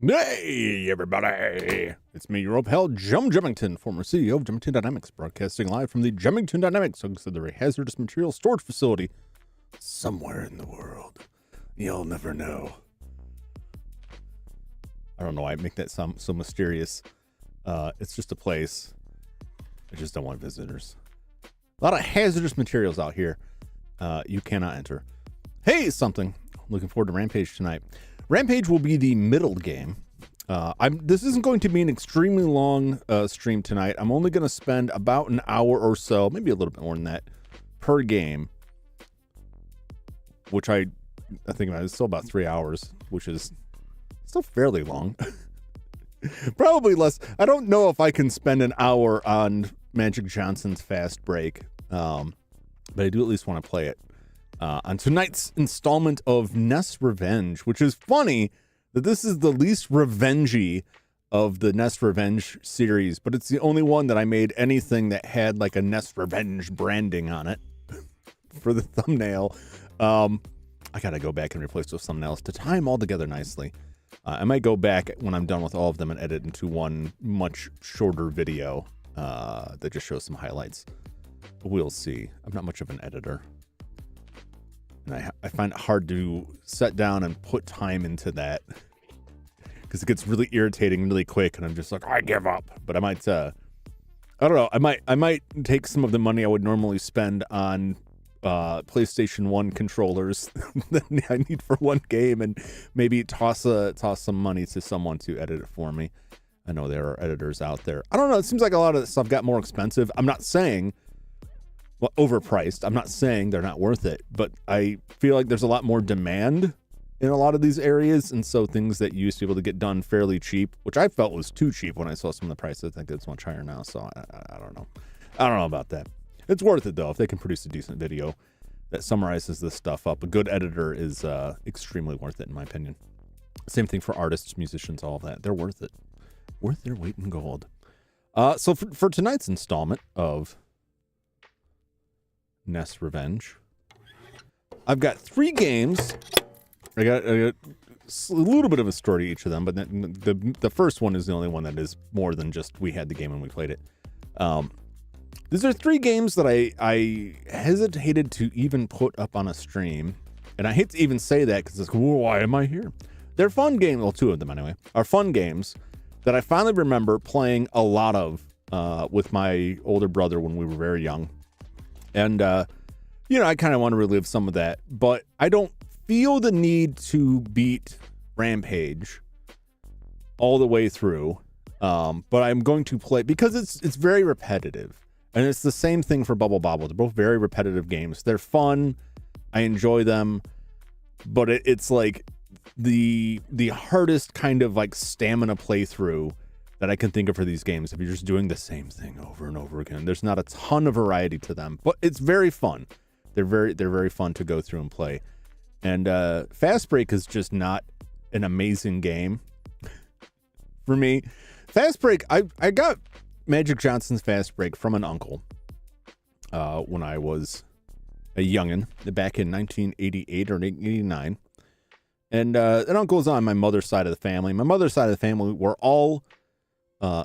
Hey, everybody! It's me, your pal, Jum Jumington, former CEO of Jumington Dynamics, broadcasting live from the Jumington Dynamics auxiliary hazardous material storage facility somewhere in the world. You'll never know. I don't know why I make that sound so mysterious. It's just a place. I just don't want visitors. A lot of hazardous materials out here. You cannot enter. Hey, something. Looking forward to Rampage tonight. Rampage will be the middle game. This isn't going to be an extremely long stream tonight. I'm only going to spend about an hour or so, maybe a little bit more than that, per game. Which I think about, it's still about 3 hours, which is still fairly long. Probably less. I don't know if I can spend an hour on Magic Johnson's Fast Break, but I do at least want to play it. On tonight's installment of NES Revenge, which is funny that this is the least revengey of the NES Revenge series, but it's the only one that I made anything that had like a NES Revenge branding on it for the thumbnail. I gotta go back and replace those thumbnails to tie them all together nicely. I might go back when I'm done with all of them and edit into one much shorter video that just shows some highlights. We'll see. I'm not much of an editor. And I find it hard to set down and put time into that because it gets really irritating really quick, and I'm just like, I give up. But I might, I don't know. I might take some of the money I would normally spend on PlayStation 1 controllers that I need for one game, and maybe toss some money to someone to edit it for me. I know there are editors out there. I don't know. It seems like a lot of this stuff got more expensive. I'm not saying. Well, overpriced. I'm not saying they're not worth it, but I feel like there's a lot more demand in a lot of these areas, and so things that used to be able to get done fairly cheap, which I felt was too cheap when I saw some of the prices. I think it's much higher now, so I don't know. I don't know about that. It's worth it, though, if they can produce a decent video that summarizes this stuff up. A good editor is extremely worth it, in my opinion. Same thing for artists, musicians, all of that. They're worth it. Worth their weight in gold. So for tonight's installment of NES Revenge, I've got 3 games. I got a little bit of a story to each of them, but the first one is the only one that is more than just we had the game and we played it. These are 3 games that I hesitated to even put up on a stream, and I hate to even say that because it's like, why am I here? They're fun games. Well, 2 of them anyway are fun games that I finally remember playing a lot of with my older brother when we were very young. And, you know, I kind of want to relive some of that, but I don't feel the need to beat Rampage all the way through. But I'm going to play because it's very repetitive. And it's the same thing for Bubble Bobble. They're both very repetitive games. They're fun. I enjoy them. But it's like the hardest kind of like stamina playthrough that I can think of for these games. If you're just doing the same thing over and over again, there's not a ton of variety to them, but it's very fun. They're very fun to go through and play. And Fast Break is just not an amazing game for me. Fast Break, I got Magic Johnson's Fast Break from an uncle when I was a youngin' back in 1988 or 1989. And an uncle's on my mother's side of the family. My mother's side of the family were all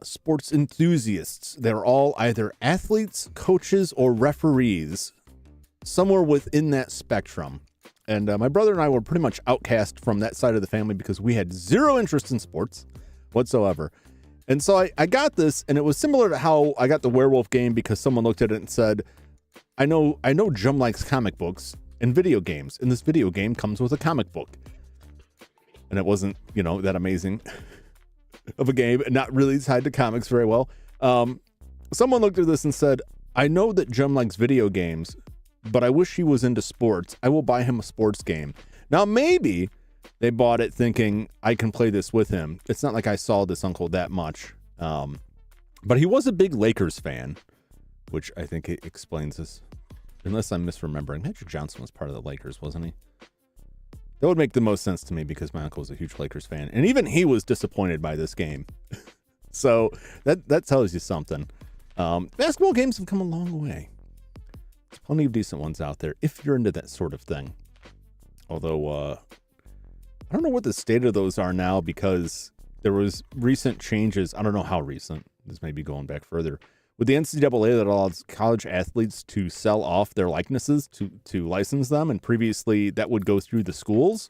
sports enthusiasts. They're all either athletes, coaches, or referees, somewhere within that spectrum. And my brother and I were pretty much outcast from that side of the family because we had zero interest in sports whatsoever. And so I got this, and it was similar to how I got the werewolf game because someone looked at it and said, I know Jum likes comic books and video games, and this video game comes with a comic book. And it wasn't, that amazing of a game, and not really tied to comics very well. Someone looked at this and said, I know that Jum likes video games, but I wish he was into sports. I will buy him a sports game. Now, maybe they bought it thinking I can play this with him. It's not like I saw this uncle that much. But he was a big Lakers fan, which I think it explains this. Unless I'm misremembering. Magic Johnson was part of the Lakers, wasn't he? That would make the most sense to me because my uncle was a huge Lakers fan. And even he was disappointed by this game. So that tells you something. Basketball games have come a long way. There's plenty of decent ones out there if you're into that sort of thing. Although, I don't know what the state of those are now because there was recent changes. I don't know how recent. This may be going back further. With the NCAA that allows college athletes to sell off their likenesses to license them. And previously that would go through the schools.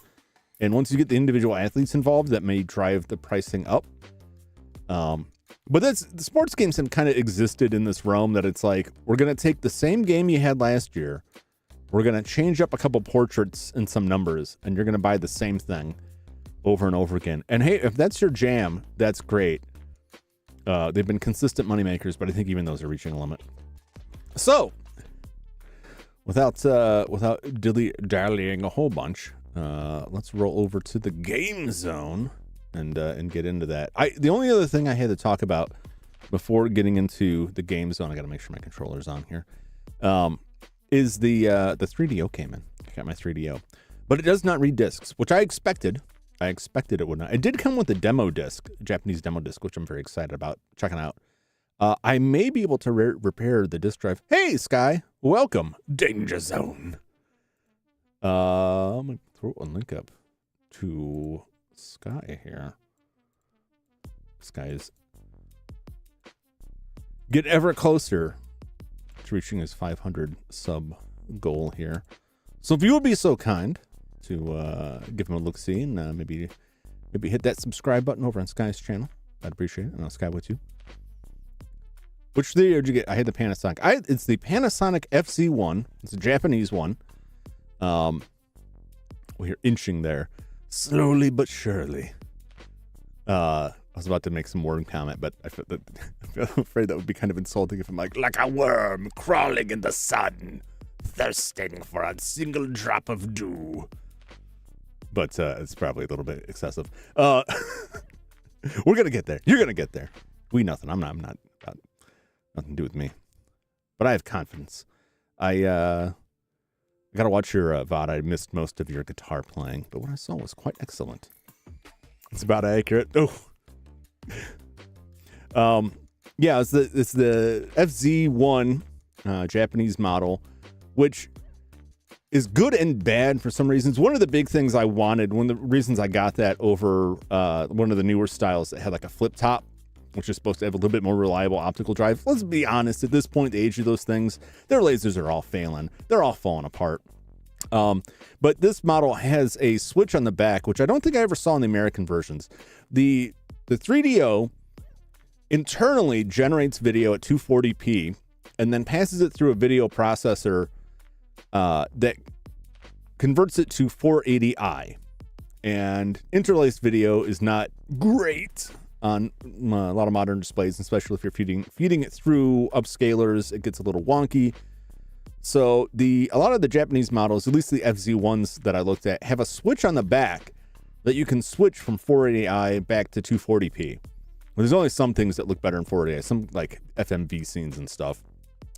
And once you get the individual athletes involved, that may drive the pricing up. But the sports games have kind of existed in this realm that it's like, we're going to take the same game you had last year. We're going to change up a couple portraits and some numbers, and you're going to buy the same thing over and over again. And hey, if that's your jam, that's great. They've been consistent moneymakers, but I think even those are reaching a limit. So, without dilly-dallying a whole bunch, let's roll over to the game zone and get into that. The only other thing I had to talk about before getting into the game zone, I got to make sure my controller's on here, is the 3DO came in. I got my 3DO, but it does not read discs, which I expected. I expected it would not. It did come with a demo disc, a Japanese demo disc, which I'm very excited about checking out. I may be able to repair the disk drive. Hey, Sky, welcome. Danger Zone. I'm going to throw a link up to Sky here. Sky is getting ever closer to reaching his 500 sub goal here. So if you would be so kind to give him a look-see and maybe hit that subscribe button over on Sky's channel, I'd appreciate it. And Sky with you. Which video did you get? I had the Panasonic. It's the Panasonic FC1. It's a Japanese one. We're inching there, slowly but surely. I was about to make some word comment, but I feel afraid that would be kind of insulting if I'm like a worm crawling in the sun, thirsting for a single drop of dew. But it's probably a little bit excessive. We're gonna get there. You're gonna get there. We nothing. I'm not nothing to do with me. But I have confidence. I gotta watch your VOD. I missed most of your guitar playing, but what I saw was quite excellent. It's about accurate. Yeah, it's the FZ1 Japanese model, which is good and bad for some reasons. One of the big things I wanted, one of the reasons I got that over one of the newer styles that had like a flip top, which is supposed to have a little bit more reliable optical drive. Let's be honest, at this point, the age of those things, their lasers are all failing. They're all falling apart. But this model has a switch on the back, which I don't think I ever saw in the American versions. The 3DO internally generates video at 240p and then passes it through a video processor that converts it to 480i. And interlaced video is not great on a lot of modern displays, especially if you're feeding it through upscalers. It gets a little wonky. So a lot of the Japanese models, at least the FZ ones that I looked at, have a switch on the back that you can switch from 480i back to 240p. There's only some things that look better in 480i, some like FMV scenes and stuff.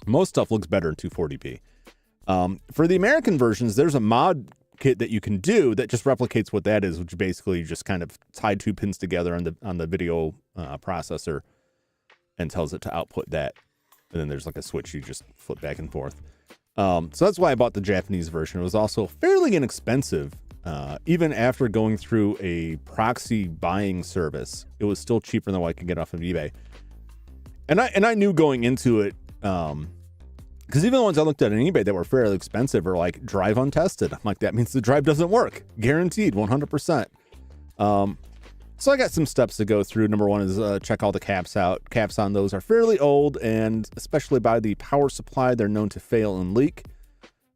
Most stuff looks better in 240p. For the American versions, there's a mod kit that you can do that just replicates what that is, which basically you just kind of tie 2 pins together on the video processor and tells it to output that. And then there's like a switch you just flip back and forth. So that's why I bought the Japanese version. It was also fairly inexpensive. Even after going through a proxy buying service, it was still cheaper than what I could get off of eBay. And I knew going into it, because even the ones I looked at on eBay that were fairly expensive are like drive untested. I'm like, that means the drive doesn't work. Guaranteed, 100%. So I got some steps to go through. Number one is check all the caps out. Caps on those are fairly old, and especially by the power supply, they're known to fail and leak.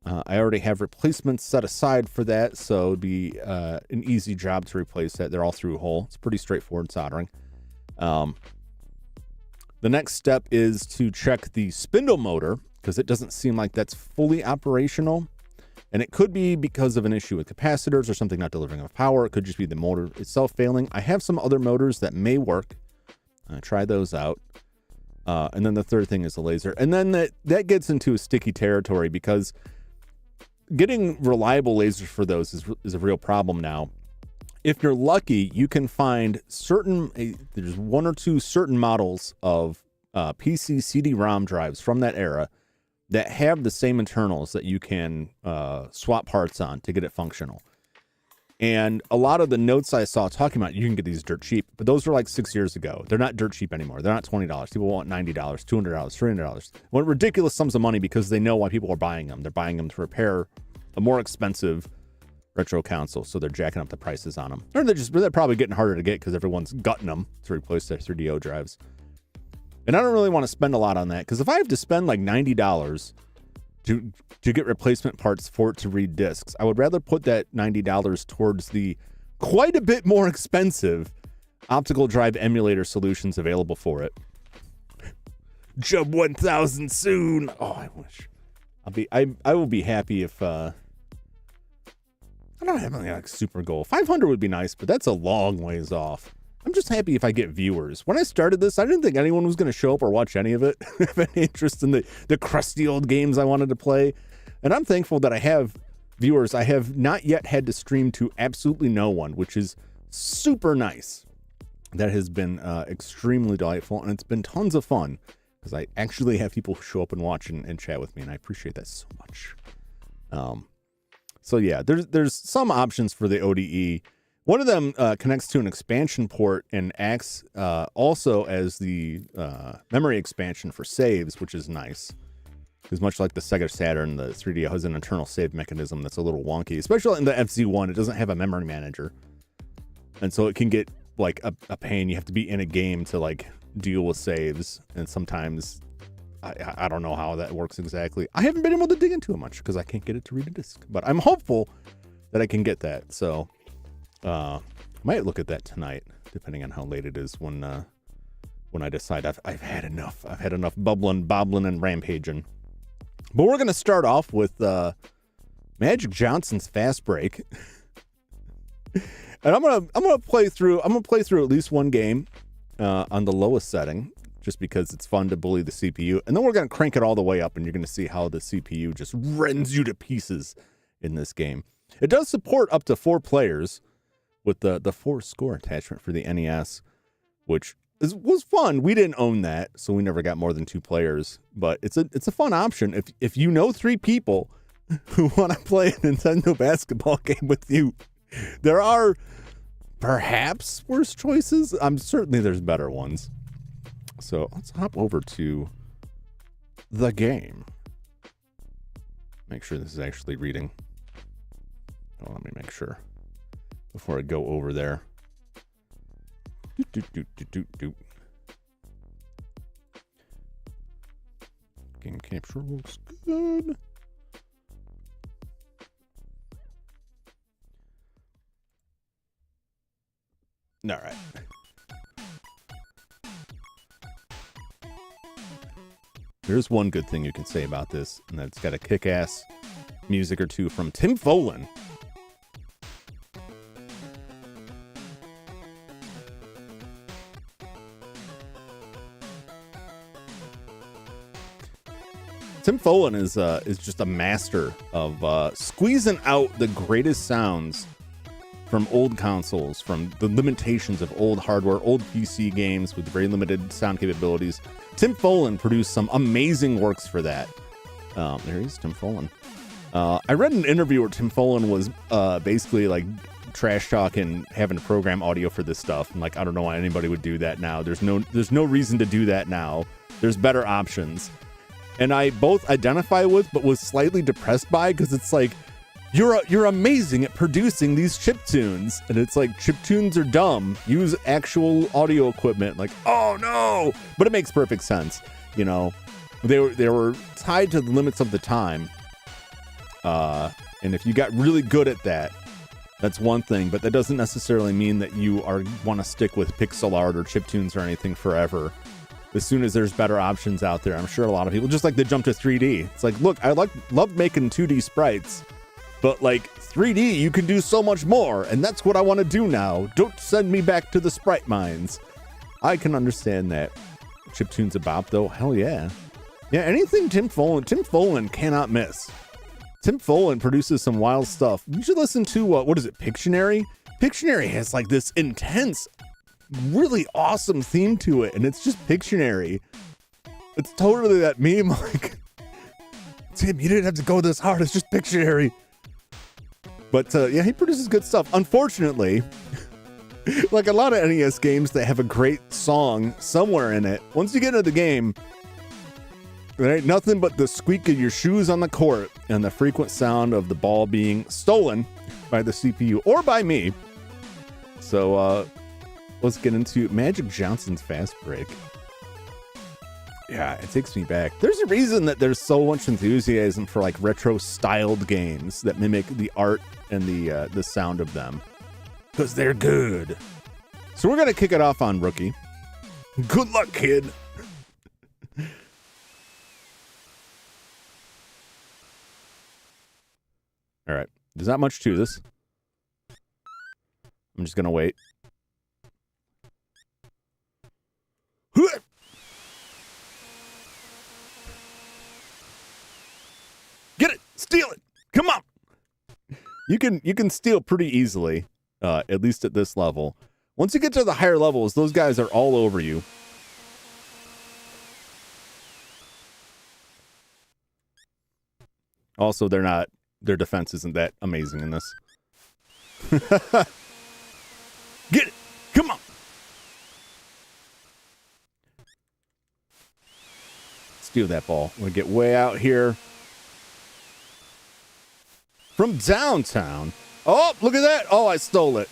I already have replacements set aside for that, so it'd be an easy job to replace that. They're all through hole. It's pretty straightforward soldering. The next step is to check the spindle motor, because it doesn't seem like that's fully operational. And it could be because of an issue with capacitors or something not delivering enough power. It could just be the motor itself failing. I have some other motors that may work. Try those out. And then the third thing is the laser. And then that gets into a sticky territory, because getting reliable lasers for those is a real problem now. If you're lucky, you can find there's 1 or 2 certain models of PC CD-ROM drives from that era that have the same internals that you can swap parts on to get it functional. And a lot of the notes I saw talking about, you can get these dirt cheap, but those were like 6 years ago. They're not dirt cheap anymore. They're not $20. People want $90, $200, $300. Want ridiculous sums of money because they know why people are buying them. They're buying them to repair a more expensive retro console, so they're jacking up the prices on them. Or they're probably getting harder to get because everyone's gutting them to replace their 3DO drives. And I don't really want to spend a lot on that, because if I have to spend like $90 to get replacement parts for it to read discs, I would rather put that $90 towards the quite a bit more expensive optical drive emulator solutions available for it. Jum 1000 soon. Oh, I wish. I will be happy if I don't have anything like super goal. 500 would be nice, but that's a long ways off. I'm just happy if I get viewers. When I started this, I didn't think anyone was going to show up or watch any of it, have any interest in the crusty old games I wanted to play. And I'm thankful that I have viewers. I have not yet had to stream to absolutely no one, which is super nice. That has been extremely delightful, and it's been tons of fun, because I actually have people who show up and watch and chat with me, and I appreciate that so much. So yeah, there's some options for the ODE. One of them connects to an expansion port and acts also as the memory expansion for saves, which is nice. Because much like the Sega Saturn, the 3DO has an internal save mechanism that's a little wonky. Especially in the FZ1, it doesn't have a memory manager. And so it can get like a pain. You have to be in a game to like deal with saves. And sometimes, I don't know how that works exactly. I haven't been able to dig into it much because I can't get it to read a disc. But I'm hopeful that I can get that. So might look at that tonight, depending on how late it is when I decide I've had enough. I've had enough bubbling, bobbling, and rampaging. But we're gonna start off with Magic Johnson's Fast Break, and I'm gonna play through at least one game on the lowest setting, just because it's fun to bully the CPU, and then we're gonna crank it all the way up, and you're gonna see how the CPU just rends you to pieces in this game. It does support up to 4 players with the 4 score attachment for the NES, which was fun. We didn't own that, so we never got more than 2 players. But it's a fun option if you know 3 people who want to play a Nintendo basketball game with you. There are perhaps worse choices. Certainly there's better ones. So let's hop over to the game. Make sure this is actually reading. Oh, let me make sure before I go over there. Game capture looks good. All right. There's one good thing you can say about this, and that it's got a kick-ass music or two from Tim Follin. Tim Follin is just a master of squeezing out the greatest sounds from old consoles, from the limitations of old hardware, old PC games with very limited sound capabilities. Tim Follin produced some amazing works for that. There he is, Tim Follin. I read an interview where Tim Follin was basically like trash talking, having to program audio for this stuff. And like, I don't know why anybody would do that now. There's no reason to do that now. There's better options. And I both identify with, but was slightly depressed by, because it's like, you're amazing at producing these chiptunes. And it's like, chiptunes are dumb. Use actual audio equipment. Like, oh no! But it makes perfect sense. You know, they were tied to the limits of the time. And if you got really good at that, that's one thing. But that doesn't necessarily mean that you want to stick with pixel art or chiptunes or anything forever. As soon as there's better options out there, I'm sure a lot of people, just like the jump to 3D. It's like, look, I love making 2D sprites, but like 3D, you can do so much more, and that's what I want to do now. Don't send me back to the sprite mines. I can understand that. Chiptunes a bop, though? Hell yeah. Yeah, anything Tim Follin cannot miss. Tim Follin produces some wild stuff. You should listen to, what is it, Pictionary? Pictionary has like this intense, really awesome theme to it, and it's just Pictionary. It's totally that meme, like, Tim, you didn't have to go this hard, it's just Pictionary. But yeah, he produces good stuff. Unfortunately, like a lot of NES games that have a great song somewhere in it, once you get into the game, there ain't nothing but the squeak of your shoes on the court and the frequent sound of the ball being stolen by the CPU or by me. So let's get into Magic Johnson's Fast Break. Yeah, it takes me back. There's a reason that there's so much enthusiasm for like retro-styled games that mimic the art and the sound of them, because they're good. So we're gonna kick it off on Rookie. Good luck, kid. All right, there's not much to this. I'm just gonna wait. Get it! Steal it! Come on! You can steal pretty easily, at least at this level. Once you get to the higher levels, those guys are all over you. Also, their defense isn't that amazing in this. Get it! Come on! Steal that ball. We're gonna get way out here. From downtown. Oh, look at that. Oh, I stole it.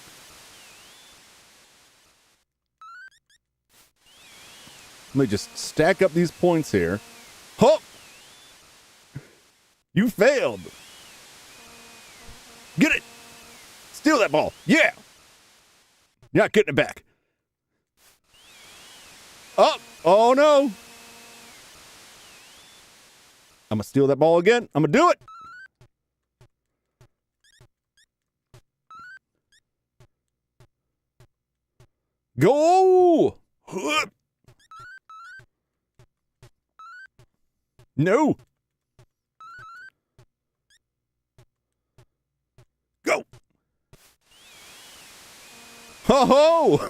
Let me just stack up these points here. Oh! You failed. Get it. Steal that ball. Yeah. You're not getting it back. Oh, oh no. I'm going to steal that ball again. I'm going to do it. Go! No! Go! Ho ho!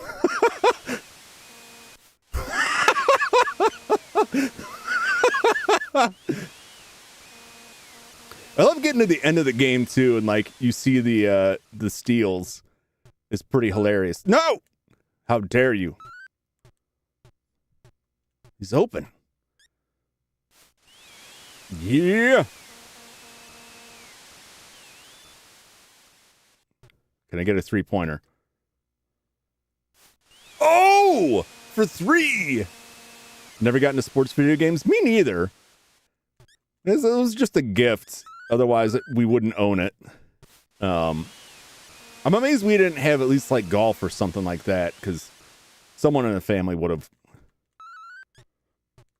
I love getting to the end of the game too, and like you see the steals. It's pretty hilarious. No! How dare you? He's open. Yeah. Can I get a 3-pointer? Oh! For 3! Never got into sports video games? Me neither. It was just a gift. Otherwise, we wouldn't own it. I'm amazed we didn't have at least like golf or something like that, because someone in the family would have.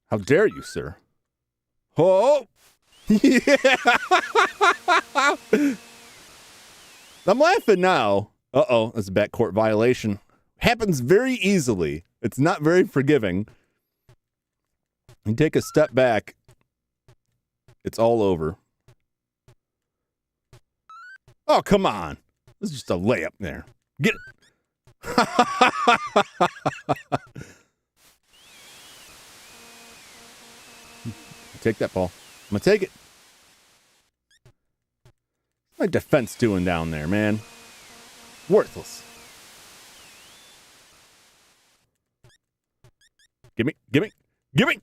How dare you, sir? Oh! Yeah! I'm laughing now. Uh-oh, that's a backcourt violation. Happens very easily. It's not very forgiving. You take a step back, it's all over. Oh, come on. This is just a layup there. Get it. Take that ball. I'm going to take it. What's my defense doing down there, man? Worthless. Gimme, gimme, gimme!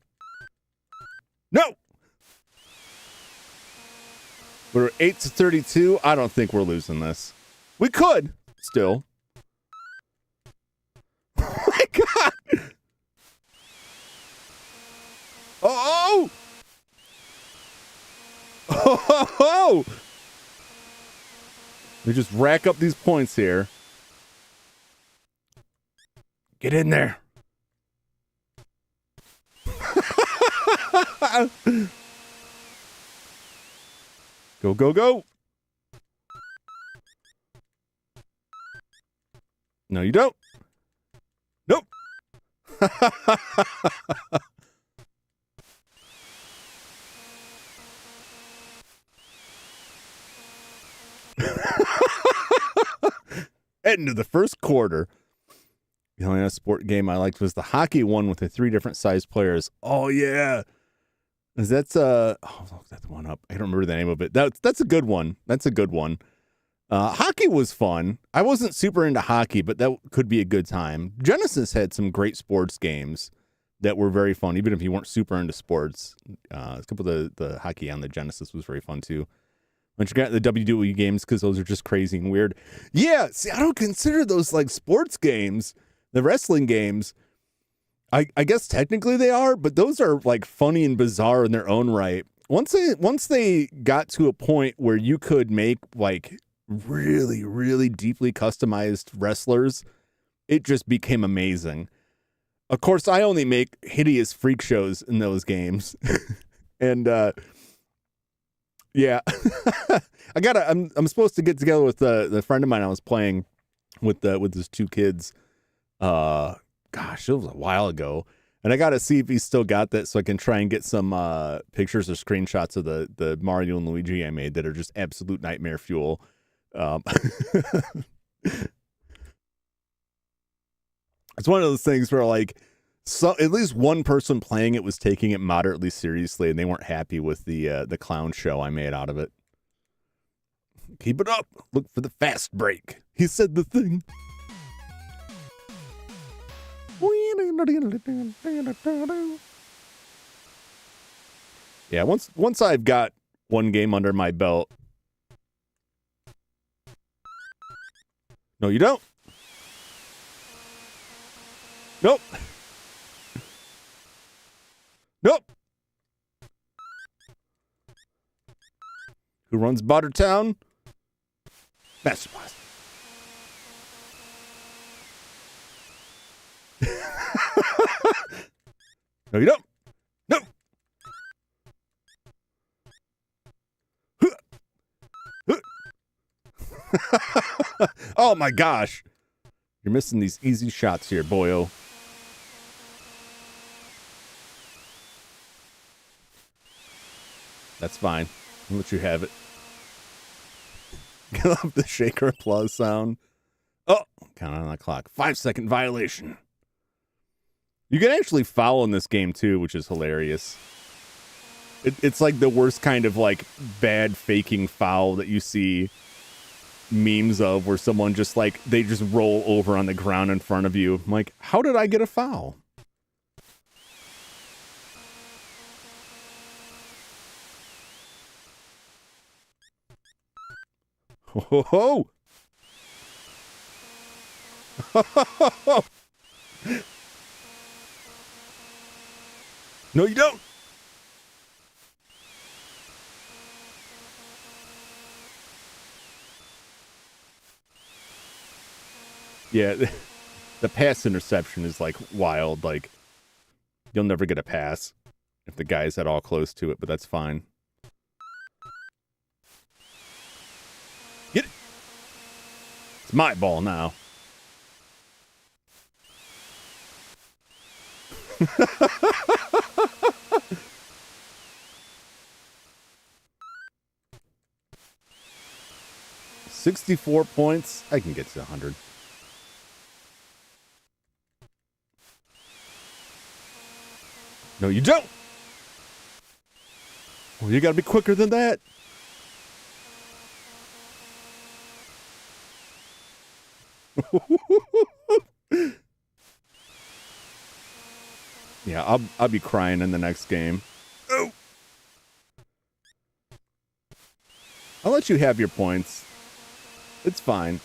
No! We're 8-32. I don't think we're losing this. We could, still. Oh my god! Oh! Oh! We just rack up these points here. Get in there. Go, go, go. No, you don't. Nope. End of the first quarter. The only sport game I liked was the hockey one with the 3 different size players. Oh yeah. That's that's the one up. I don't remember the name of it. That's a good one. That's a good one. Hockey was fun. I wasn't super into hockey, but that could be a good time. Genesis had some great sports games that were very fun, even if you weren't super into sports. A couple of the hockey on the Genesis was very fun too. Once you got the WWE games, because those are just crazy and weird. Yeah, see, I don't consider those like sports games, the wrestling games. I guess technically they are, but those are like funny and bizarre in their own right. Once they got to a point where you could make like really, really deeply customized wrestlers, it just became amazing. Of course, I only make hideous freak shows in those games. And yeah. I'm supposed to get together with the friend of mine I was playing with his 2 kids. Gosh, it was a while ago. And I got to see if he's still got that so I can try and get some pictures or screenshots of the Mario and Luigi I made that are just absolute nightmare fuel. It's one of those things where like at least one person playing it was taking it moderately seriously and they weren't happy with the clown show I made out of it. Keep it up. Look for the fast break. He said the thing. Yeah, once I've got one game under my belt. No, you don't. Nope. Nope. Who runs Buttertown? Master Blast. No, you don't. No. Oh my gosh. You're missing these easy shots here, boyo. That's fine. I'll let you have it. I love the shaker applause sound. Oh, count on the clock. 5-second violation. You can actually foul in this game too, which is hilarious. It's like the worst kind of like bad faking foul that you see memes of, where someone just like they just roll over on the ground in front of you. I'm like, how did I get a foul? Oh, ho. No, you don't. Yeah, the pass interception is like wild. Like, you'll never get a pass. if the guy's at all close to it, but that's fine. Get it! It's my ball now. $64 points. I can get to 100. No, you don't. Well, you gotta be quicker than that. Yeah, I'll be crying in the next game. Oh. I'll let you have your points. It's fine.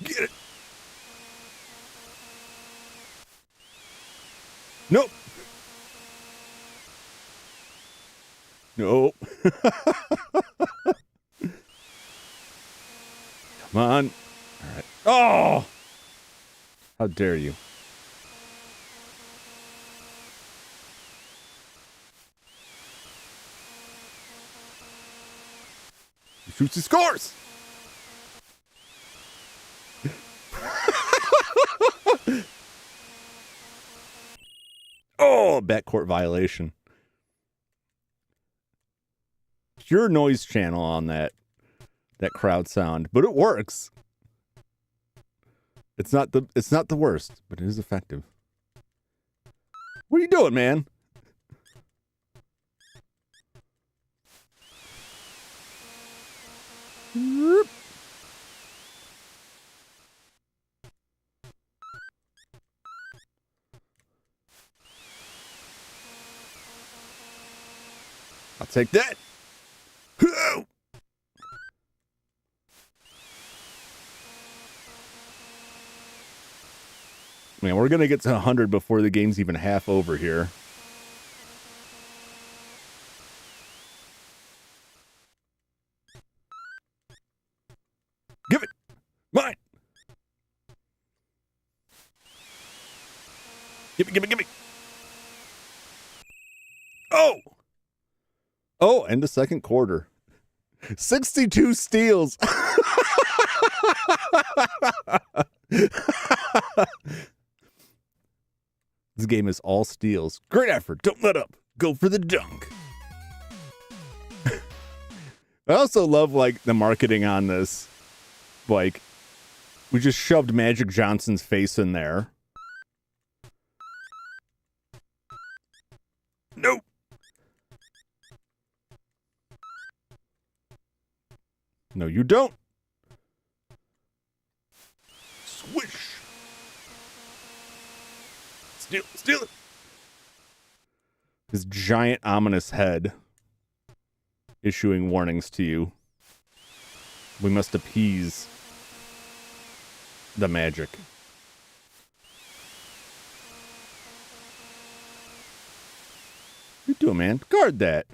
Get it. Nope. Nope. Come on. All right. Oh! How dare you? He shoots, he scores! Oh, backcourt violation. Pure noise channel on that crowd sound, but it works. It's not the worst, but it is effective. What are you doing, man? I'll take that. Man, we're going to get to 100 before the game's even half over here. Give it. Mine. Give me. Oh. Oh, and the second quarter. 62 steals. This game is all steals. Great effort. Don't let up. Go for the dunk. I also love, like, the marketing on this. Like, we just shoved Magic Johnson's face in there. Nope. No, you don't. Swish. Steal it. His giant, ominous head issuing warnings to you. We must appease the magic. What you doing, man? Guard that.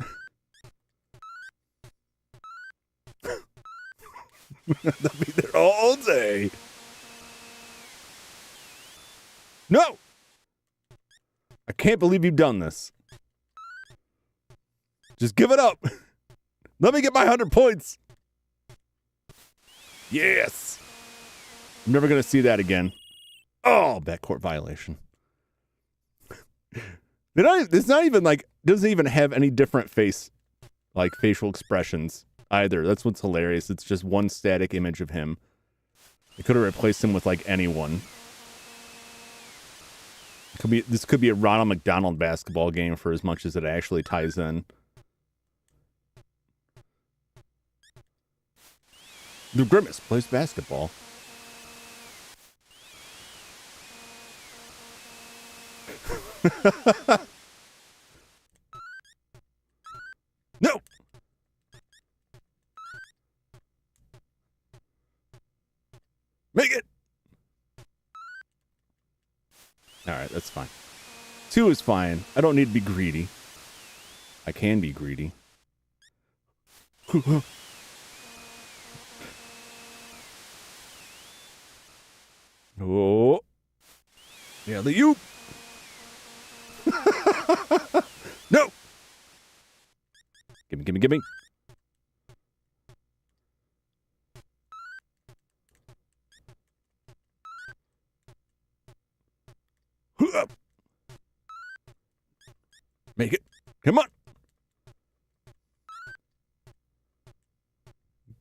They'll be there all day. No! I can't believe you've done this. Just give it up. Let me get my 100 points. Yes. I'm never going to see that again. Oh, backcourt violation. It's not even like, doesn't even have any different facial expressions either. That's what's hilarious. It's just one static image of him. They could have replaced him with like anyone. This could be a Ronald McDonald basketball game for as much as it actually ties in. The Grimace plays basketball. No! Make it! Alright, that's fine. 2 is fine. I don't need to be greedy. I can be greedy. Oh. Yeah, the you. No. Gimme, gimme, gimme. Make it. Come on.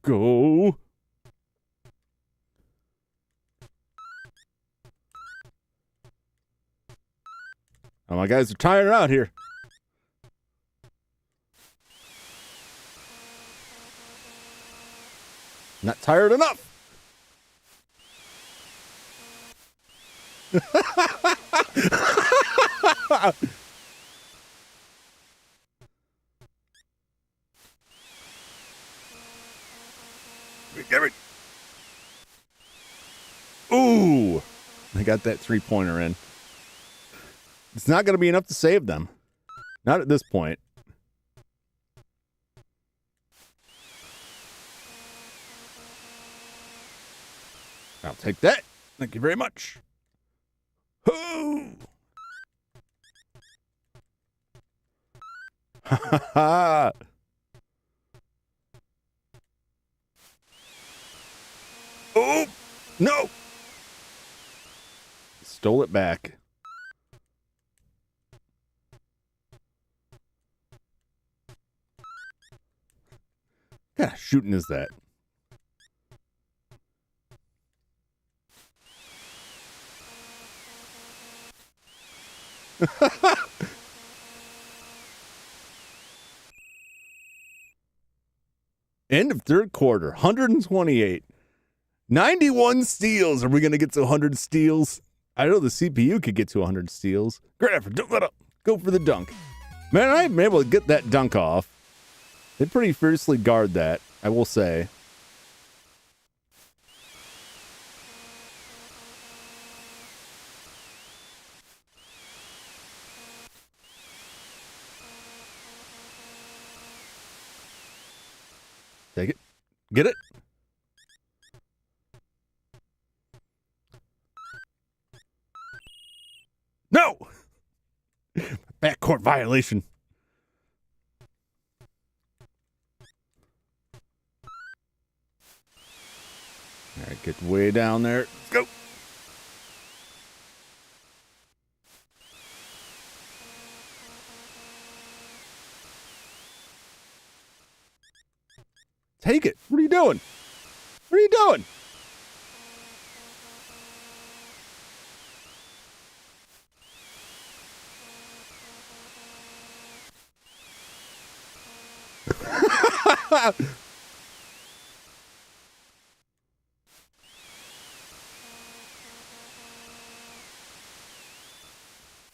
Go. Oh, my guys are tired out here. Not tired enough. Ooh. I got that three-pointer in. It's not going to be enough to save them. Not at this point. I'll take that. Thank you very much. Hoo! Ha ha ha! Oh! No! Stole it back. What kind of shooting is that? End of third quarter, 128. 91 steals. Are we going to get to 100 steals? I know the CPU could get to 100 steals. Great effort. Don't let up. Go for the dunk. Man, I've been able to get that dunk off. They pretty fiercely guard that, I will say. Take it. Get it. No! Backcourt violation. All right, get way down there. Let's go. Take it. What are you doing? What are you doing?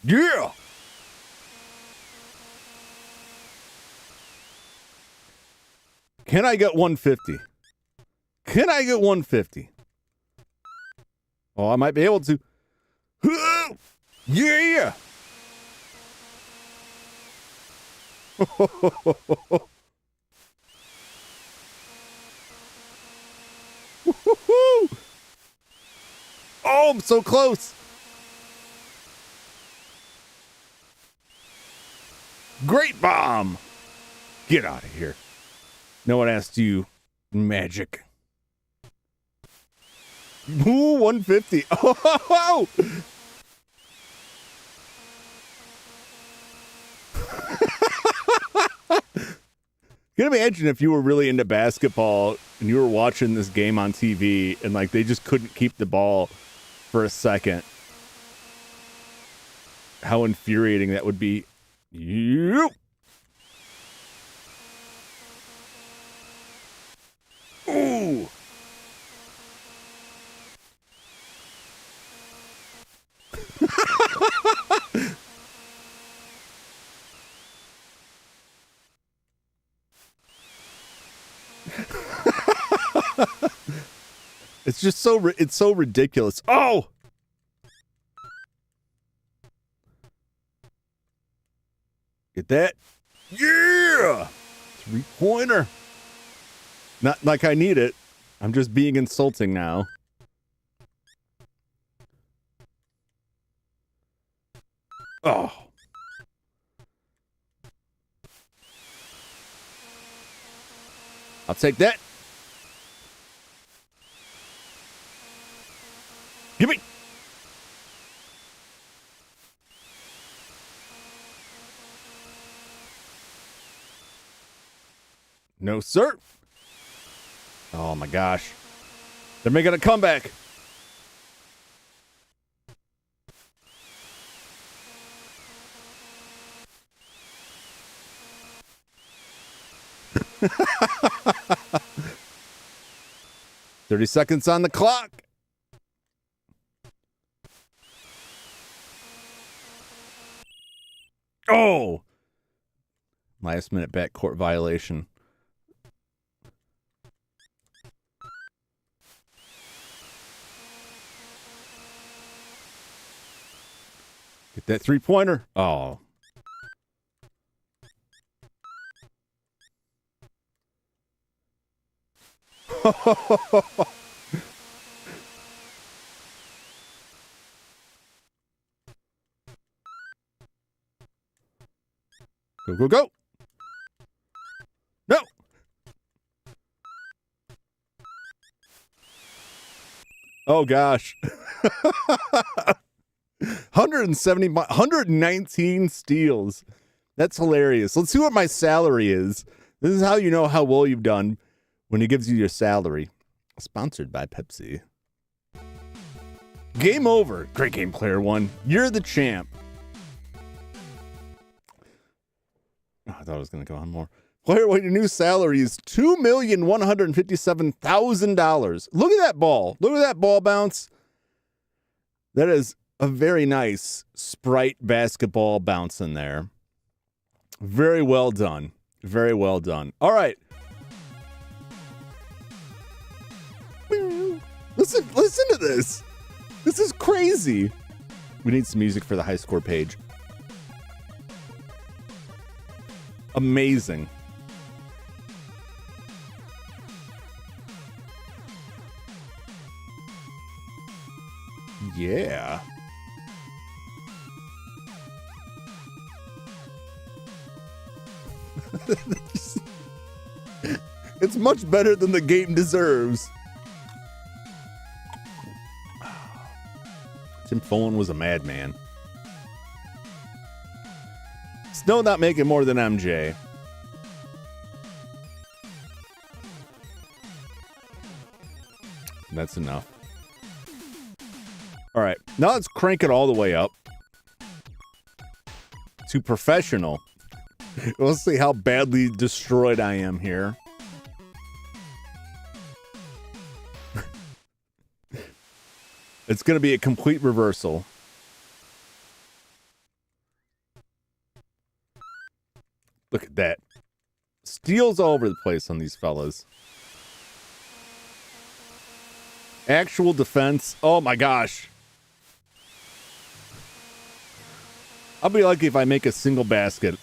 Yeah. Can I get 150? Can I get 150? Oh, I might be able to. Yeah. Oh, I'm so close. Great bomb. Get out of here. No one asked you, magic. Ooh, 150. Oh! You can imagine if you were really into basketball and you were watching this game on TV and like they just couldn't keep the ball for a second. How infuriating that would be. You. Ooh. It's just it's so ridiculous. Oh! Get that? Yeah! 3-pointer. Not like I need it. I'm just being insulting now. Oh. I'll take that. Give me. No, sir. Oh my gosh. They're making a comeback. "30 seconds on the clock." Oh! Last minute backcourt violation. Get that three-pointer. Oh. Go, go, go. No. Oh, gosh. 119 steals. That's hilarious. Let's see what my salary is. This is how you know how well you've done when he gives you your salary. Sponsored by Pepsi. Game over. Great game, player one. You're the champ. Oh, I thought I was going to go on more. Player one, your new salary is $2,157,000. Look at that ball. Look at that ball bounce. That is a very nice Sprite basketball bounce in there. Very well done. Very well done. All right. Listen to this. This is crazy. We need some music for the high score page. Amazing. Yeah. It's much better than the game deserves. Tim Follin was a madman. Still not making more than MJ. That's enough. All right, now let's crank it all the way up to professional. Let's see how badly destroyed I am here. It's going to be a complete reversal. Look at that. Steals all over the place on these fellas. Actual defense. Oh my gosh. I'll be lucky if I make a single basket.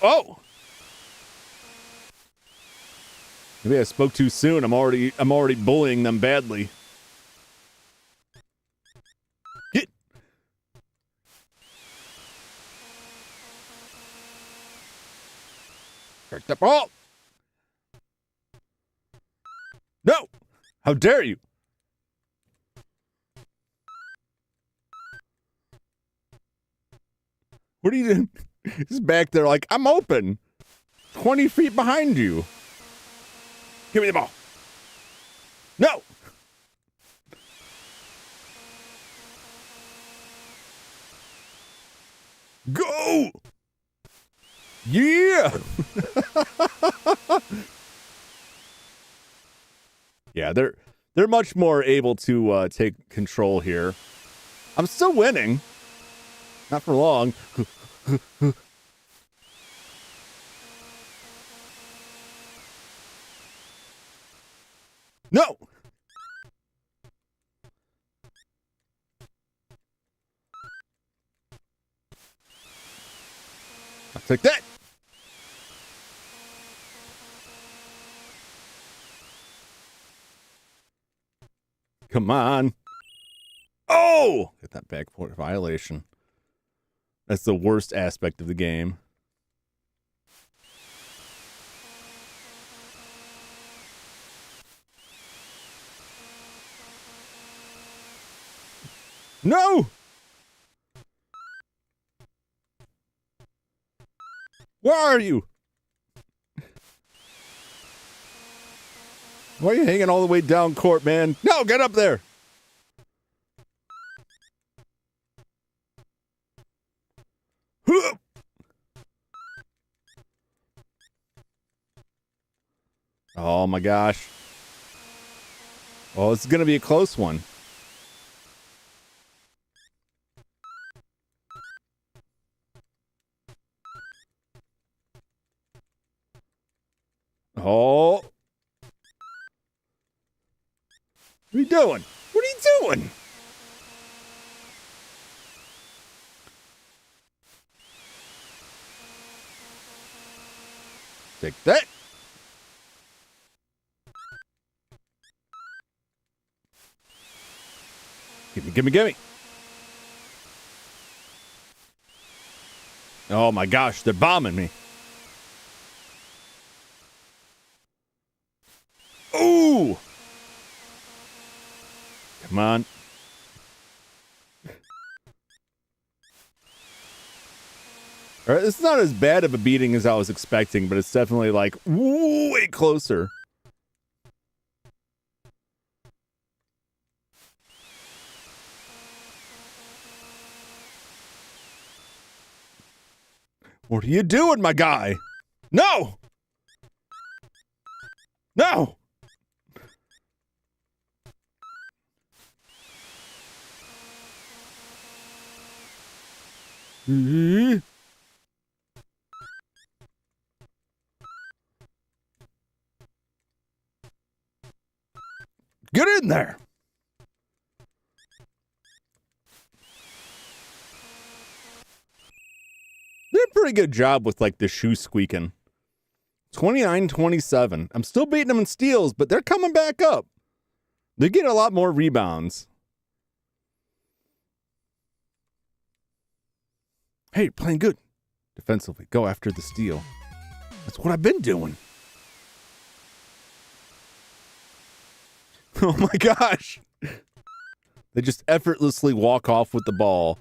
Oh! Maybe I spoke too soon. I'm already bullying them badly. Get. Break the ball. No! How dare you? What are you doing? He's back there like, I'm open. 20 feet behind you. Give me the ball. No! Go! Yeah! Yeah, they're much more able to take control here. I'm still winning. Not for long. No! I'll take that. Come on. Oh! Get that backport violation. That's the worst aspect of the game. No! Where are you? Why are you hanging all the way down court, man? No, get up there! Oh my gosh. Oh, it's gonna be a close one. Oh. What are you doing? What are you doing? Take that. Gimme. Oh my gosh, they're bombing me. Ooh! Come on. All right, it's not as bad of a beating as I was expecting, but it's definitely like way closer. What are you doing, my guy? No! No! Get in there! Did a pretty good job with, like, the shoe squeaking. 29-27. I'm still beating them in steals, but they're coming back up. They get a lot more rebounds. Hey, you're playing good. Defensively, go after the steal. That's what I've been doing. Oh my gosh. They just effortlessly walk off with the ball.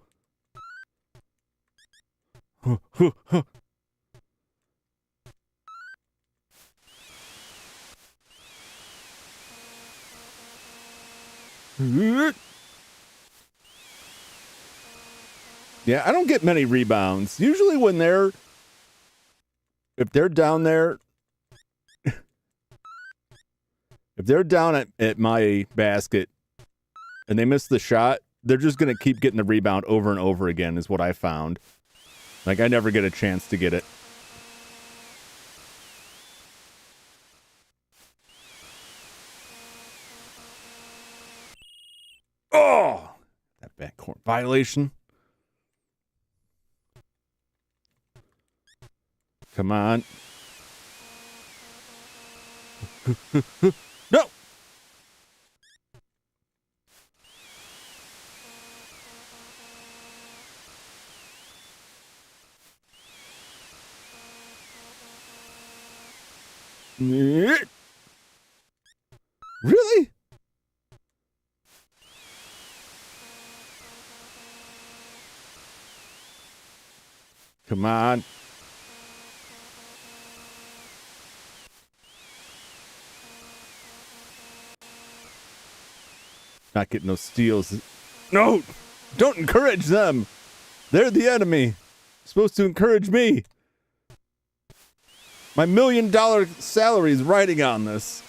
Yeah, I don't get many rebounds. Usually when if they're down there, if they're down at my basket and they miss the shot, they're just going to keep getting the rebound over and over again is what I found. Like, I never get a chance to get it. Oh! That backcourt violation. Come on. No! Really? Come on. Not getting no steals. No! Don't encourage them! They're the enemy. You're supposed to encourage me. My $1 million salary is riding on this.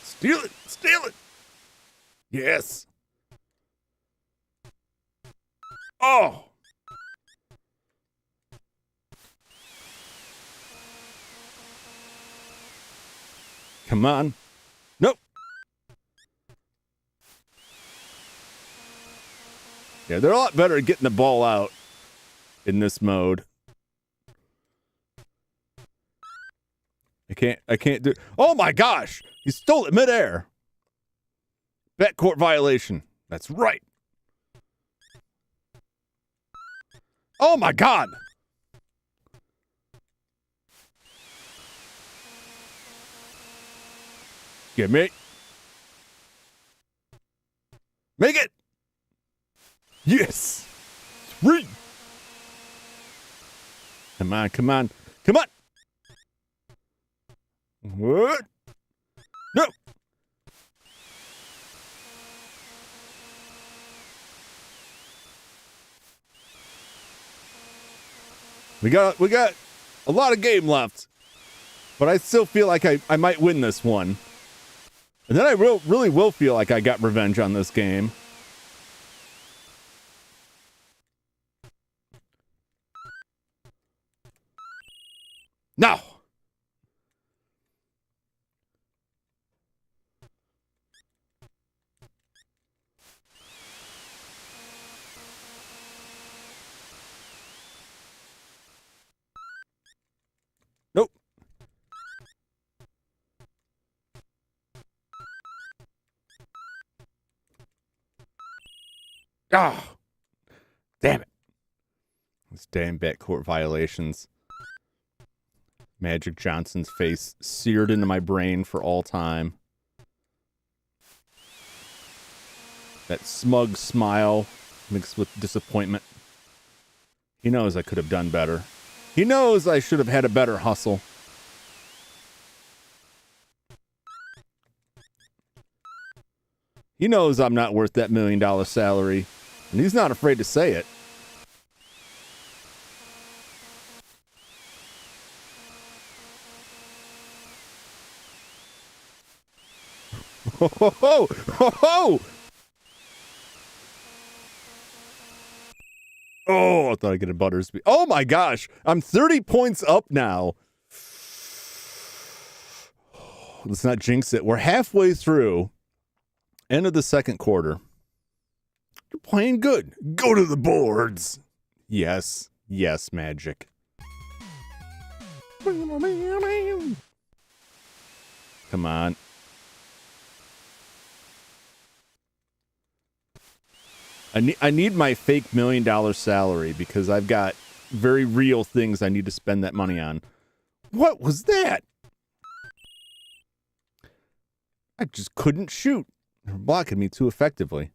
Steal it! Steal it! Yes! Oh! Come on. Nope. Yeah, they're a lot better at getting the ball out in this mode. I can't do. Oh my gosh! He stole it midair. Backcourt violation. That's right. Oh my god! Give me. Make it! Yes! 3! Come on, come on, come on! What? No! We got a lot of game left. But I still feel like I might win this one. And then I really will feel like I got revenge on this game. No! Nope. Ah! Oh, damn it. These damn backcourt violations. Magic Johnson's face seared into my brain for all time. That smug smile mixed with disappointment. He knows I could have done better. He knows I should have had a better hustle. He knows I'm not worth that $1 million salary, and he's not afraid to say it. Ho, ho, ho, ho, ho. Oh, I thought I'd get a Buttersby. Oh my gosh, I'm 30 points up now. Let's not jinx it. We're halfway through. End of the second quarter. You're playing good. Go to the boards. Yes. Yes, Magic. Come on. I need my fake $1 million salary because I've got very real things I need to spend that money on. What was that? I just couldn't shoot. They were blocking me too effectively.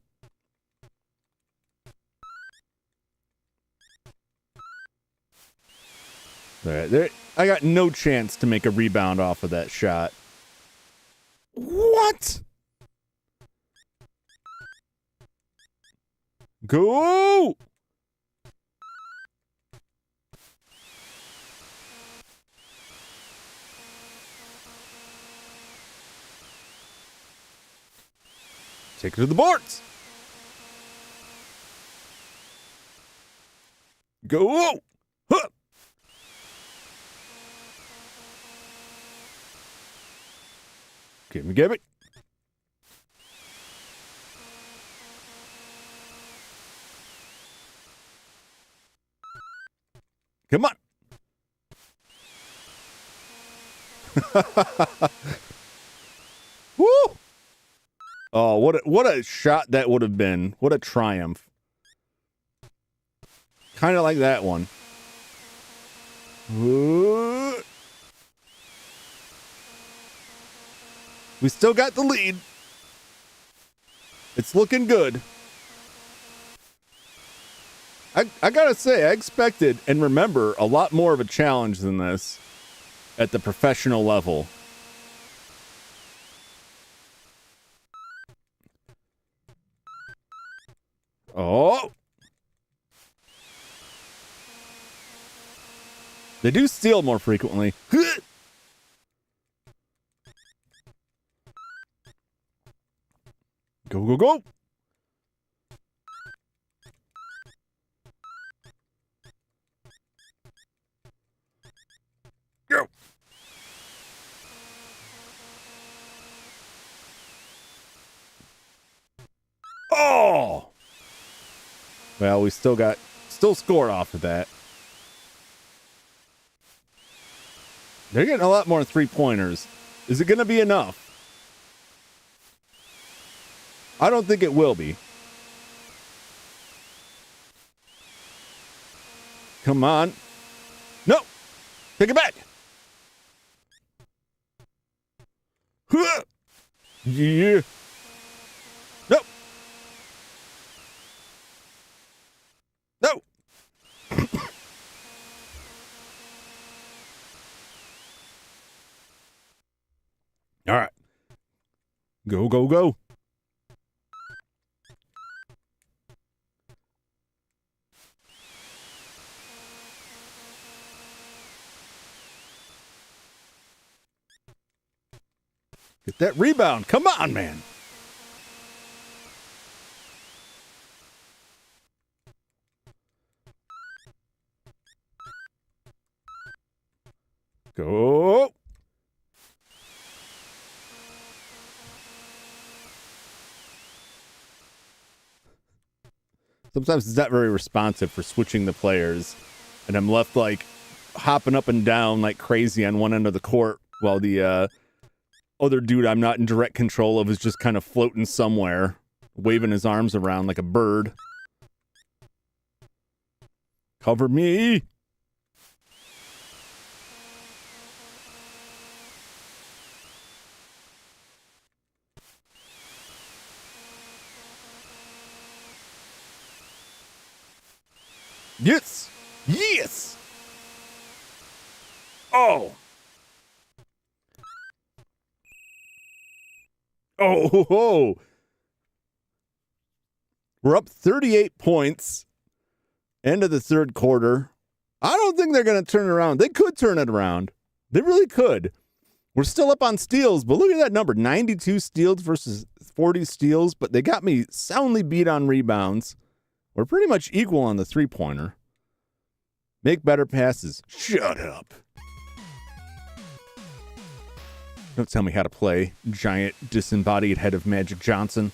There, I got no chance to make a rebound off of that shot. What? Go! Take it to the boards. Go! Huh. Give me. Come on. Woo! Oh, what a shot that would have been. What a triumph. Kind of like that one. Ooh. We still got the lead. It's looking good. I gotta say, I expected and remember a lot more of a challenge than this at the professional level. Oh! They do steal more frequently. Go, go, go! Go! Oh! Well, we still scored off of that. They're getting a lot more three-pointers. Is it going to be enough? I don't think it will be. Come on. No. Take it back. Yeah. No. No. All right. Go, go, go. Get that rebound. Come on, man. Go. Sometimes it's not very responsive for switching the players, and I'm left like hopping up and down like crazy on one end of the court while the other dude I'm not in direct control of is just kind of floating somewhere, waving his arms around like a bird. Cover me! Yes! Yes! Oh! Oh, ho, ho. We're up 38 points. End of the third quarter. I don't think they're going to turn it around. They could turn it around. They really could. We're still up on steals, but look at that number. 92 steals versus 40 steals, but they got me soundly beat on rebounds. We're pretty much equal on the three-pointer. Make better passes. Shut up. Don't tell me how to play, giant disembodied head of Magic Johnson.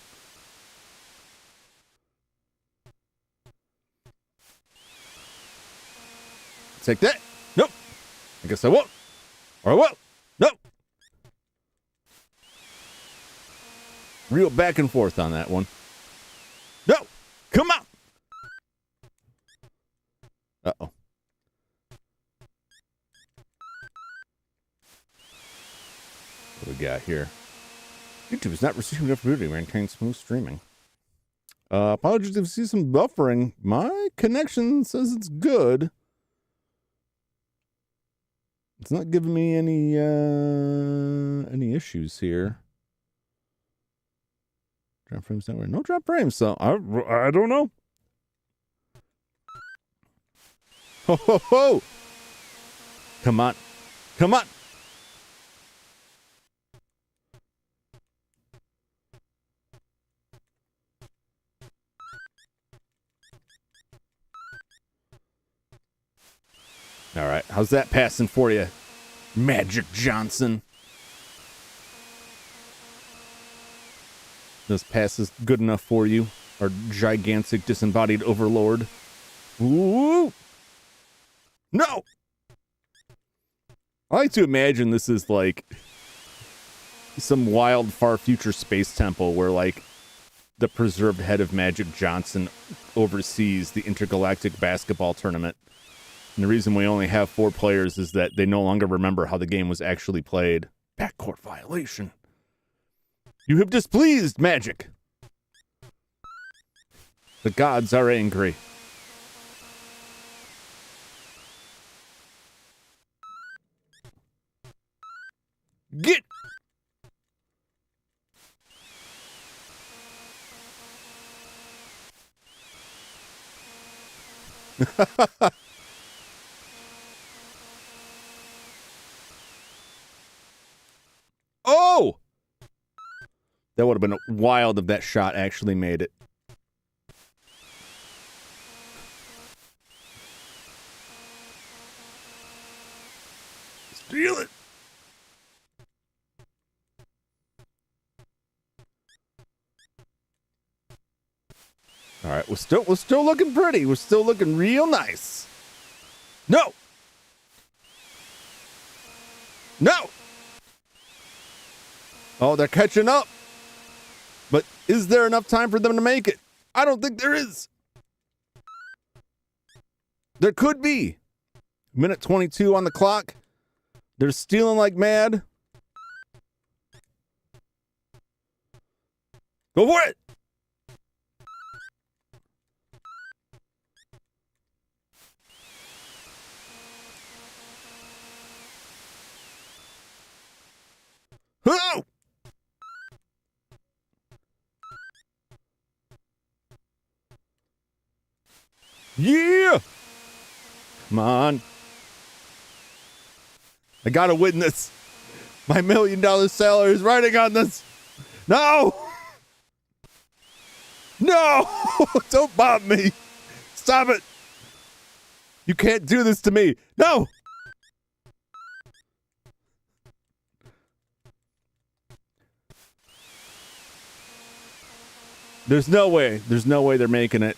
Take that. Nope. I guess I won't. Or I will. Nope. Real back and forth on that one. No. Come on. Uh-oh. What do we got here? YouTube is not receiving enough ability to maintain smooth streaming. Apologies if you see some buffering. My connection says it's good. It's not giving me any issues here. Drop frames not no drop frames, so I don't know. Ho ho ho! Come on, come on! All right, how's that passing for you, Magic Johnson? This pass is good enough for you, our gigantic disembodied overlord. Ooh! No! I like to imagine this is like some wild, far future space temple where like the preserved head of Magic Johnson oversees the intergalactic basketball tournament. And the reason we only have 4 players is that they no longer remember how the game was actually played. Backcourt violation. You have displeased Magic. The gods are angry. Get! Oh! That would have been wild if that shot actually made it. Steal it! All right, we're still looking pretty. We're still looking real nice. No! No! Oh, they're catching up. But is there enough time for them to make it? I don't think there is. There could be. Minute 22 on the clock. They're stealing like mad. Go for it! Oh! Yeah! Come on. I gotta win this. My $1 million salary is riding on this. No! No! Don't bomb me. Stop it. You can't do this to me. No! There's no way. There's no way they're making it.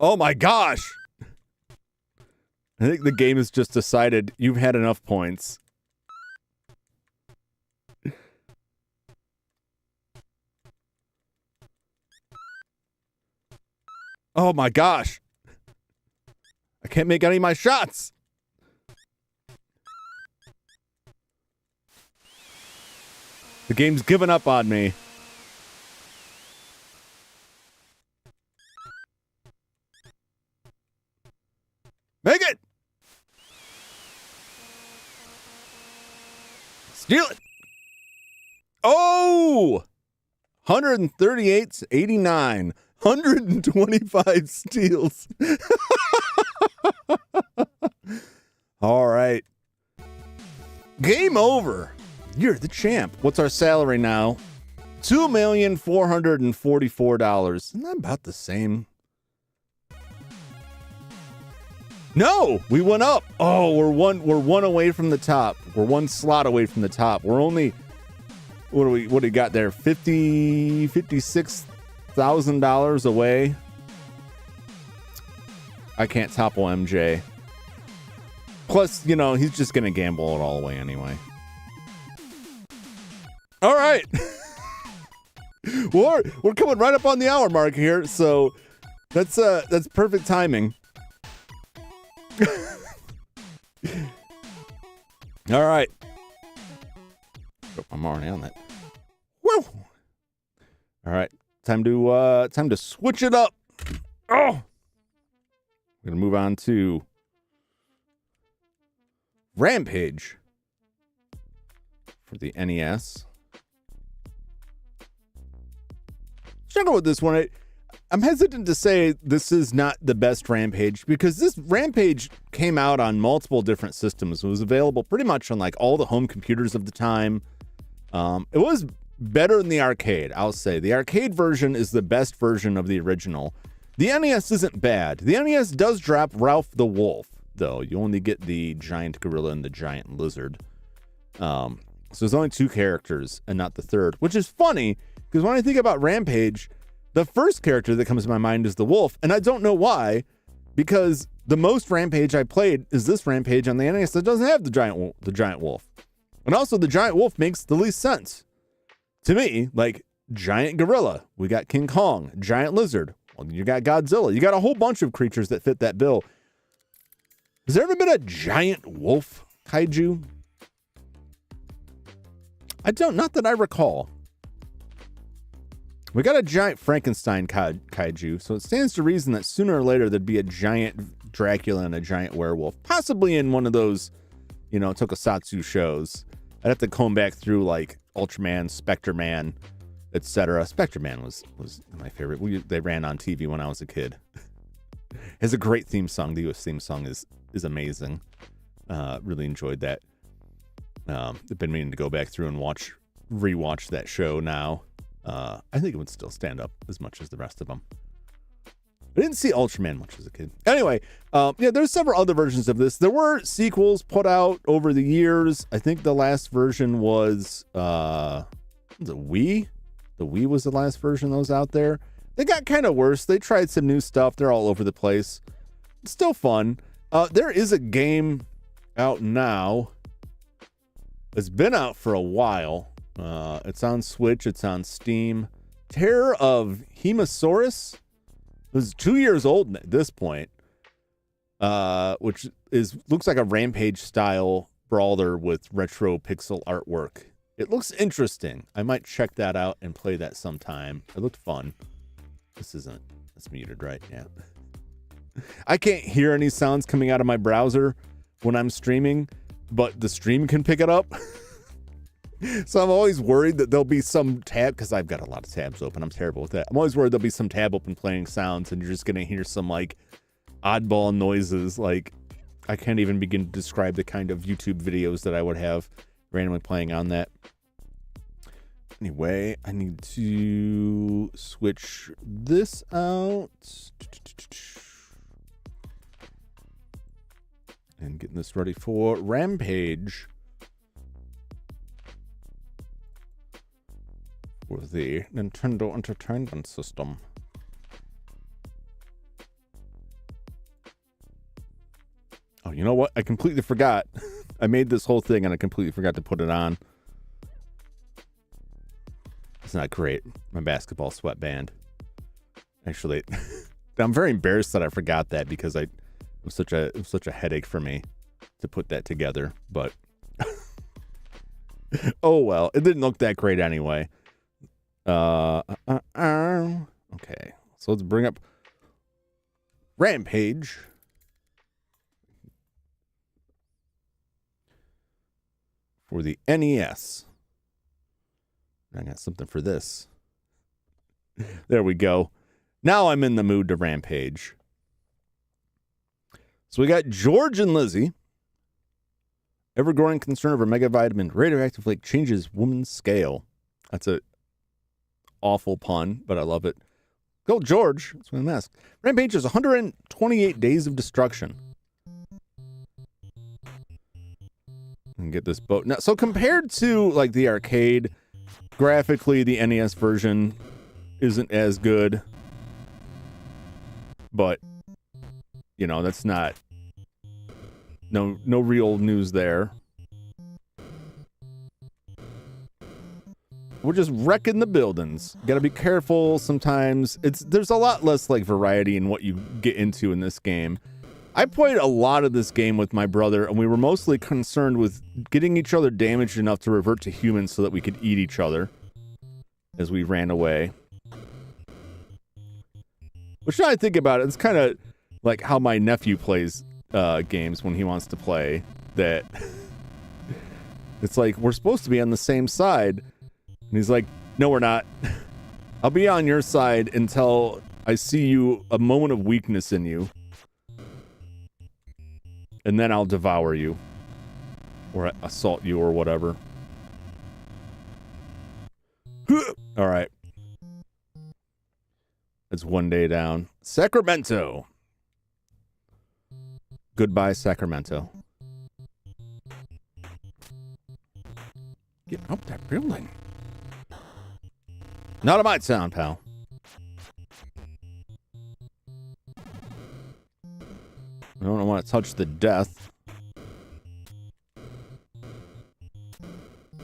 Oh my gosh! I think the game has just decided you've had enough points. Oh my gosh! I can't make any of my shots! The game's given up on me. Make it! Steal it! Oh! 138-89. 125 steals. All right. Game over. You're the champ. What's our salary now? $2,444,000. Isn't that about the same? No, we went up. Oh, we're one away from the top. We're one slot away from the top. We're only what do we got there? $56,000 away. I can't topple MJ. Plus, you know, he's just gonna gamble it all away anyway. All right. we're coming right up on the hour mark here, so that's perfect timing. All right. I'm already on that. Woo! All right. Time to switch it up. Oh! We're gonna move on to Rampage for the NES. Struggle with this one. I'm hesitant to say this is not the best Rampage because this Rampage came out on multiple different systems. It was available pretty much on like all the home computers of the time. It was better than the arcade, I'll say. The arcade version is the best version of the original. The NES isn't bad. The NES does drop Ralph the Wolf, though. You only get the giant gorilla and the giant lizard. So there's only two characters and not the third, which is funny because when I think about Rampage, the first character that comes to my mind is the wolf, and I don't know why, because the most Rampage I played is this Rampage on the NES that doesn't have the giant wolf. And also, the giant wolf makes the least sense. To me, like, giant gorilla, we got King Kong, giant lizard, well, you got Godzilla. You got a whole bunch of creatures that fit that bill. Has there ever been a giant wolf kaiju? Not that I recall. We got a giant Frankenstein kaiju, so it stands to reason that sooner or later there'd be a giant Dracula and a giant werewolf, possibly in one of those, tokusatsu shows. I'd have to comb back through like Ultraman, Spectre-Man, etc. Spectre-Man was my favorite. They ran on TV when I was a kid. It has a great theme song. The US theme song is amazing. Really enjoyed that. I've been meaning to go back through and rewatch that show now. I think it would still stand up as much as the rest of them. I didn't see Ultraman much as a kid. Anyway, there's several other versions of this. There were sequels put out over the years. I think the last version was the Wii. The Wii was the last version that was out there. They got kind of worse. They tried some new stuff. They're all over the place. It's still fun. There is a game out now. It's been out for a while. It's on Switch. It's on Steam. Terror of Hemosaurus. It was 2 years old at this point. Which looks like a Rampage style brawler with retro pixel artwork. It looks interesting. I might check that out and play that sometime. It looked fun. This isn't. It's muted, right? Yeah. I can't hear any sounds coming out of my browser when I'm streaming, but the stream can pick it up. So I'm always worried that there'll be some tab, because I've got a lot of tabs open. I'm terrible with that. I'm always worried there'll be some tab open playing sounds, and you're just going to hear some, like, oddball noises. Like, I can't even begin to describe the kind of YouTube videos that I would have randomly playing on that. Anyway, I need to switch this out. And getting this ready for Rampage. For the Nintendo Entertainment System. Oh, you know what? I completely forgot. I made this whole thing and I completely forgot to put it on. It's not great. My basketball sweatband. Actually, I'm very embarrassed that I forgot that because it was such a headache for me to put that together. But oh well, it didn't look that great anyway. Okay, so let's bring up Rampage. For the NES. I got something for this. There we go. Now I'm in the mood to Rampage. So we got George and Lizzie. Ever-growing concern over megavitamin radioactive lake changes woman's scale. That's a awful pun, but I love it. Go George. That's what I'm asking. Rampage is 128 days of destruction. And get this boat now. So compared to like the arcade, graphically the NES version isn't as good, but you know that's not no real news there. We're just wrecking the buildings. Got to be careful sometimes. There's a lot less like variety in what you get into in this game. I played a lot of this game with my brother, and we were mostly concerned with getting each other damaged enough to revert to humans so that we could eat each other as we ran away. Which now I think about it, it's kind of like how my nephew plays games when he wants to play. That it's like, we're supposed to be on the same side. And he's like, no, we're not. I'll be on your side until I see a moment of weakness in you. And then I'll devour you. Or assault you or whatever. Alright. That's one day down. Sacramento. Goodbye, Sacramento. Get up that building. Not a might sound, pal. I don't want to touch the death.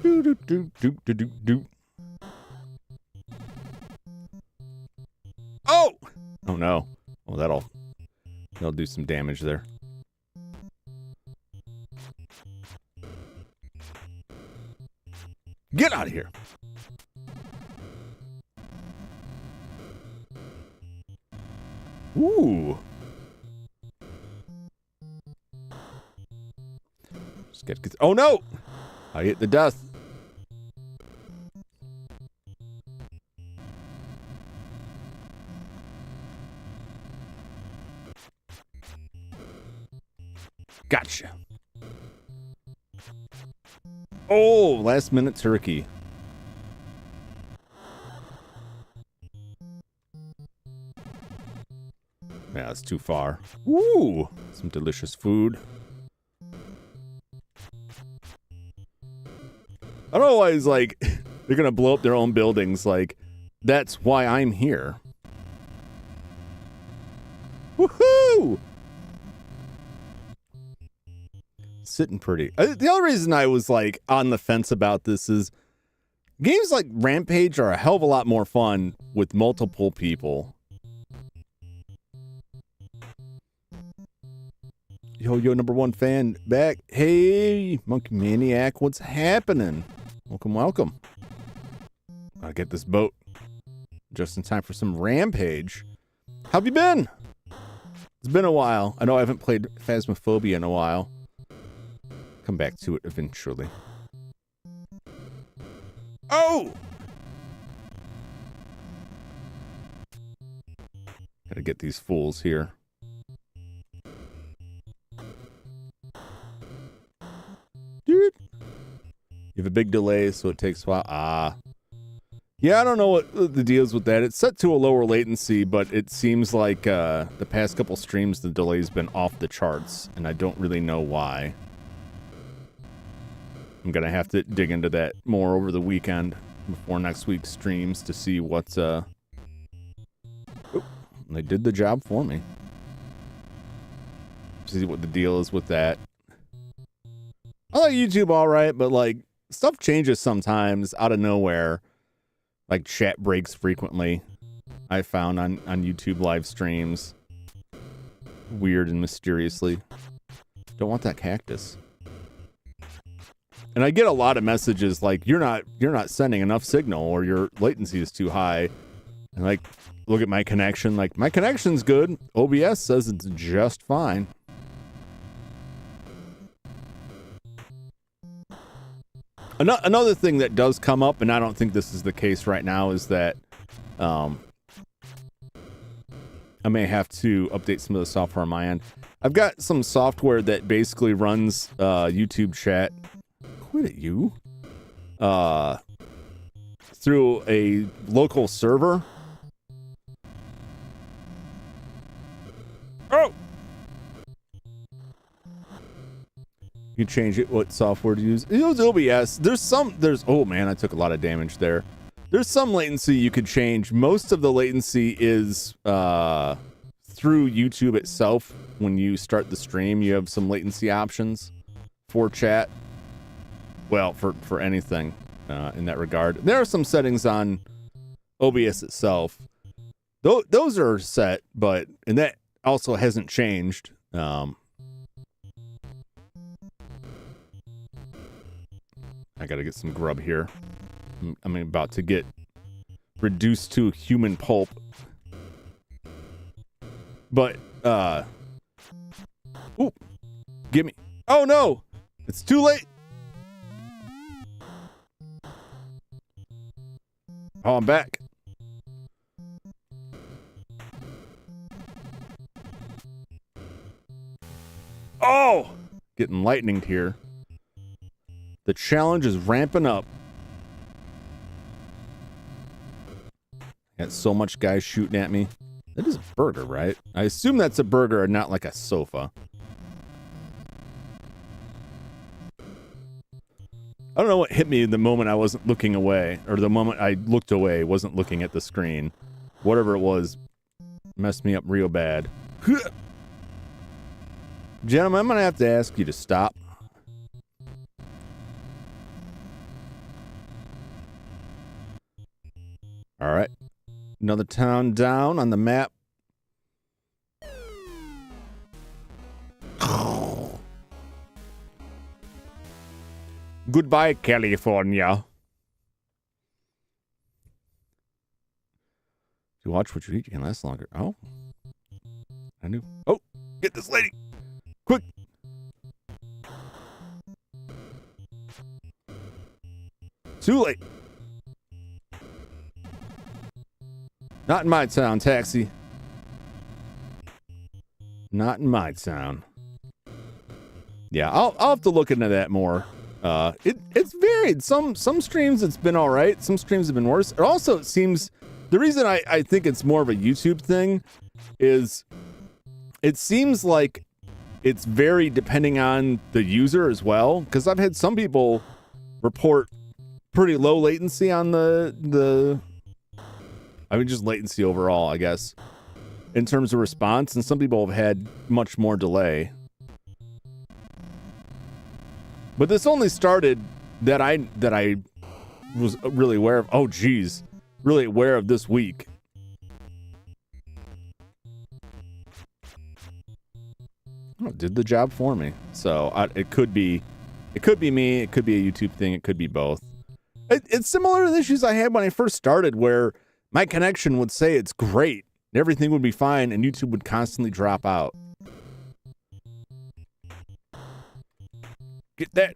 Do do do do do do do. Oh! Oh no. Well, that'll do some damage there. Get out of here. Ooh. Just get. Oh no! I hit the death. Gotcha. Oh, last minute turkey. Yeah, it's too far. Ooh, some delicious food. I don't know why he's like, they're gonna blow up their own buildings. Like, that's why I'm here. Woohoo! Sitting pretty. The other reason I was like on the fence about this is games like Rampage are a hell of a lot more fun with multiple people. Yo, number one fan back. Hey, Monkey Maniac, what's happening? Welcome, welcome. Gotta get this boat just in time for some Rampage. How have you been? It's been a while. I know I haven't played Phasmophobia in a while. Come back to it eventually. Oh! Gotta get these fools here. Dude. You have a big delay, so it takes a while. Ah. Yeah, I don't know what the deal is with that. It's set to a lower latency, but it seems like the past couple streams, the delay's been off the charts, and I don't really know why. I'm going to have to dig into that more over the weekend before next week's streams to see what's... Oh, they did the job for me. See what the deal is with that. I like YouTube all right, but like stuff changes sometimes out of nowhere. Like chat breaks frequently. I found on YouTube live streams. Weird and mysteriously. Don't want that cactus. And I get a lot of messages like you're not sending enough signal or your latency is too high. And like look at my connection, like my connection's good. OBS says it's just fine. Another thing that does come up, and I don't think this is the case right now, is that I may have to update some of the software on my end. I've got some software that basically runs YouTube chat. Quit it, you. Through a local server. Oh! You can change it, what software to use. Use OBS. Oh man, I took a lot of damage there. There's some latency you could change. Most of the latency is through YouTube itself. When you start the stream, you have some latency options for chat. Well, for anything in that regard. There are some settings on OBS itself. Those are set, and that also hasn't changed. I gotta get some grub here. I'm about to get reduced to human pulp. But, ooh, gimme. Oh no! It's too late! Oh, I'm back. Oh! Getting lightninged here. The challenge is ramping up. Got so much guys shooting at me. That is a burger, right? I assume that's a burger and not like a sofa. I don't know what hit me the moment I wasn't looking away, or the moment I looked away, wasn't looking at the screen. Whatever it was, messed me up real bad. Gentlemen, I'm gonna have to ask you to stop. All right. Another town down on the map. Goodbye, California. If you watch what you eat, you can last longer. Oh. I knew. Oh, get this lady. Quick. Too late. Not in my town, taxi. Not in my town. Yeah, I'll have to look into that more. It's varied. Some streams it's been all right. Some streams have been worse. It also seems the reason I think it's more of a YouTube thing is it seems like it's very depending on the user as well. Because I've had some people report pretty low latency on the I mean, just latency overall, I guess. in terms of response, and some people have had much more delay. But this only started that I was really aware of. Oh, geez, really aware of this week. Oh, it did the job for me. So it could be me. It could be a YouTube thing. It could be both. It's similar to the issues I had when I first started, where my connection would say it's great, everything would be fine, and YouTube would constantly drop out. Get that.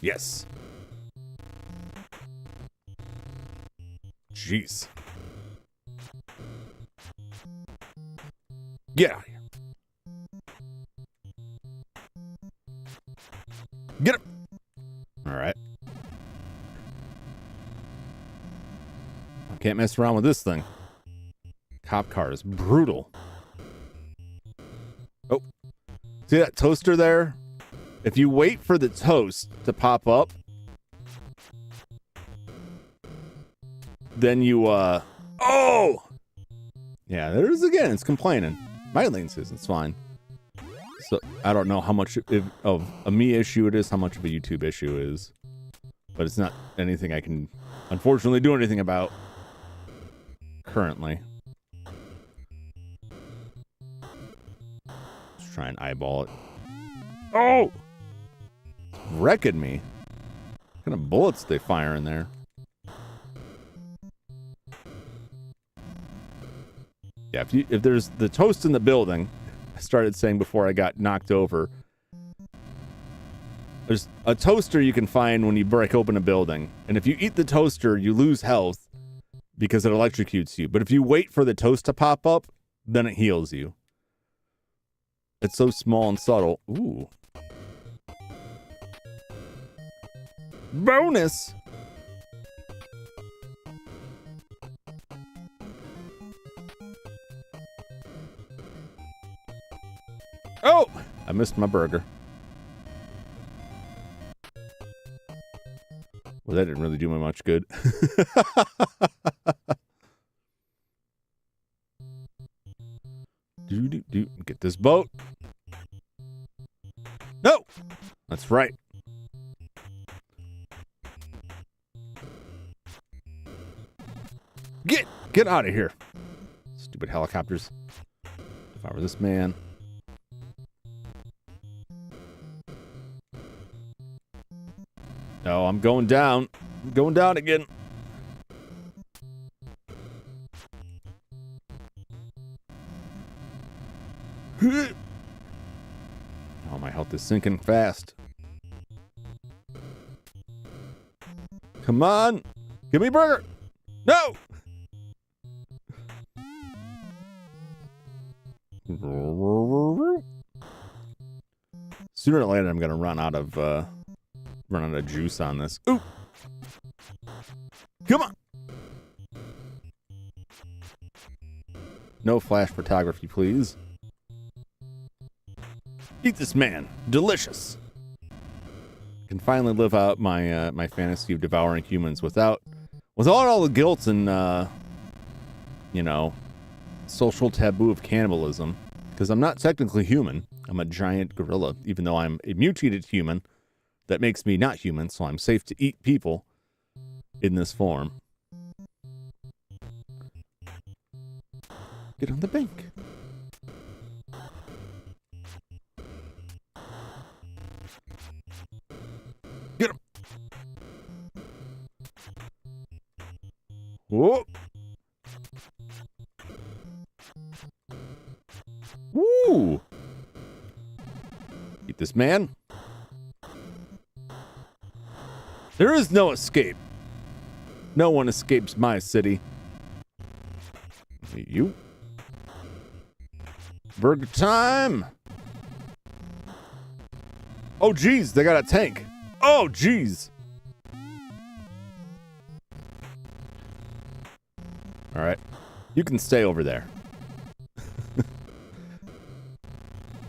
Yes. Jeez. Get out of here. Get him. All right. I can't mess around with this thing. Cop car is brutal. Oh. See that toaster there? If you wait for the toast to pop up, then you, oh! Yeah, there it is again. It's complaining. My lane says it's fine. So I don't know how much of a me issue it is, how much of a YouTube issue it is. But it's not anything I can, unfortunately, do anything about currently. Let's try and eyeball it. Oh! It's wrecking me. What kind of bullets they fire in there? Yeah, if there's the toast in the building, I started saying before I got knocked over, there's a toaster you can find when you break open a building. And if you eat the toaster, you lose health because it electrocutes you. But if you wait for the toast to pop up, then it heals you. It's so small and subtle. Ooh. Bonus! Oh! I missed my burger. Well, that didn't really do me much good. Get this boat. No! That's right. Get out of here. Stupid helicopters. If I were this man. No, I'm going down. I'm going down again. Oh, my health is sinking fast. Come on. Give me a burger. No. Sooner or later, I'm going to run out of juice on this. Ooh. Come on. No flash photography, please. Eat this man. Delicious. I can finally live out my my fantasy of devouring humans without all the guilt and you know, social taboo of cannibalism. Because I'm not technically human. I'm a giant gorilla, even though I'm a mutated human. That makes me not human, so I'm safe to eat people in this form. Get on the bank. Get him. Whoa. Woo. Eat this man. There is no escape. No one escapes my city. You. Burger time. Oh, geez, they got a tank. Oh, geez. All right. You can stay over there.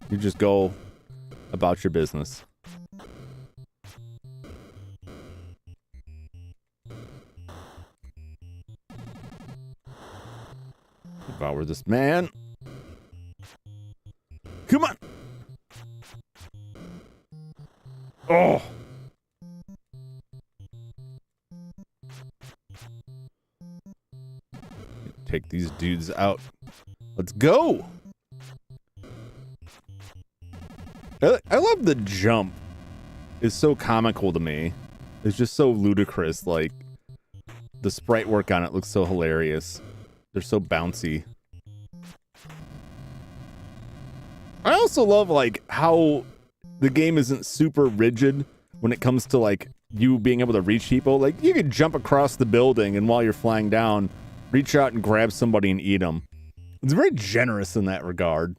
You just go about your business. Devour this man. Come on. Oh. Take these dudes out. Let's go. I love the jump. It's so comical to me. It's just so ludicrous. Like, the sprite work on it looks so hilarious. They're so bouncy. I also love, like, how the game isn't super rigid when it comes to, like, you being able to reach people. Like, you could jump across the building and while you're flying down, reach out and grab somebody and eat them. It's very generous in that regard.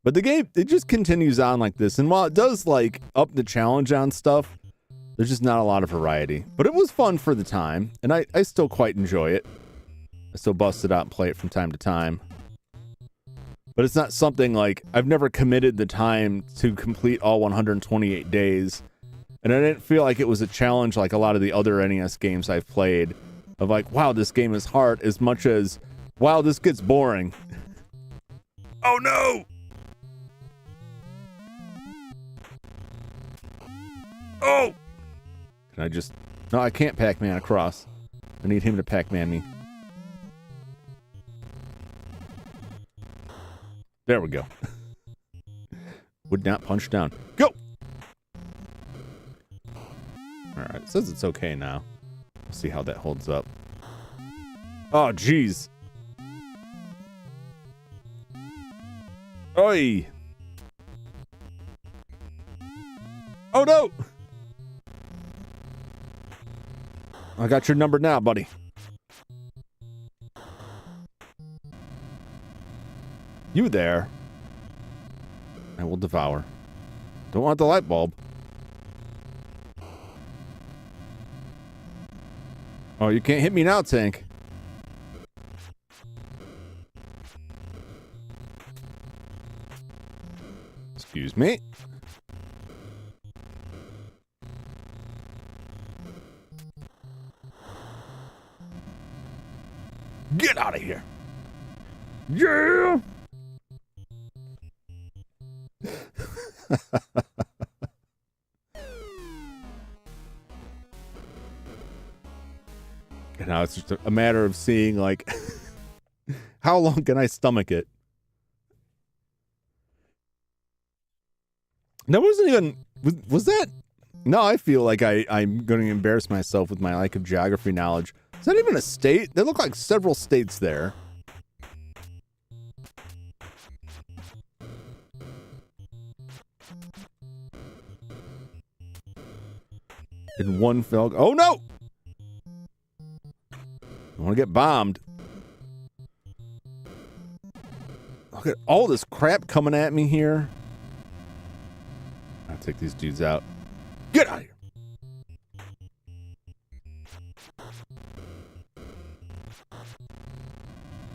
But the game, it just continues on like this. And while it does, like, up the challenge on stuff, there's just not a lot of variety. But it was fun for the time, and I still quite enjoy it. I still bust it out and play it from time to time. But it's not something, like, I've never committed the time to complete all 128 days. And I didn't feel like it was a challenge like a lot of the other NES games I've played. Of like, wow, this game is hard, as much as, wow, this gets boring. Oh no! Oh! Can I just... No, I can't Pac-Man across. I need him to Pac-Man me. There we go. Would not punch down. Go! Alright, it says it's okay now. We'll see how that holds up. Oh, jeez. Oi! Oh, no! I got your number now, buddy. You there. I will devour. Don't want the light bulb. Oh, you can't hit me now, tank. Excuse me. Get out of here. Yeah. And now it's just a matter of seeing, like, how long can I stomach it? That wasn't even... Was that... No, I feel like I'm going to embarrass myself with my lack of geography knowledge. Is that even a state? There look like several states there. In one fell... Oh, no! I want to get bombed. Look at all this crap coming at me here. I'll take these dudes out. Get out of here.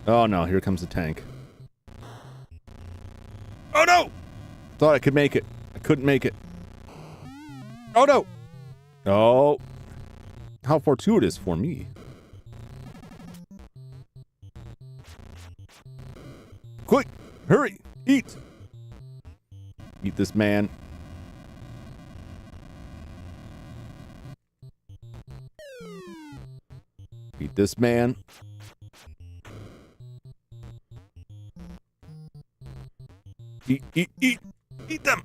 Oh, no. Here comes the tank. Oh, no! Thought I could make it. I couldn't make it. Oh, no! Oh. How fortuitous for me. Quick! Hurry! Eat! Eat this man. Eat this man. Eat, eat, eat! Eat them!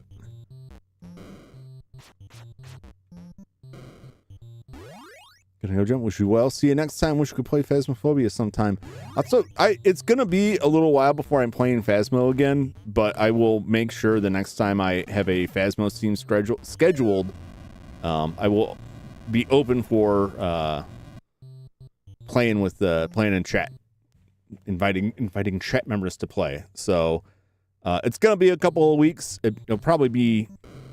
Gonna go jump. Wish you well. See you next time. Wish we could play Phasmophobia sometime. It's gonna be a little while before I'm playing Phasmo again, but I will make sure the next time I have a Phasmo stream scheduled, I will be open for playing in chat, inviting chat members to play. So it's gonna be a couple of weeks. It'll probably be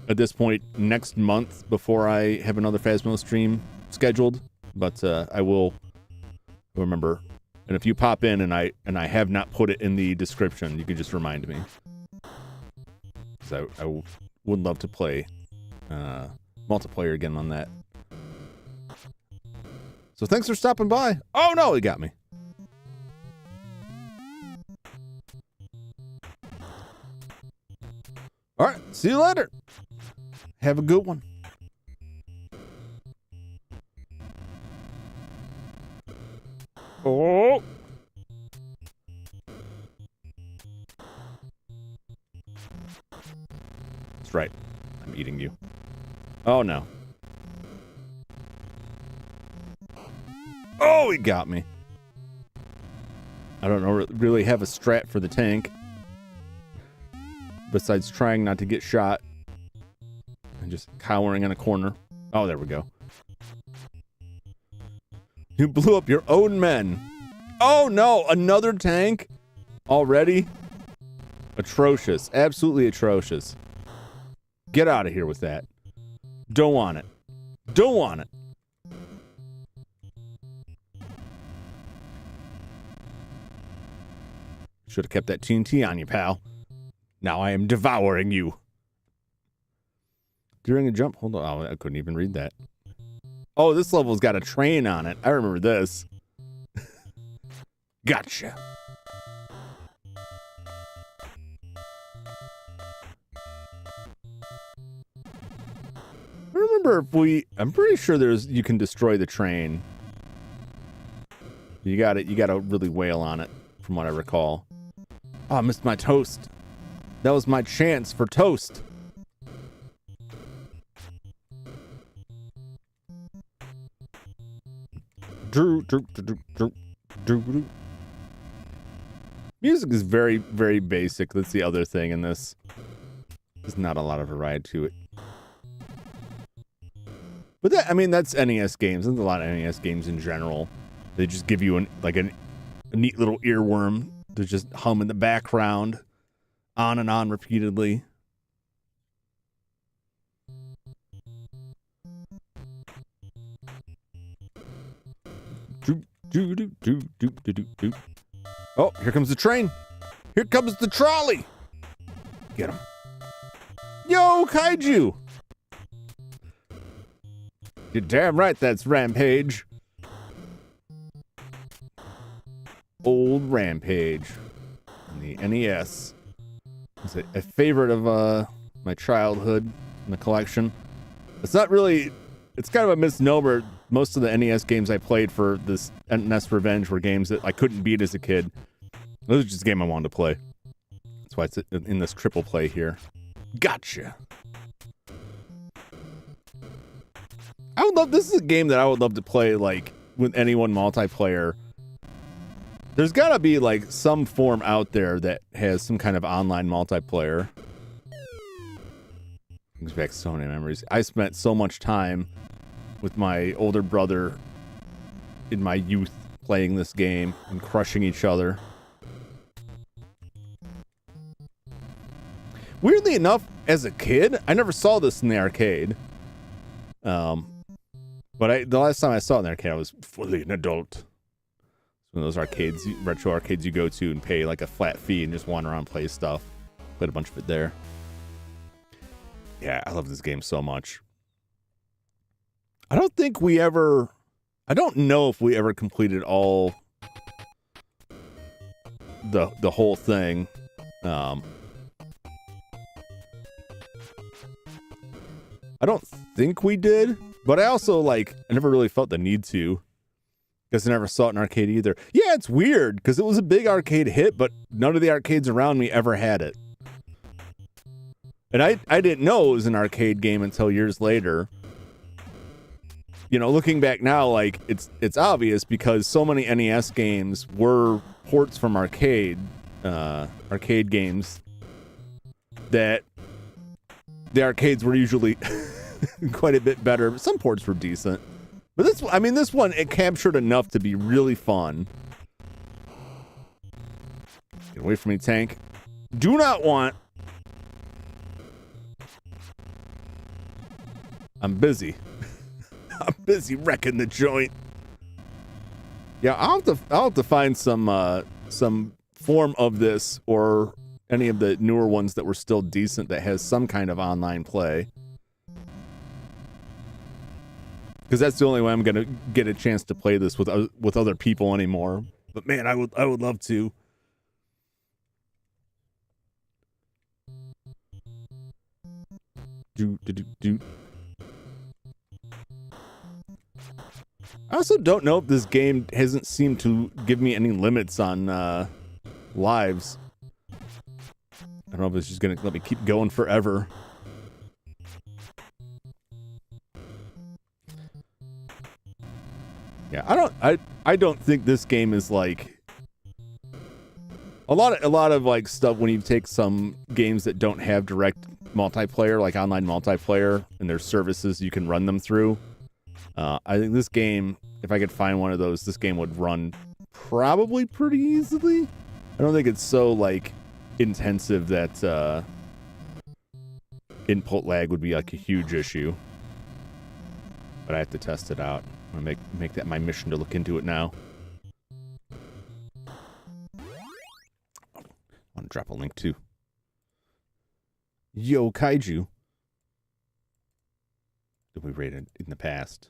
at this point next month before I have another Phasmo stream scheduled. But I will remember. And if you pop in and I have not put it in the description, you can just remind me. Because I would love to play multiplayer again on that. So thanks for stopping by. Oh no, he got me. All right, see you later. Have a good one. Oh. That's right. I'm eating you. Oh no. Oh, he got me. I don't know, really have a strat for the tank. Besides trying not to get shot. And just cowering in a corner. Oh, there we go. You blew up your own men. Oh no, another tank? Already? Atrocious. Absolutely atrocious. Get out of here with that. Don't want it. Don't want it. Should have kept that TNT on you, pal. Now I am devouring you. During a jump, hold on, I couldn't even read that. Oh, this level's got a train on it. I remember this. Gotcha. I remember if I'm pretty sure you can destroy the train. You gotta really wail on it, from what I recall. Oh, I missed my toast. That was my chance for toast. Music is very, very basic. That's the other thing in this. There's not a lot of variety to it. But that, I mean, that's NES games. There's a lot of NES games in general. They just give you a neat little earworm to just hum in the background, on and on repeatedly. Oh, here comes the train. Here comes the trolley. Get him. Yo, kaiju. You're damn right that's Rampage. Old Rampage. On the NES. It's a favorite of my childhood in the collection. It's not really... It's kind of a misnomer. Most of the NES games I played for this NES Revenge were games that I couldn't beat as a kid. This was just a game I wanted to play. That's why it's in this triple play here. Gotcha. This is a game that I would love to play, like, with anyone multiplayer. There's gotta be, like, some form out there that has some kind of online multiplayer. Brings back so many memories. I spent so much time with my older brother in my youth playing this game and crushing each other. Weirdly enough, as a kid, I never saw this in the arcade. But the last time I saw it in the arcade, I was fully an adult. It's one of those arcades, retro arcades you go to and pay like a flat fee and just wander around and play stuff. Played a bunch of it there. Yeah, I love this game so much. I don't know if we ever completed all the whole thing. I don't think we did, but I also, I never really felt the need to, because I never saw it in arcade either. Yeah, it's weird, because it was a big arcade hit, but none of the arcades around me ever had it. And I didn't know it was an arcade game until years later. You know, looking back now, it's obvious, because so many NES games were ports from arcade games, that the arcades were usually quite a bit better. Some ports were decent. But this one, it captured enough to be really fun. Get away from me, tank. Do not want... I'm busy. I'm busy wrecking the joint. Yeah, I'll have to find some form of this, or any of the newer ones that were still decent that has some kind of online play. because that's the only way I'm gonna get a chance to play this with other people anymore. But man, I would love to. Do. I also don't know if this game hasn't seemed to give me any limits on lives. I don't know if it's just gonna let me keep going forever. Yeah, I don't think this game is like a lot of like stuff when you take some games that don't have direct multiplayer, like online multiplayer, and there's services you can run them through. I think this game, if I could find one of those, this game would run probably pretty easily. I don't think it's so like intensive that input lag would be like a huge issue. But I have to test it out. I'm gonna make that my mission to look into it now. I want to drop a link too. Yo Kaiju. That we rated in the past.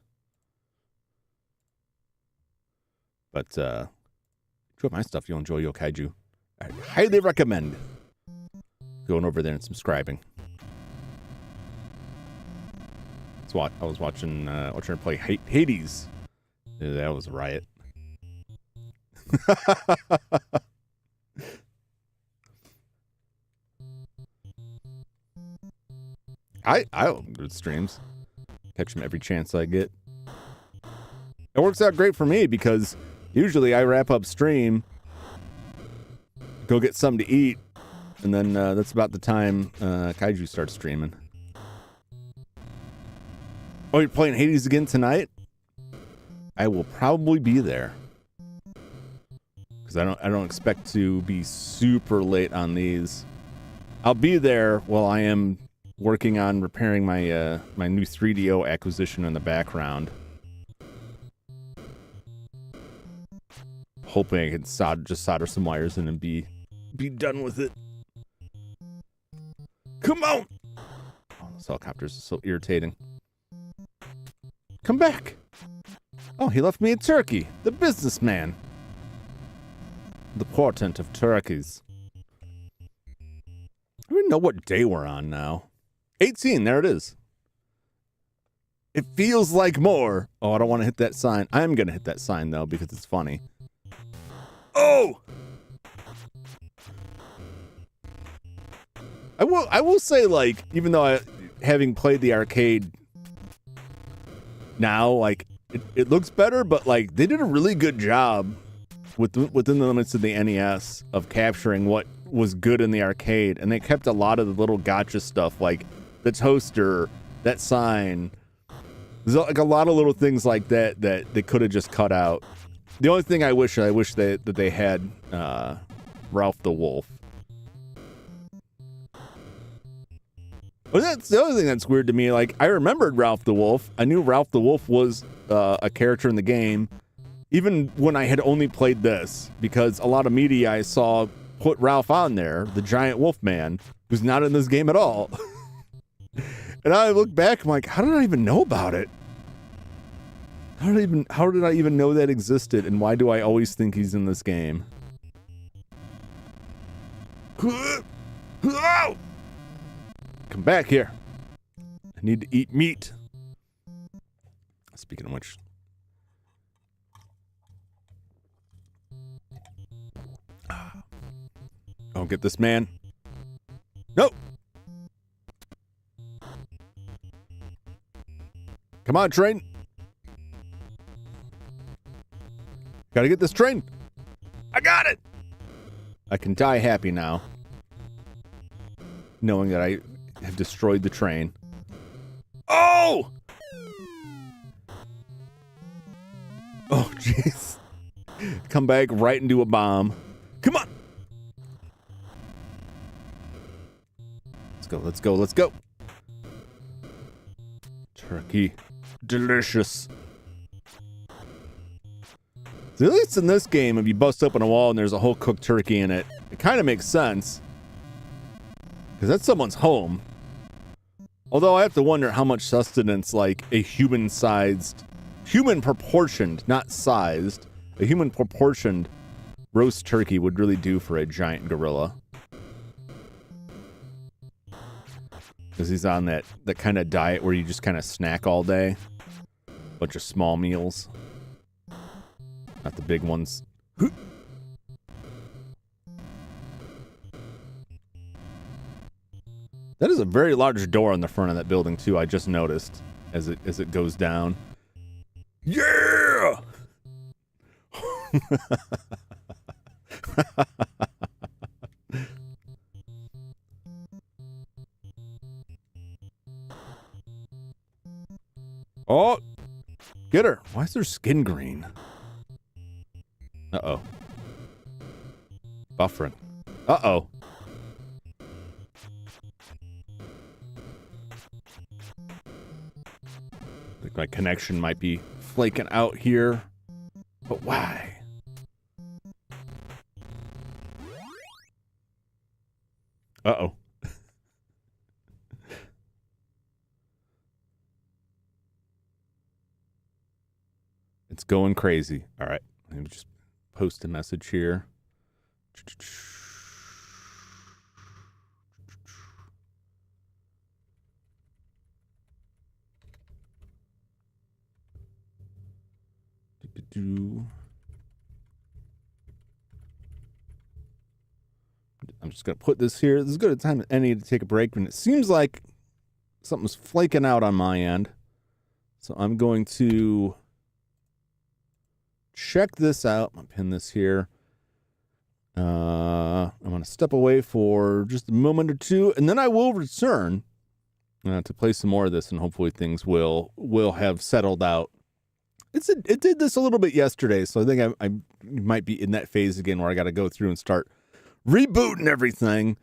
But enjoy my stuff. You'll enjoy Yo Kaiju. I highly recommend going over there and subscribing. I was watching her play Hades. That was a riot. I open good streams. Catch them every chance I get. It works out great for me because usually I wrap up stream, go get something to eat, and then that's about the time Kaiju starts streaming. Oh, you're playing Hades again tonight? I will probably be there. Because I don't expect to be super late on these. I'll be there while I am working on repairing my my new 3DO acquisition in the background. Hoping I can solder some wires in and be done with it. Come on! Oh, those helicopters are so irritating. Come back! Oh, he left me a turkey. The businessman. The portent of turkeys. I don't even know what day we're on now. 18, there it is. It feels like more. Oh, I don't want to hit that sign. I'm going to hit that sign, though, because it's funny. Oh! I will say, like, even though having played the arcade now, like, it looks better, but, like, they did a really good job within the limits of the NES of capturing what was good in the arcade, and they kept a lot of the little gotcha stuff, like the toaster, that sign. There's like a lot of little things like that they could have just cut out. The only thing I wish that they had Ralph the Wolf. Well, that's the other thing that's weird to me. Like, I remembered Ralph the Wolf. I knew Ralph the Wolf was a character in the game, even when I had only played this, because a lot of media I saw put Ralph on there, the giant wolf man, who's not in this game at all. And I look back, I'm like, how did I even know about it? How did I even know that existed, and why do I always think he's in this game? Come back here. I need to eat meat. Speaking of which. Don't get this man. Nope. Come on, train. Gotta get this train. I got it. I can die happy now, knowing that I have destroyed the train. Oh! Oh, jeez. Come back right into a bomb. Come on. Let's go. Let's go. Turkey. Delicious. So at least in this game, if you bust open a wall and there's a whole cooked turkey in it, it kind of makes sense. Because that's someone's home. Although I have to wonder how much sustenance, like, a human-sized human proportioned, not sized, a human proportioned roast turkey would really do for a giant gorilla. Because he's on that kind of diet where you just kind of snack all day. Bunch of small meals. Not the big ones. That is a very large door on the front of that building too. I just noticed as it goes down. Yeah. Oh, get her. Why is her skin green? Uh-oh. Buffering. Uh-oh. Like my connection might be flaking out here. But why? Uh-oh. It's going crazy. All right. Let me just post a message here. I'm just going to put this here. This is a good time I need to take a break. And it seems like something's flaking out on my end. So I'm going to check this out. I'm going to pin this here. I'm going to step away for just a moment or two, and then I will return to play some more of this, and hopefully things will have settled out. It did this a little bit yesterday, so I think I might be in that phase again where I got to go through and start rebooting everything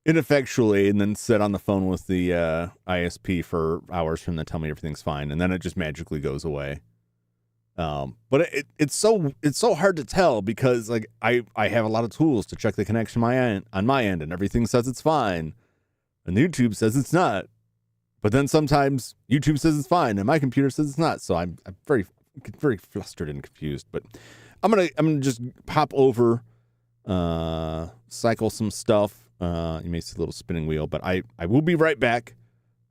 ineffectually, and then sit on the phone with the ISP for hours from them to tell me everything's fine, and then it just magically goes away. But it's so hard to tell because like I have a lot of tools to check the connection on my end, and everything says it's fine, and YouTube says it's not. But then sometimes YouTube says it's fine, and my computer says it's not. So I'm very flustered and confused. But I'm gonna just pop over, cycle some stuff. You may see a little spinning wheel, but I will be right back.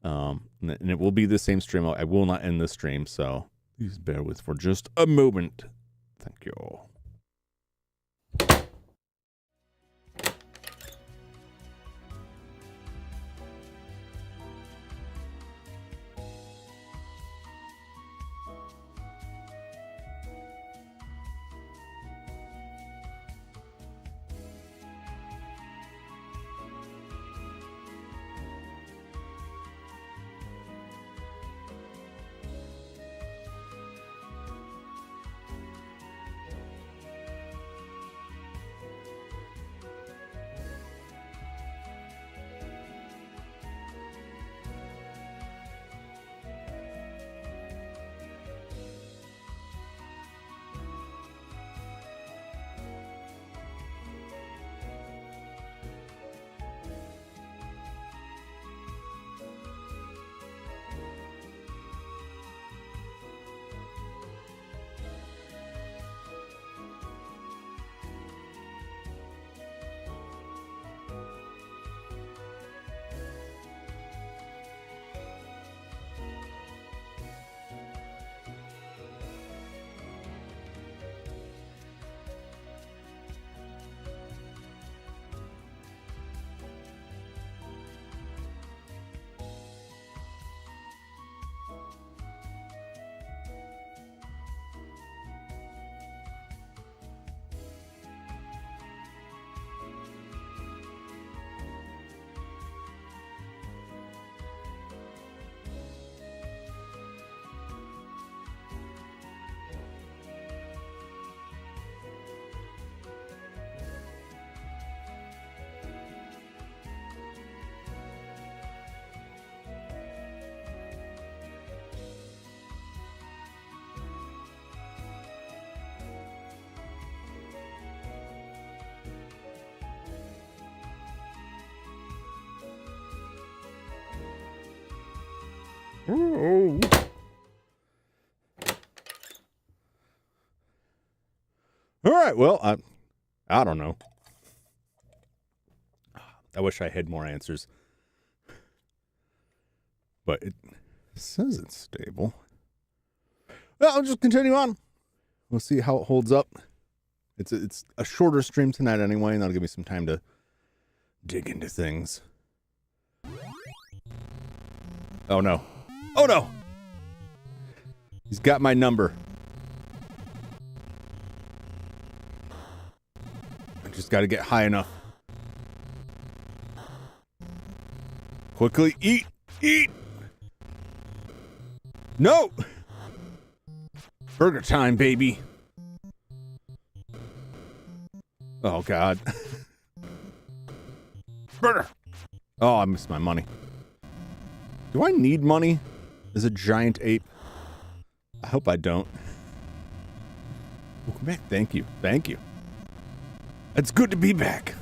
And it will be the same stream. I will not end the stream, so please bear with for just a moment. Thank you. Oh. right, well, I don't know. I wish I had more answers. But it says it's stable. Well, I'll just continue on. We'll see how it holds up. It's a shorter stream tonight anyway, and that'll give me some time to dig into things. Oh no. Oh no! He's got my number. I just gotta get high enough. Quickly eat! Eat! No! Burger time, baby. Oh, God. Burger! Oh, I missed my money. Do I need money as a giant ape? I hope I don't. Welcome back. Thank you. Thank you. It's good to be back.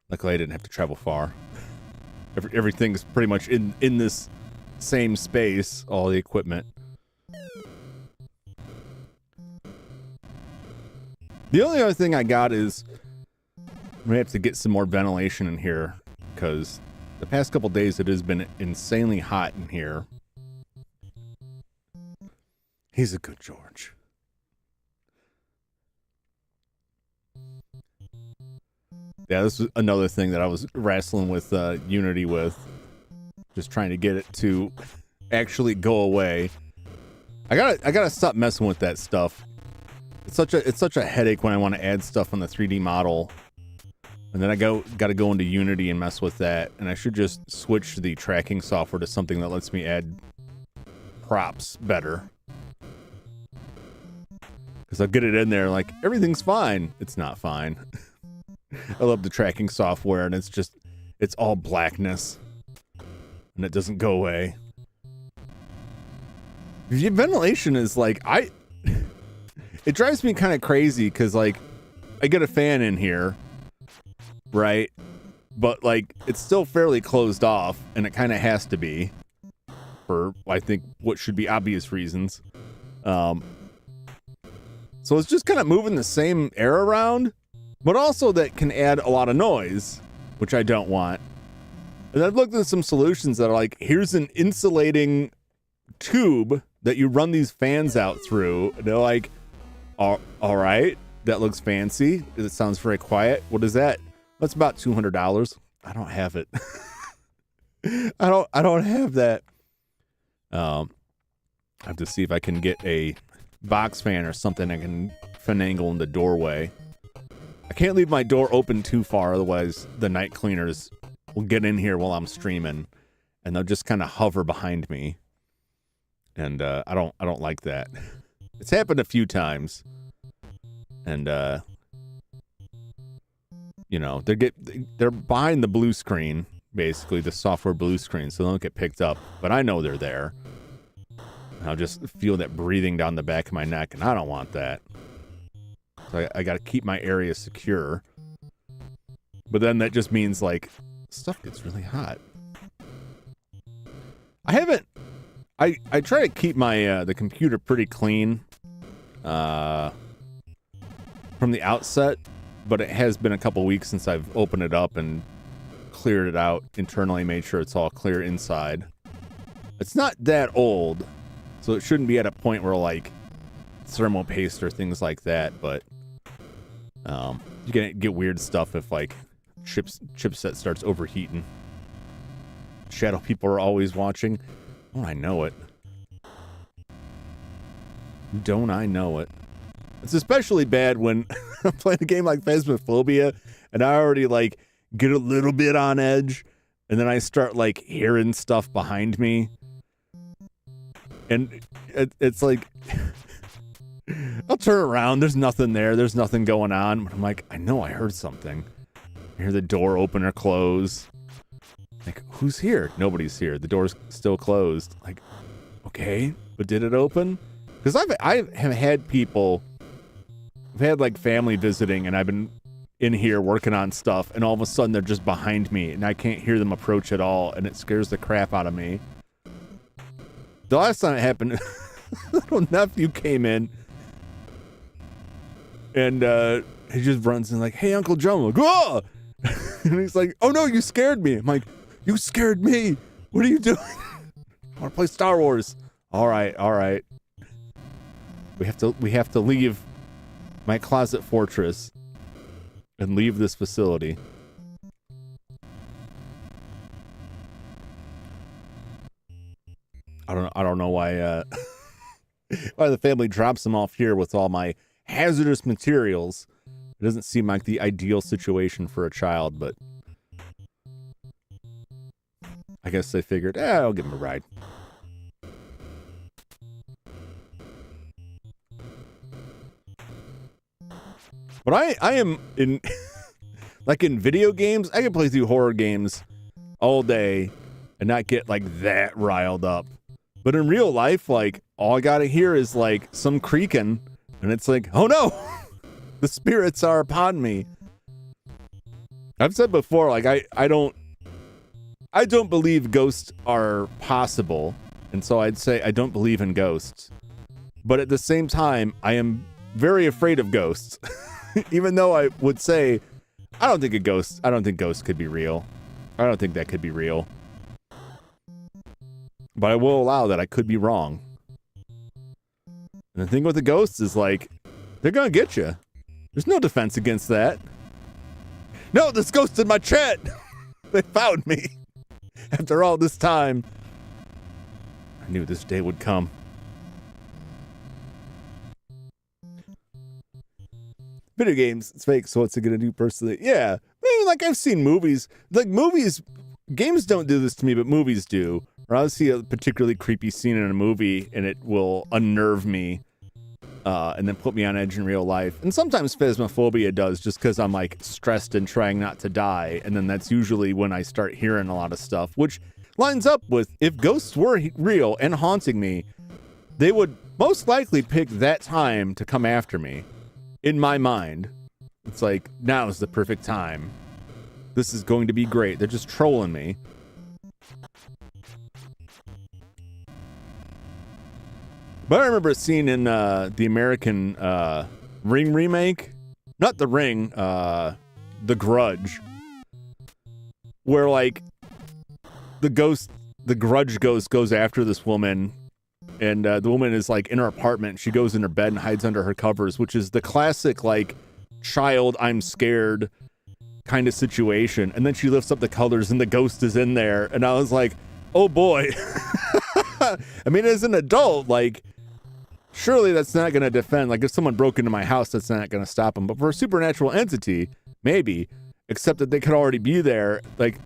Luckily, I didn't have to travel far. Everything's pretty much in this same space, all the equipment. The only other thing I got is I'm gonna have to get some more ventilation in here, because the past couple days it has been insanely hot in here. He's a good George. Yeah, this is another thing that I was wrestling with Unity with. Just trying to get it to actually go away. I gotta stop messing with that stuff. It's such a headache when I want to add stuff on the 3D model. And then I gotta go into Unity and mess with that. And I should just switch the tracking software to something that lets me add props better. Because I'll get it in there like, everything's fine. It's not fine. I love the tracking software, and it's all blackness. And it doesn't go away. The ventilation is like, it drives me kind of crazy, because like, I get a fan in here, right? But like, it's still fairly closed off, and it kind of has to be, for I think what should be obvious reasons. So it's just kind of moving the same air around, but also that can add a lot of noise, which I don't want. And I've looked at some solutions that are like, here's an insulating tube that you run these fans out through. And they're like, all right, that looks fancy. It sounds very quiet. What is that? That's about $200. I don't have it. I don't have that. I have to see if I can get a box fan or something I can finagle in the doorway. I can't leave my door open too far, otherwise the night cleaners will get in here while I'm streaming, and they'll just kind of hover behind me. And I don't like that. It's happened a few times, and you know, they're behind the blue screen, basically the software blue screen, so they don't get picked up. But I know they're there. And I'll just feel that breathing down the back of my neck, and I don't want that. So I got to keep my area secure. But then that just means like stuff gets really hot. I try to keep my the computer pretty clean from the outset, but it has been a couple weeks since I've opened it up and cleared it out internally, made sure it's all clear inside. It's not that old, so it shouldn't be at a point where like thermal paste or things like that, but you can get weird stuff if like chipset starts overheating. Shadow people are always watching. Oh, I know it. Don't I know it? It's especially bad when I'm playing a game like Phasmophobia and I already like get a little bit on edge, and then I start like hearing stuff behind me, and it's like I'll turn around, there's nothing there, there's nothing going on, but I'm like, I know I heard something. I hear the door open or close. Like, who's here? Nobody's here. The door's still closed. Like, okay, but did it open? Because I have had people, I've had like family visiting, and I've been in here working on stuff, and all of a sudden they're just behind me, and I can't hear them approach at all, and it scares the crap out of me. The last time it happened, little nephew came in, And he just runs in like, hey, Uncle Joe. I'm like, whoa! And he's like, oh no, you scared me. I'm like, you scared me. What are you doing? I want to play Star Wars. All right. We have to leave my closet fortress and leave this facility. I don't know why why the family drops them off here with all my hazardous materials. It doesn't seem like the ideal situation for a child, but I guess they figured, I'll give him a ride. But I am in like in video games, I can play through horror games all day and not get like that riled up. But in real life, like all I gotta hear is like some creaking and it's like, oh no, the spirits are upon me. I've said before, like I don't believe ghosts are possible. And so I'd say I don't believe in ghosts. But at the same time, I am very afraid of ghosts. Even though I would say, I don't think ghosts could be real. I don't think that could be real. But I will allow that I could be wrong. And the thing with the ghosts is like, they're gonna get you. There's no defense against that. No, there's ghosts in my chat. They found me. After all this time. I knew this day would come. Video games, it's fake, so what's it gonna do personally? Yeah, I mean, like I've seen movies. Like movies, games don't do this to me, but movies do. Or I'll see a particularly creepy scene in a movie, and it will unnerve me, and then put me on edge in real life. And sometimes phasmophobia does, just because I'm like stressed and trying not to die. And then that's usually when I start hearing a lot of stuff, which lines up with if ghosts were real and haunting me, they would most likely pick that time to come after me. In my mind, it's like, now is the perfect time. This is going to be great. They're just trolling me. But I remember a scene in the American Ring remake. Not The Ring, The Grudge. Where, like, the Grudge ghost goes after this woman. And the woman is, like, in her apartment. She goes in her bed and hides under her covers, which is the classic, like, child, I'm scared kind of situation. And then she lifts up the colors and the ghost is in there. And I was like, oh, boy. I mean, as an adult, like, surely that's not going to defend. Like, if someone broke into my house, that's not going to stop them. But for a supernatural entity, maybe. Except that they could already be there. Like,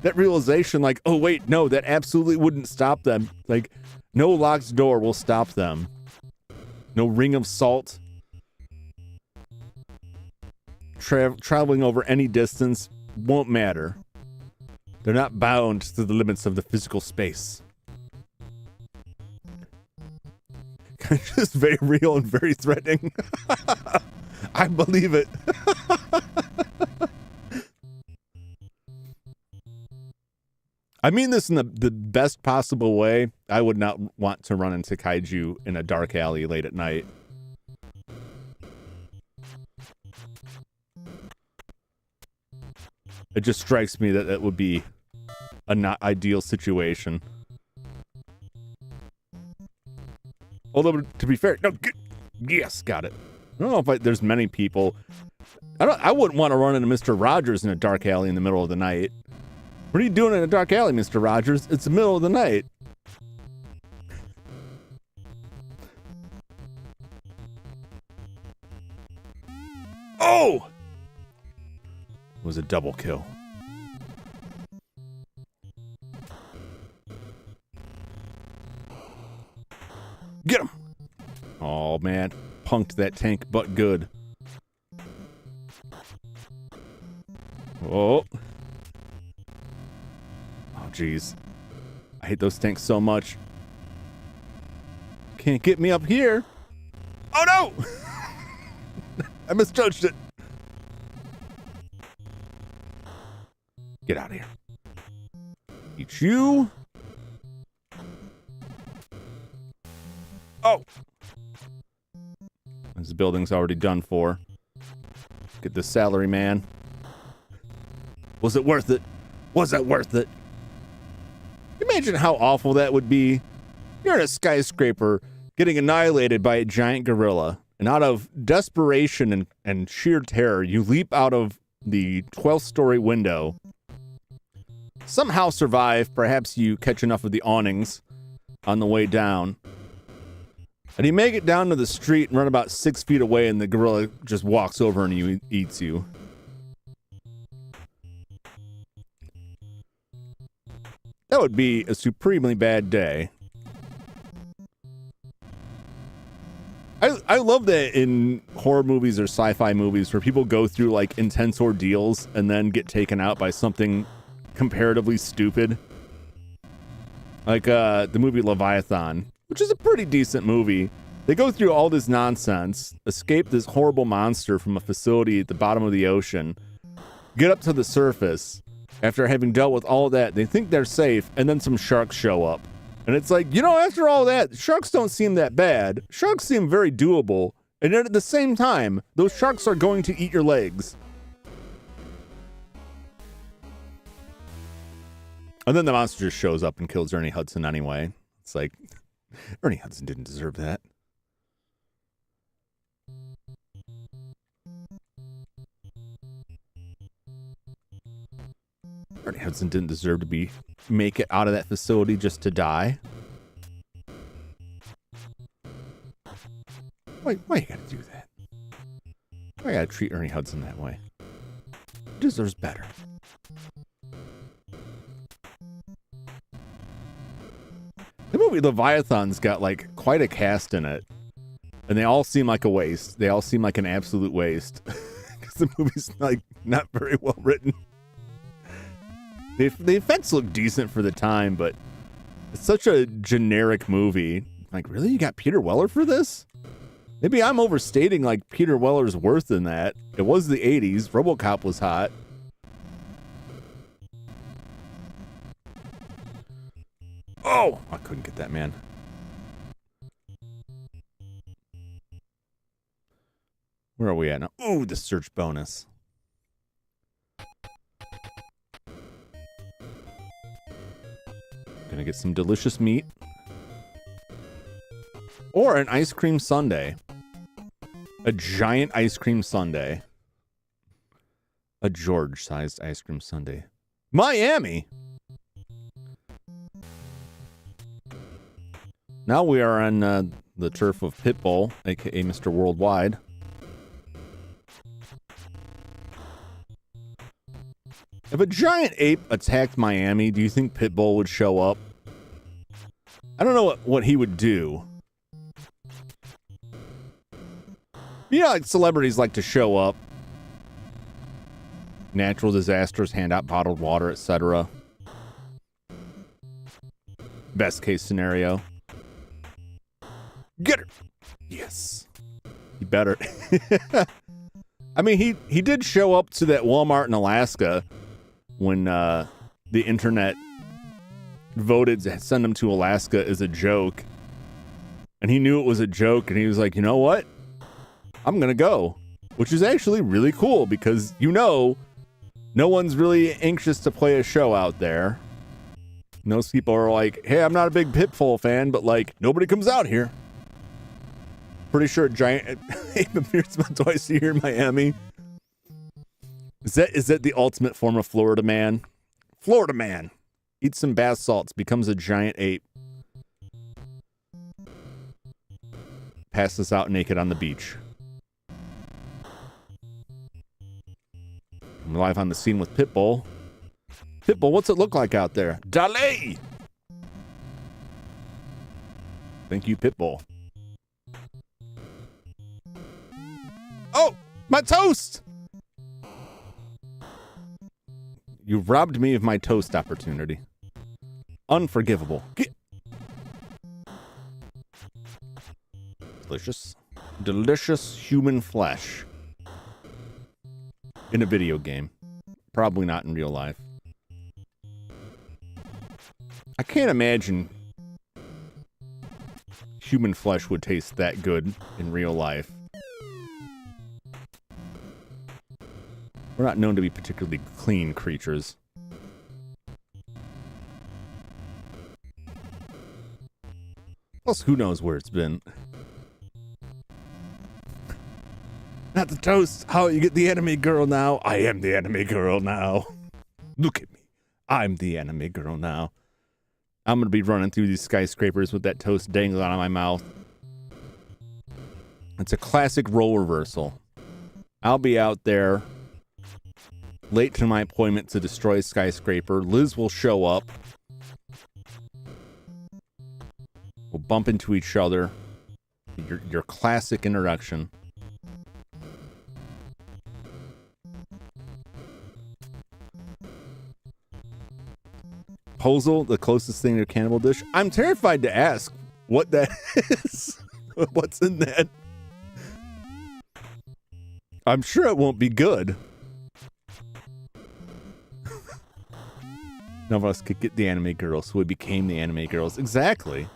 that realization, like, oh, wait, no, that absolutely wouldn't stop them. Like, no locked door will stop them. No ring of salt. Traveling over any distance won't matter. They're not bound to the limits of the physical space. Just very real and very threatening. I believe it. I mean this in the best possible way. I would not want to run into kaiju in a dark alley late at night. It just strikes me that would be a not ideal situation. Although, to be fair, no, yes, got it. I don't know if there's many people. I wouldn't want to run into Mr. Rogers in a dark alley in the middle of the night. What are you doing in a dark alley, Mr. Rogers? It's the middle of the night. Oh! It was a double kill. Get him! Oh, man. Punked that tank but good. Oh. Oh, jeez. I hate those tanks so much. Can't get me up here. Oh, no! I misjudged it. Get out of here. Eat you. Oh. This building's already done for. Get the salary man. Was it worth it? Was it worth it? Imagine how awful that would be. You're in a skyscraper getting annihilated by a giant gorilla. And out of desperation and sheer terror, you leap out of the 12th story window. Somehow survive. Perhaps you catch enough of the awnings on the way down. And you make it down to the street and run about 6 feet away, and the gorilla just walks over and eats you. That would be a supremely bad day. I love that in horror movies or sci-fi movies where people go through like intense ordeals and then get taken out by something comparatively stupid. Like the movie Leviathan, which is a pretty decent movie. They go through all this nonsense, escape this horrible monster from a facility at the bottom of the ocean, get up to the surface. After having dealt with all that, they think they're safe, and then some sharks show up. And it's like, you know, after all that, sharks don't seem that bad. Sharks seem very doable. And yet at the same time, those sharks are going to eat your legs. And then the monster just shows up and kills Ernie Hudson anyway. It's like, Ernie Hudson didn't deserve that. Ernie Hudson didn't deserve to make it out of that facility just to die. Why you gotta do that? Why you gotta treat Ernie Hudson that way? He deserves better. The movie Leviathan's got like quite a cast in it. And they all seem like a waste. They all seem like an absolute waste. Because the movie's like not very well written. The effects look decent for the time, but it's such a generic movie. Like, really? You got Peter Weller for this? Maybe I'm overstating, like, Peter Weller's worth in that. It was the 80s. RoboCop was hot. Oh! I couldn't get that, man. Where are we at now? Ooh, the search bonus. Gonna get some delicious meat. Or an ice cream sundae. A giant ice cream sundae. A George-sized ice cream sundae. Miami! Now we are on the turf of Pitbull, aka Mr. Worldwide. If a giant ape attacked Miami, do you think Pitbull would show up? I don't know what he would do. You know, like celebrities like to show up. Natural disasters, hand out bottled water, etc. Best case scenario. Get her! Yes. You better. I mean, he did show up to that Walmart in Alaska when the internet voted to send him to Alaska as a joke. And he knew it was a joke, and he was like, you know what? I'm gonna go. Which is actually really cool, because, you know, no one's really anxious to play a show out there. Most people are like, hey, I'm not a big Pitbull fan, but, like, nobody comes out here. Pretty sure a giant ape appears about twice a year in Miami. Is that the ultimate form of Florida man? Florida man. Eats some bath salts, becomes a giant ape. Passes out naked on the beach. I'm live on the scene with Pitbull. Pitbull, what's it look like out there? Dale! Thank you, Pitbull. Oh! My toast! You robbed me of my toast opportunity. Unforgivable. Delicious. Delicious human flesh. In a video game. Probably not in real life. I can't imagine human flesh would taste that good in real life. We're not known to be particularly clean creatures. Plus, who knows where it's been. Not the toast. How you get the enemy girl now? I am the enemy girl now. Look at me. I'm the enemy girl now. I'm going to be running through these skyscrapers with that toast dangling out of my mouth. It's a classic role reversal. I'll be out there late to my appointment to destroy a skyscraper. Liz will show up. We'll bump into each other. Your classic introduction. Posel, the closest thing to a cannibal dish. I'm terrified to ask what that is. What's in that? I'm sure it won't be good. None of us could get the anime girls, so we became the anime girls. Exactly.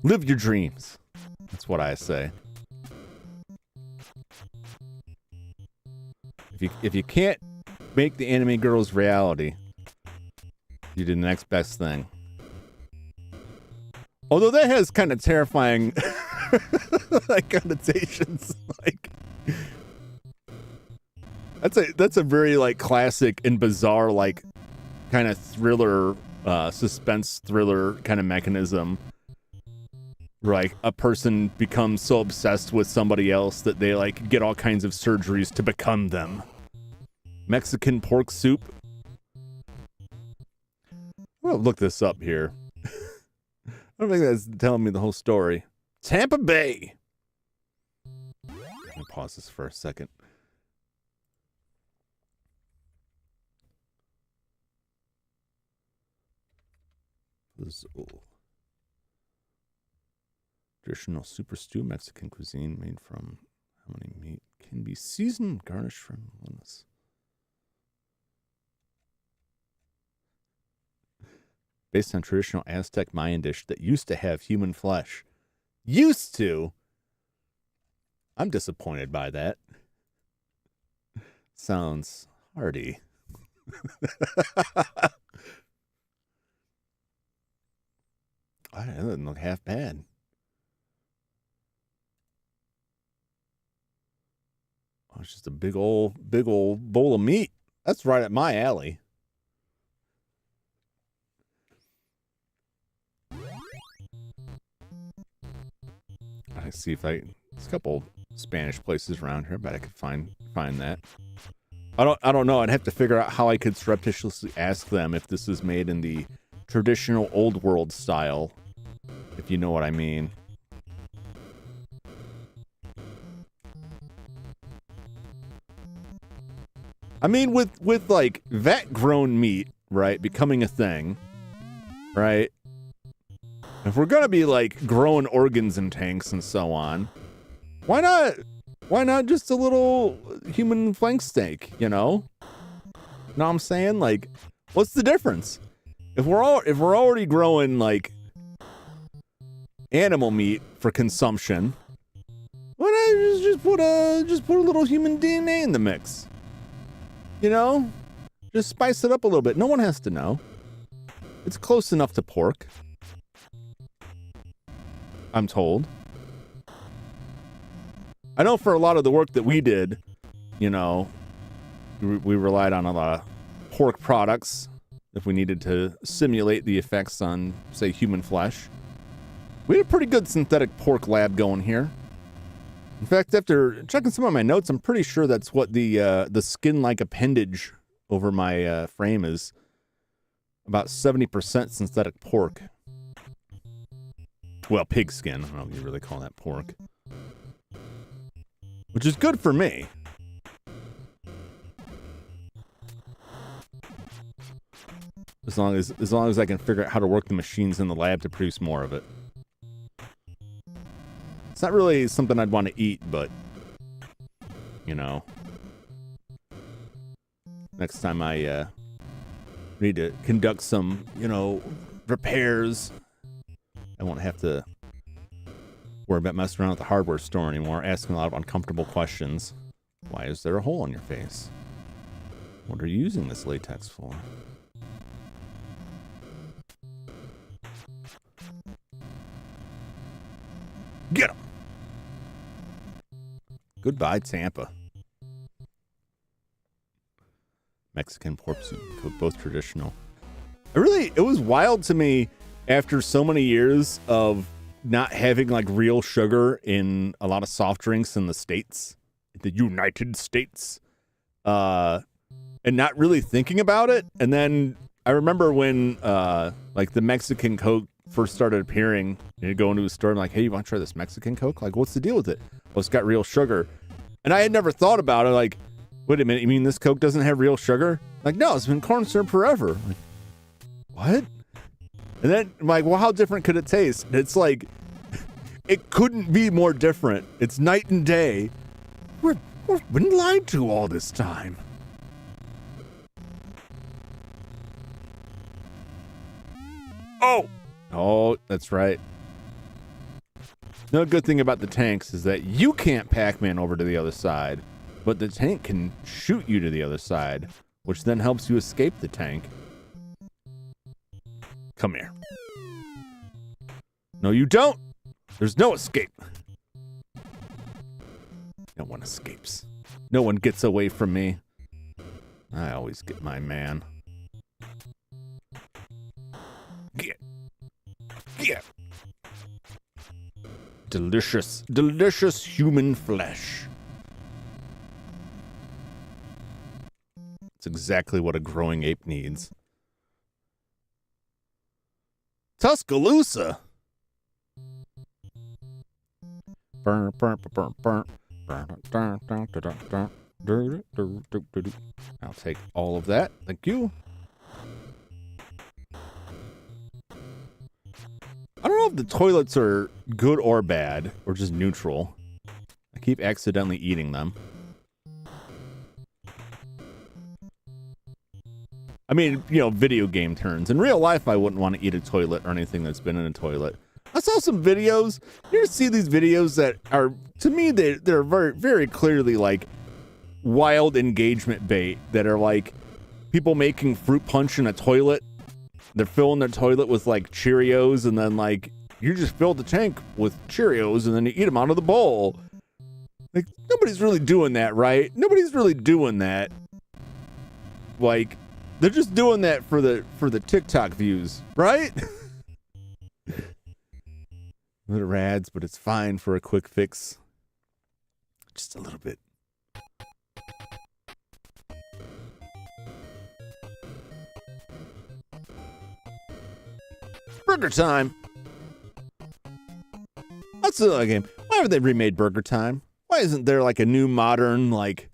Live your dreams. That's what I say. If you can't make the anime girls reality, you do the next best thing. Although that has kind of terrifying like connotations. Like that's a very like classic and bizarre like kind of thriller, suspense thriller kind of mechanism. Like a person becomes so obsessed with somebody else that they like get all kinds of surgeries to become them. Mexican pork soup. I'm gonna look this up here. I don't think that's telling me the whole story. Tampa Bay. Let me pause this for a second. Traditional super stew Mexican cuisine made from how many meat can be seasoned, garnished from lettuce. Based on traditional Aztec Mayan dish that used to have human flesh. Used to? I'm disappointed by that. Sounds hearty. That doesn't look half bad. Oh, it's just a big old bowl of meat. That's right at my alley. I see if there's a couple Spanish places around here, but I could find that. I don't know. I'd have to figure out how I could surreptitiously ask them if this is made in the traditional old world style, if you know what I mean. I mean, with like vat-grown meat, right, becoming a thing, right? If we're gonna be like growing organs in tanks and so on, why not just a little human flank steak, you know? Know what I'm saying? Like, what's the difference? If we're already growing like animal meat for consumption, why not just put a little human DNA in the mix? You know? Just spice it up a little bit. No one has to know. It's close enough to pork, I'm told. I know for a lot of the work that we did, you know, we relied on a lot of pork products if we needed to simulate the effects on, say, human flesh. We had a pretty good synthetic pork lab going here. In fact, after checking some of my notes, I'm pretty sure that's what the skin-like appendage over my frame is. About 70% synthetic pork. Well, pig skin. I don't know if you really call that pork. Which is good for me. As long as I can figure out how to work the machines in the lab to produce more of it. It's not really something I'd want to eat, but you know, next time I need to conduct some, you know, repairs, I won't have to worry about messing around at the hardware store anymore, asking a lot of uncomfortable questions. Why is there a hole on your face? What are you using this latex for? Get him! Goodbye, Tampa. Mexican pork soup, both traditional. It was wild to me after so many years of not having like real sugar in a lot of soft drinks in the States, the United States, and not really thinking about it. And then I remember when like the Mexican Coke first started appearing, and you go into a store and like, hey, you want to try this Mexican Coke? Like, what's the deal with it? Well, it's got real sugar. And I had never thought about it. Like, wait a minute, you mean this Coke doesn't have real sugar? Like, no, it's been corn syrup forever. Like, what? And then I'm like, well, how different could it taste? And it's like, it couldn't be more different. It's night and day. We've been lied to all this time. Oh, that's right. No good thing about the tanks is that you can't Pac-Man over to the other side, but the tank can shoot you to the other side, which then helps you escape the tank. Come here. No, you don't. There's no escape. No one escapes. No one gets away from me. I always get my man. Get. Delicious, delicious human flesh. It's exactly what a growing ape needs. Tuscaloosa. I'll take all of that. Thank you. I don't know if the toilets are good or bad, or just neutral. I keep accidentally eating them. I mean, you know, video game terms. In real life, I wouldn't want to eat a toilet or anything that's been in a toilet. I saw some videos. You ever see these videos that are, to me, they're very, very clearly like wild engagement bait that are like people making fruit punch in a toilet. They're filling their toilet with like Cheerios, and then like you just fill the tank with Cheerios and then you eat them out of the bowl. Like, nobody's really doing that, right? Nobody's really doing that. Like, they're just doing that for the TikTok views, right? A little rads, but it's fine for a quick fix. Just a little bit. Burger Time. That's another game. Why haven't they remade Burger Time? Why isn't there like a new modern, like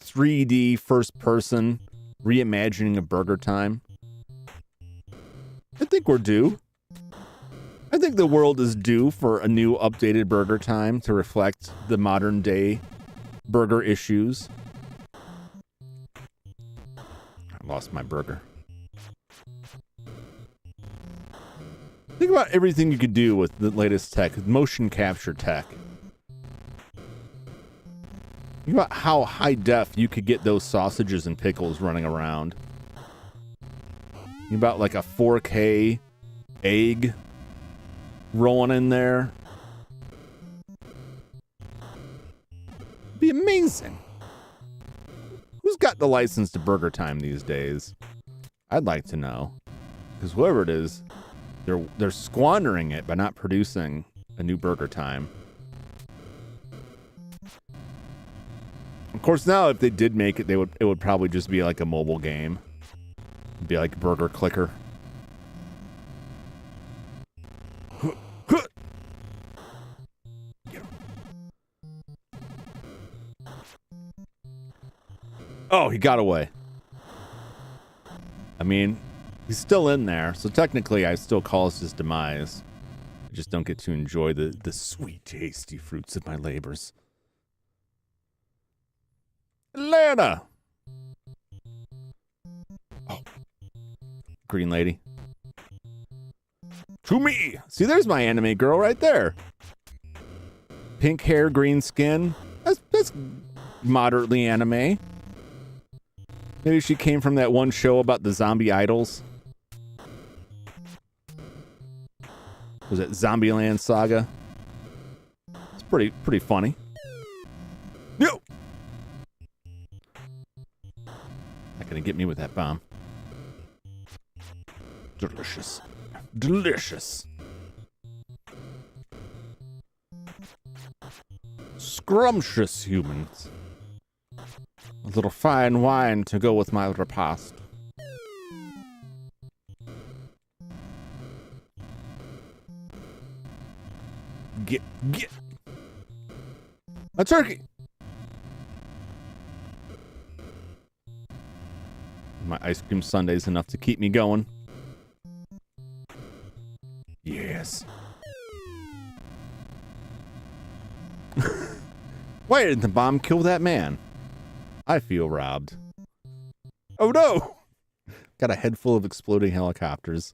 3D first person reimagining of Burger Time? I think we're due. I think the world is due for a new updated Burger Time to reflect the modern day burger issues. I lost my burger. Think about everything you could do with the latest tech, motion capture tech. Think about how high def you could get those sausages and pickles running around. Think about like a 4K egg rolling in there. It'd be amazing. Who's got the license to Burger Time these days? I'd like to know. Because whoever it is, they're squandering it by not producing a new Burger Time. Of course, now if they did make it, it would probably just be like a mobile game. It'd be like Burger Clicker. Oh, he got away. I mean, he's still in there, so technically I still cause his demise. I just don't get to enjoy the sweet, tasty fruits of my labors. Atlanta! Oh. Green lady. To me! See, there's my anime girl right there. Pink hair, green skin. That's moderately anime. Maybe she came from that one show about the zombie idols. Was it Zombieland Saga? It's pretty funny. No! Not gonna get me with that bomb. Delicious. Delicious. Scrumptious humans. A little fine wine to go with my repast. Get a turkey. My ice cream sundae's enough to keep me going. Yes. Why didn't the bomb kill that man? I feel robbed. Oh no! Got a head full of exploding helicopters.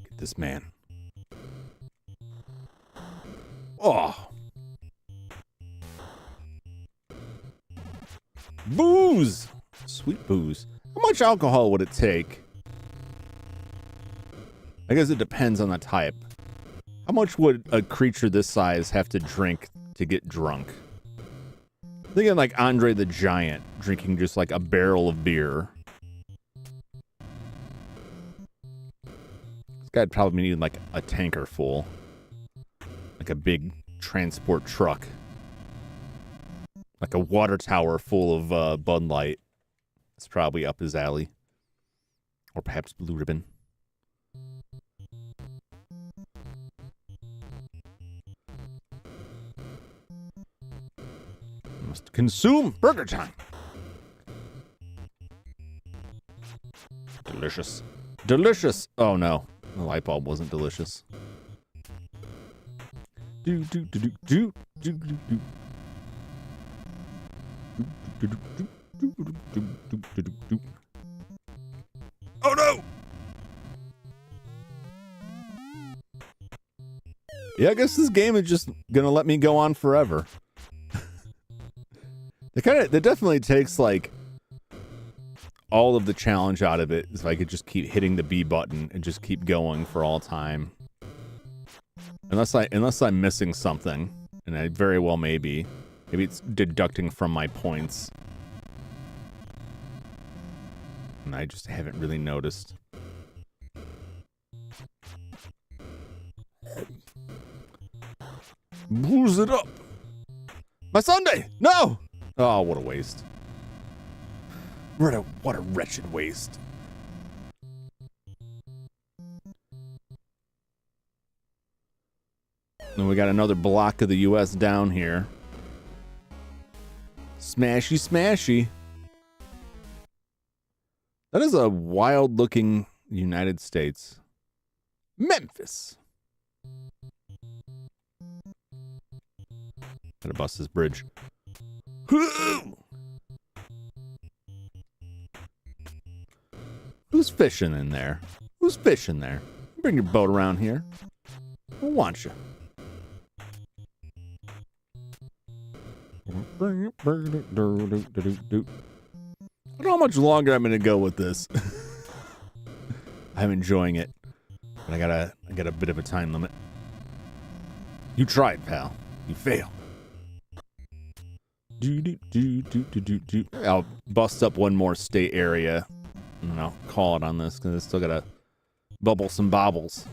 Get this man. Oh! Booze! Sweet booze. How much alcohol would it take? I guess it depends on the type. How much would a creature this size have to drink to get drunk? I'm thinking like Andre the Giant drinking just like a barrel of beer. This guy'd probably need like a tanker full. Like a big transport truck. Like a water tower full of Bud Light. It's probably up his alley. Or perhaps Blue Ribbon. Must consume burger time. Delicious. Delicious. Oh no. The light bulb wasn't delicious. Do do do do do do do do. Oh no! Yeah, I guess this game is just gonna let me go on forever. It definitely takes like all of the challenge out of it if I could just keep hitting the B button and just keep going for all time. Unless I'm missing something, and I very well may be. Maybe it's deducting from my points. And I just haven't really noticed. Booze it up! My sundae! No! Oh, what a waste. What a wretched waste. Then we got another block of the U.S. down here. Smashy, smashy. That is a wild-looking United States. Memphis. Gotta bust this bridge. Who's fishing in there? Who's fishing there? Bring your boat around here. I want you. I don't know how much longer I'm gonna go with this. I'm enjoying it, but I got a bit of a time limit. You tried, pal. You failed. I'll bust up one more state area, and I'll call it on this because I still gotta bubble some bobbles.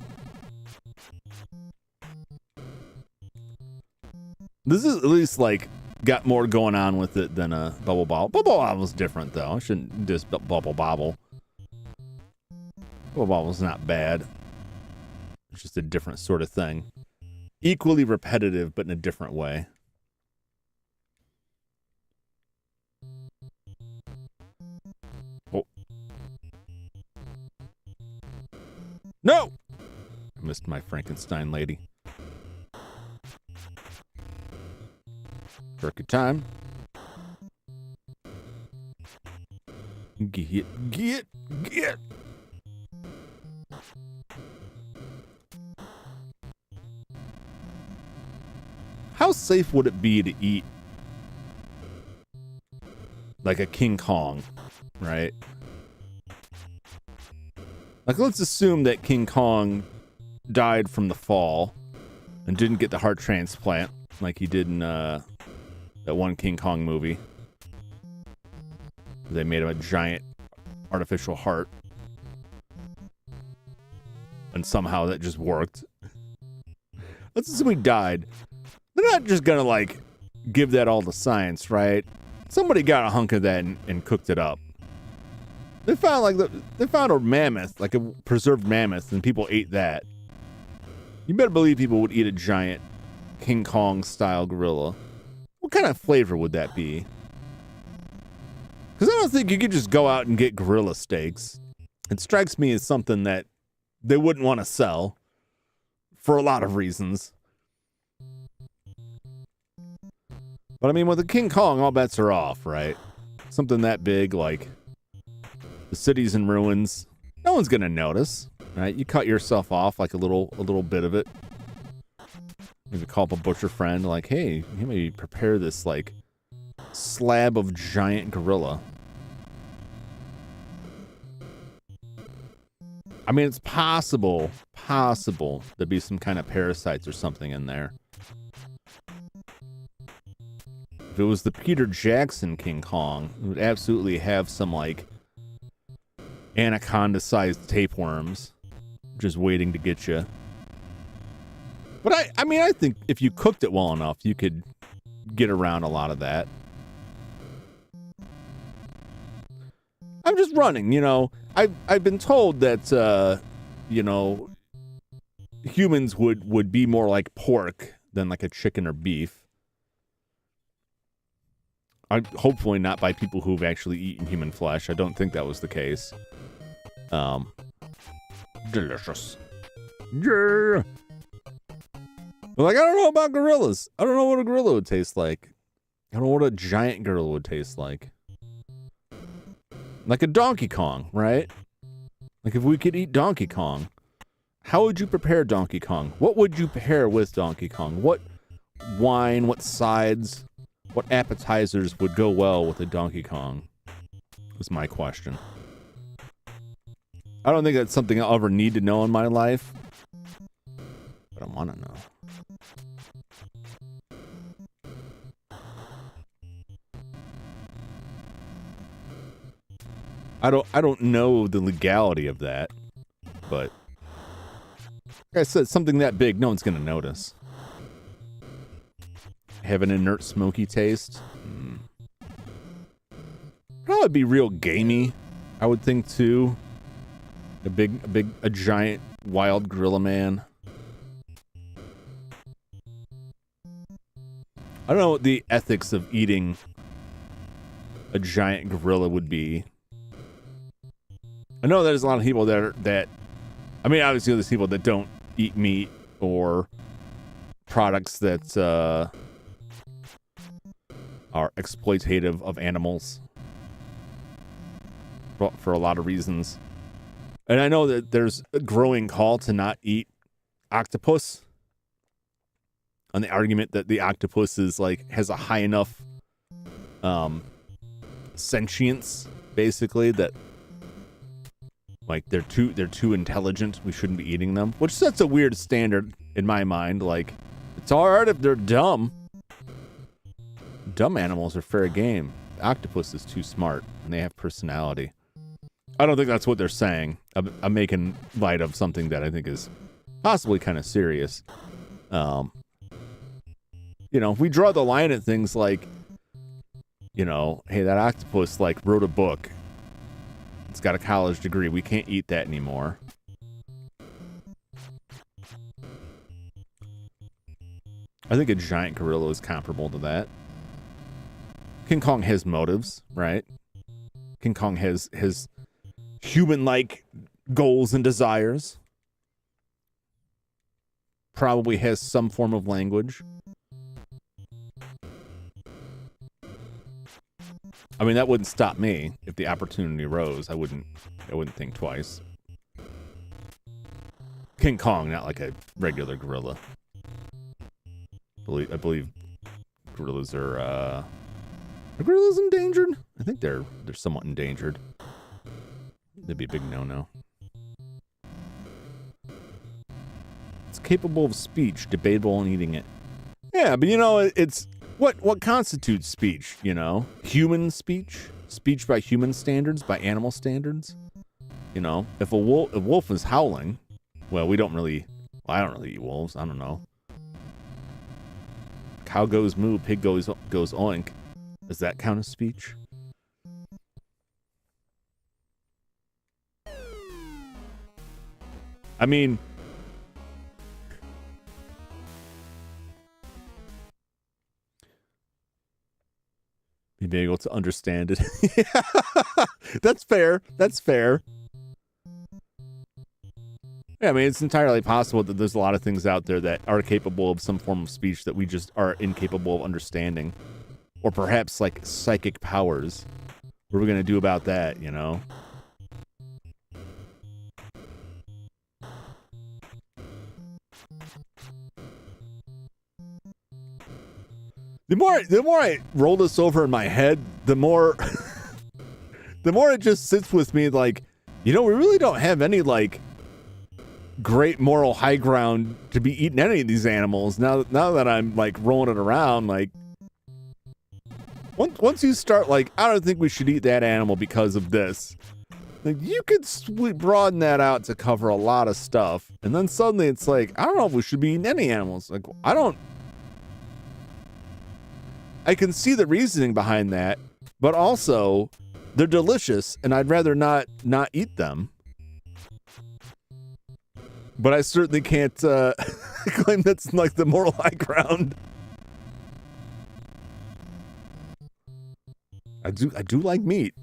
This is at least like got more going on with it than a Bubble Bobble. Bubble Bobble's different though. I shouldn't diss Bubble Bobble. Bubble Bobble's not bad. It's just a different sort of thing. Equally repetitive, but in a different way. Oh. No! I missed my Frankenstein lady. Turkey time. Get. how safe would it be to eat like a King Kong, right? Like, let's assume that King Kong died from the fall and didn't get the heart transplant like he did in that one King Kong movie. They made him a giant artificial heart. And somehow that just worked. Let's assume he died. They're not just gonna, like, give that all to science, right? Somebody got a hunk of that and cooked it up. They found a mammoth, like a preserved mammoth, and people ate that. You better believe people would eat a giant King Kong style gorilla. What kind of flavor would that be? Because I don't think you could just go out and get gorilla steaks. It strikes me as something that they wouldn't want to sell for a lot of reasons. But I mean, with a King Kong, all bets are off, right? Something that big, like the city's in ruins. No one's gonna notice, right? You cut yourself off like a little bit of it. Maybe call up a butcher friend, like, hey, you maybe prepare this like slab of giant gorilla. I mean, it's possible there'd be some kind of parasites or something in there. If it was the Peter Jackson King Kong, it would absolutely have some like anaconda-sized tapeworms just waiting to get you. But I mean, I think if you cooked it well enough, you could get around a lot of that. I'm just running, you know. I've been told that, you know, humans would be more like pork than like a chicken or beef. Hopefully not by people who've actually eaten human flesh. I don't think that was the case. Delicious. Yeah. But like, I don't know about gorillas. I don't know what a gorilla would taste like. I don't know what a giant gorilla would taste like. Like a Donkey Kong, right? Like if we could eat Donkey Kong, how would you prepare Donkey Kong? What would you pair with Donkey Kong? What wine, what sides, what appetizers would go well with a Donkey Kong? Was my question. I don't think that's something I'll ever need to know in my life, but I want to know. I don't know the legality of that, but like I said, something that big, no one's gonna notice. Have an inert smoky taste. Probably be real gamey, I would think too. A giant wild gorilla man. I don't know what the ethics of eating a giant gorilla would be. I know there's a lot of people that I mean, obviously there's people that don't eat meat or products that are exploitative of animals for a lot of reasons. And I know that there's a growing call to not eat octopus on the argument that the octopus is like has a high enough sentience, basically, that like they're too intelligent. We shouldn't be eating them, which sets a weird standard in my mind. Like, it's all right if they're dumb. Dumb animals are fair game. The octopus is too smart, and they have personality. I don't think that's what they're saying. I'm making light of something that I think is possibly kind of serious. You know, if we draw the line at things like, you know, hey, that octopus like wrote a book. It's got a college degree. We can't eat that anymore. I think a giant gorilla is comparable to that. King Kong has motives, right? King Kong has human-like goals and desires. Probably has some form of language. I mean, that wouldn't stop me if the opportunity arose. I wouldn't think twice. King Kong, not like a regular gorilla. believe gorillas are gorillas endangered? I think they're somewhat endangered. That'd be a big no-no. It's capable of speech, debatable in eating it. Yeah, but you know, it's what constitutes speech, you know? Human speech? Speech by human standards, by animal standards? You know, if a wolf is howling, well, I don't really eat wolves, I don't know. Cow goes moo, pig goes oink. Does that count as speech? I mean, be able to understand it. Yeah, that's fair. That's fair. Yeah, I mean, it's entirely possible that there's a lot of things out there that are capable of some form of speech that we just are incapable of understanding. Or perhaps, like, psychic powers. What are we going to do about that, you know? The more I roll this over in my head, the more the more it just sits with me like, you know, we really don't have any like great moral high ground to be eating any of these animals. Now that I'm like rolling it around, like once you start like, I don't think we should eat that animal because of this. Like, you could broaden that out to cover a lot of stuff, and then suddenly it's like, I don't know if we should be eating any animals. Like, I can see the reasoning behind that, but also they're delicious and I'd rather not eat them. But I certainly can't claim that's like the moral high ground. I do like meat.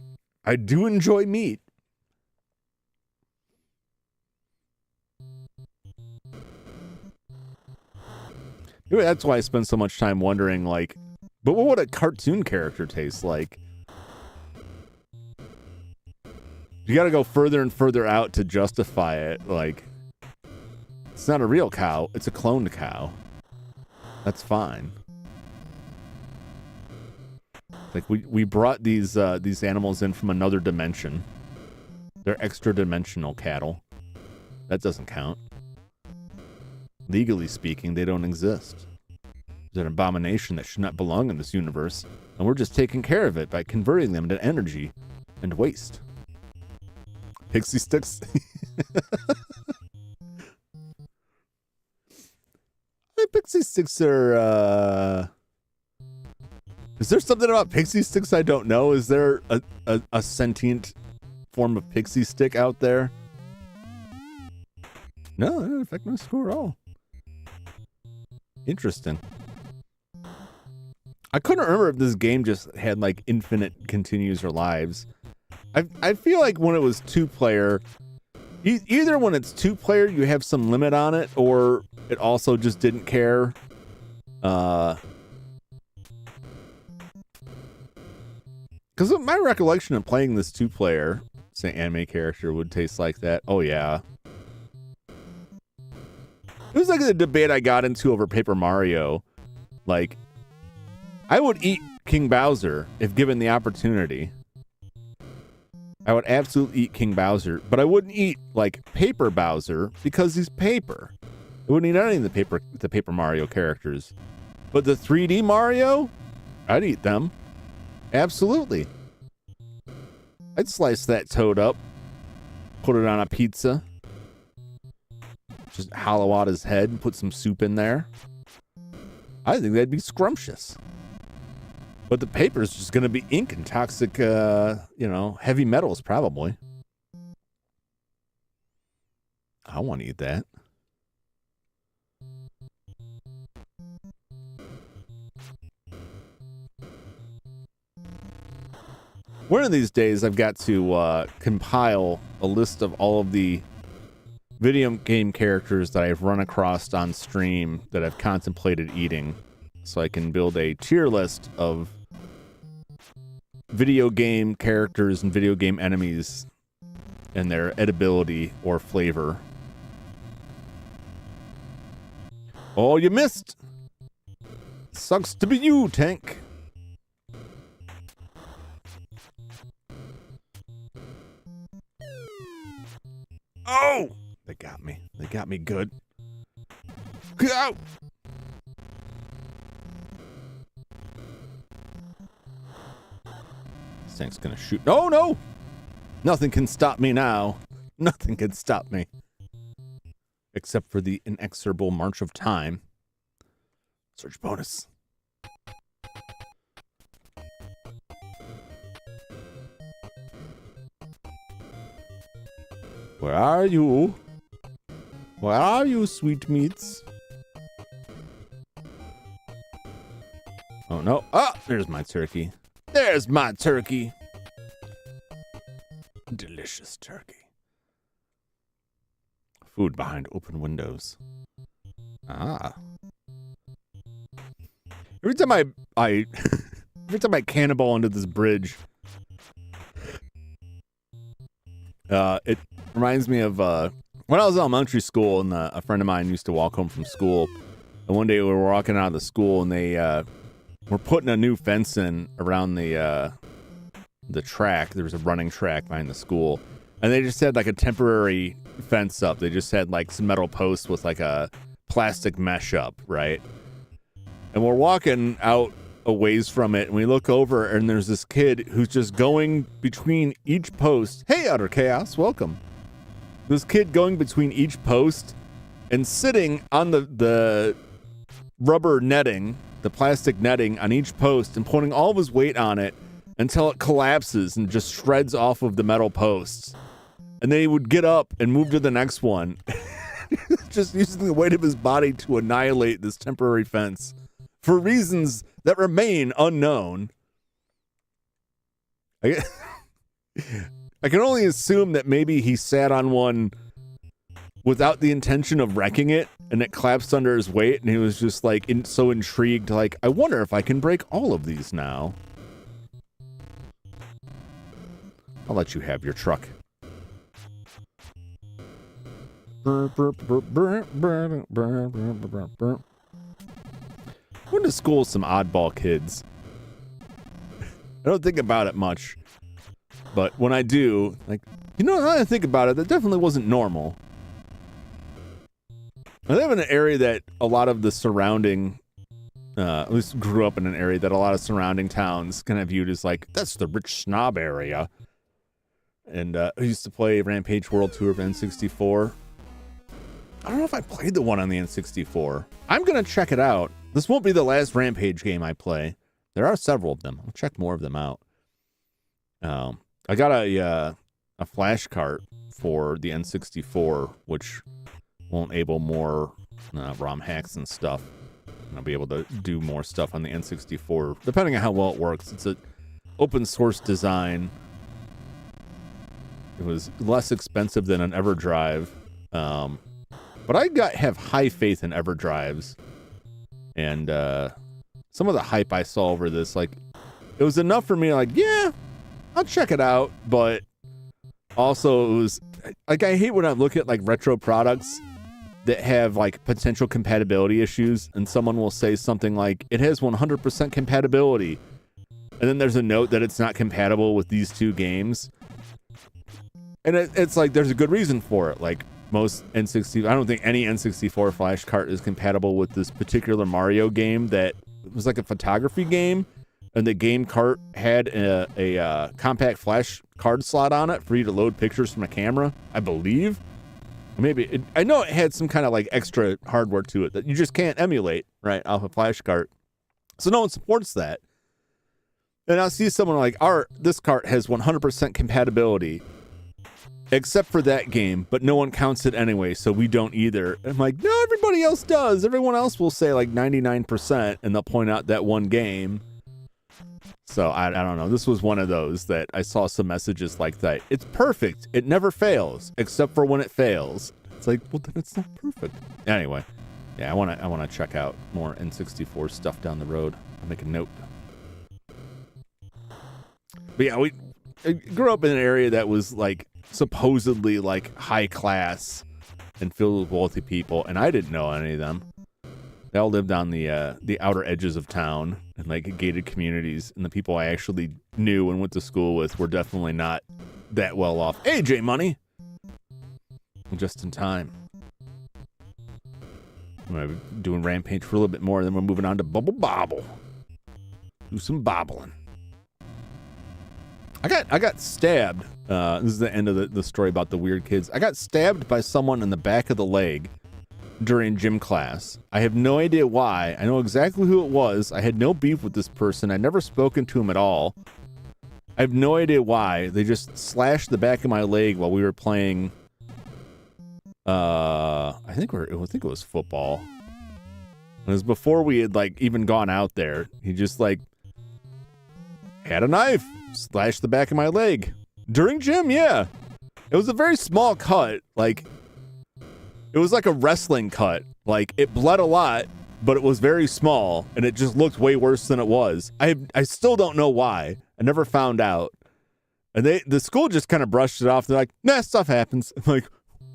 I do enjoy meat. Maybe that's why I spend so much time wondering, like, but what would a cartoon character taste like? You gotta go further and further out to justify it. Like, it's not a real cow, it's a cloned cow. That's fine. Like, we brought these animals in from another dimension. They're extra-dimensional cattle. That doesn't count. Legally speaking, they don't exist. It's an abomination that should not belong in this universe, and we're just taking care of it by converting them into energy and waste. Pixie sticks. Pixie sticks are, is there something about pixie sticks I don't know? Is there a sentient form of pixie stick out there? No, it didn't affect my score at all. Interesting. I couldn't remember if this game just had like infinite continues or lives. I feel like when it was 2-player, either when it's 2-player you have some limit on it, or it also just didn't care. Because my recollection of playing this 2-player, say anime character, would taste like that. Oh yeah. It was like the debate I got into over Paper Mario. Like, I would eat King Bowser if given the opportunity. I would absolutely eat King Bowser, but I wouldn't eat, like, Paper Bowser because he's paper. I wouldn't eat any of the Paper Mario characters. But the 3D Mario, I'd eat them. Absolutely. I'd slice that toad up, put it on a pizza, just hollow out his head and put some soup in there. I think that'd be scrumptious. But the paper's just going to be ink and toxic, heavy metals, probably. I want to eat that. One of these days, I've got to compile a list of all of the video game characters that I've run across on stream that I've contemplated eating, so I can build a tier list of video game characters and video game enemies and their edibility or flavor. Oh, you missed! Sucks to be you, Tank. Oh! They got me. They got me good. Go! This tank's gonna shoot. Oh, no! Nothing can stop me now. Nothing can stop me. Except for the inexorable march of time. Search bonus. Where are you? Where are you, sweetmeats? Oh, no. Ah, there's my turkey. There's my turkey. Delicious turkey. Food behind open windows. Ah. Every time every time I cannonball into this bridge, it reminds me of when I was in elementary school, and a friend of mine used to walk home from school. And one day we were walking out of the school, and they were putting a new fence in around the track. There was a running track behind the school, and they just had like a temporary fence up. They just had like some metal posts with like a plastic mesh up, right? And we're walking out a ways from it, and we look over, and there's this kid who's just going between each post. Hey, Utter Chaos, welcome. This kid going between each post and sitting on the rubber netting, the plastic netting on each post, and putting all of his weight on it until it collapses and just shreds off of the metal posts. And then he would get up and move to the next one, just using the weight of his body to annihilate this temporary fence for reasons that remain unknown. I can only assume that maybe he sat on one without the intention of wrecking it, and it collapsed under his weight, and he was just like so intrigued, like, I wonder if I can break all of these now. I'll let you have your truck. Went to school with some oddball kids. I don't think about it much, but when I do, like, you know, now that I think about it, that definitely wasn't normal. I live in an area that a lot of the surrounding, at least grew up in an area that a lot of surrounding towns kind of viewed as like, that's the rich snob area. And I used to play Rampage World Tour of N64. I don't know if I played the one on the N64. I'm going to check it out. This won't be the last Rampage game I play. There are several of them. I'll check more of them out. I got a flash cart for the N64, which will enable more ROM hacks and stuff. And I'll be able to do more stuff on the N64, depending on how well it works. It's an open source design. It was less expensive than an EverDrive. But I have high faith in EverDrives. And some of the hype I saw over this, like, it was enough for me, like, yeah, I'll check it out. But also it was, like, I hate when I look at, like, retro products that have, like, potential compatibility issues. And someone will say something like, it has 100% compatibility. And then there's a note that it's not compatible with these two games. And it's like, there's a good reason for it. Like, most N64, I don't think any N64 flash cart is compatible with this particular Mario game that was like a photography game, and the game cart had a compact flash card slot on it for you to load pictures from a camera, I believe. Maybe I know it had some kind of like extra hardware to it that you just can't emulate right off a flash cart, so no one supports that. And I'll see someone like, this cart has 100% compatibility except for that game, but no one counts it anyway, so we don't either. I'm like, no, everybody else does. Everyone else will say like 99%, and they'll point out that one game. So I don't know. This was one of those that I saw some messages like that. It's perfect. It never fails, except for when it fails. It's like, well, then it's not perfect. Anyway, yeah, I want to check out more N64 stuff down the road. I'll make a note. But yeah, I grew up in an area that was like supposedly like high class and filled with wealthy people, and I didn't know any of them. They all lived on the outer edges of town and like gated communities, and the people I actually knew and went to school with were definitely not that well off. Hey, J Money, just in time. I'm doing Rampage for a little bit more, then we're moving on to Bubble Bobble. Do some bobbling. I got stabbed. This is the end of the story about the weird kids. I got stabbed by someone in the back of the leg during gym class. I have no idea why. I know exactly who it was. I had no beef with this person. I'd never spoken to him at all. I have no idea why. They just slashed the back of my leg while we were playing. I think it was football. It was before we had like even gone out there. He just like had a knife, slashed the back of my leg during gym. Yeah, it was a very small cut. Like it was like a wrestling cut. Like it bled a lot, but it was very small, and it just looked way worse than it was. I still don't know why. I never found out. And the school just kind of brushed it off. They're like, nah, stuff happens. I'm like,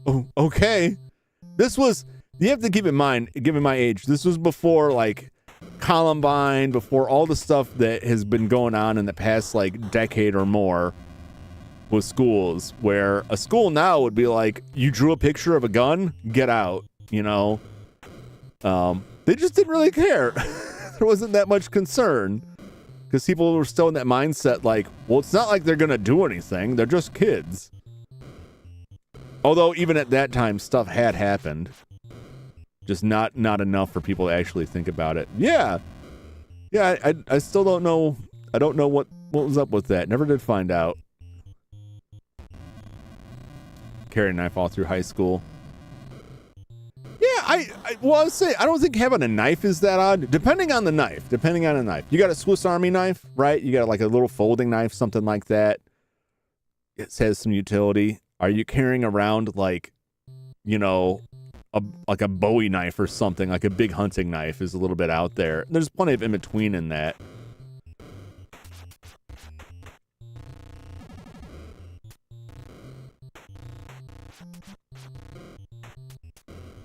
oh, okay. This was, you have to keep in mind, given my age, this was before like Columbine, before all the stuff that has been going on in the past like decade or more with schools, where a school now would be like, you drew a picture of a gun, get out, you know? They just didn't really care. There wasn't that much concern because people were still in that mindset like, well, it's not like they're going to do anything. They're just kids. Although even at that time, stuff had happened. Just not enough for people to actually think about it. Yeah. Yeah, I still don't know. I don't know what was up with that. Never did find out. Carried a knife all through high school. Yeah, I'll say, I don't think having a knife is that odd. Depending on the knife. You got a Swiss Army knife, right? You got like a little folding knife, something like that. It has some utility. Are you carrying around like, you know, like a Bowie knife or something, like a big hunting knife is a little bit out there. There's plenty of in between in that.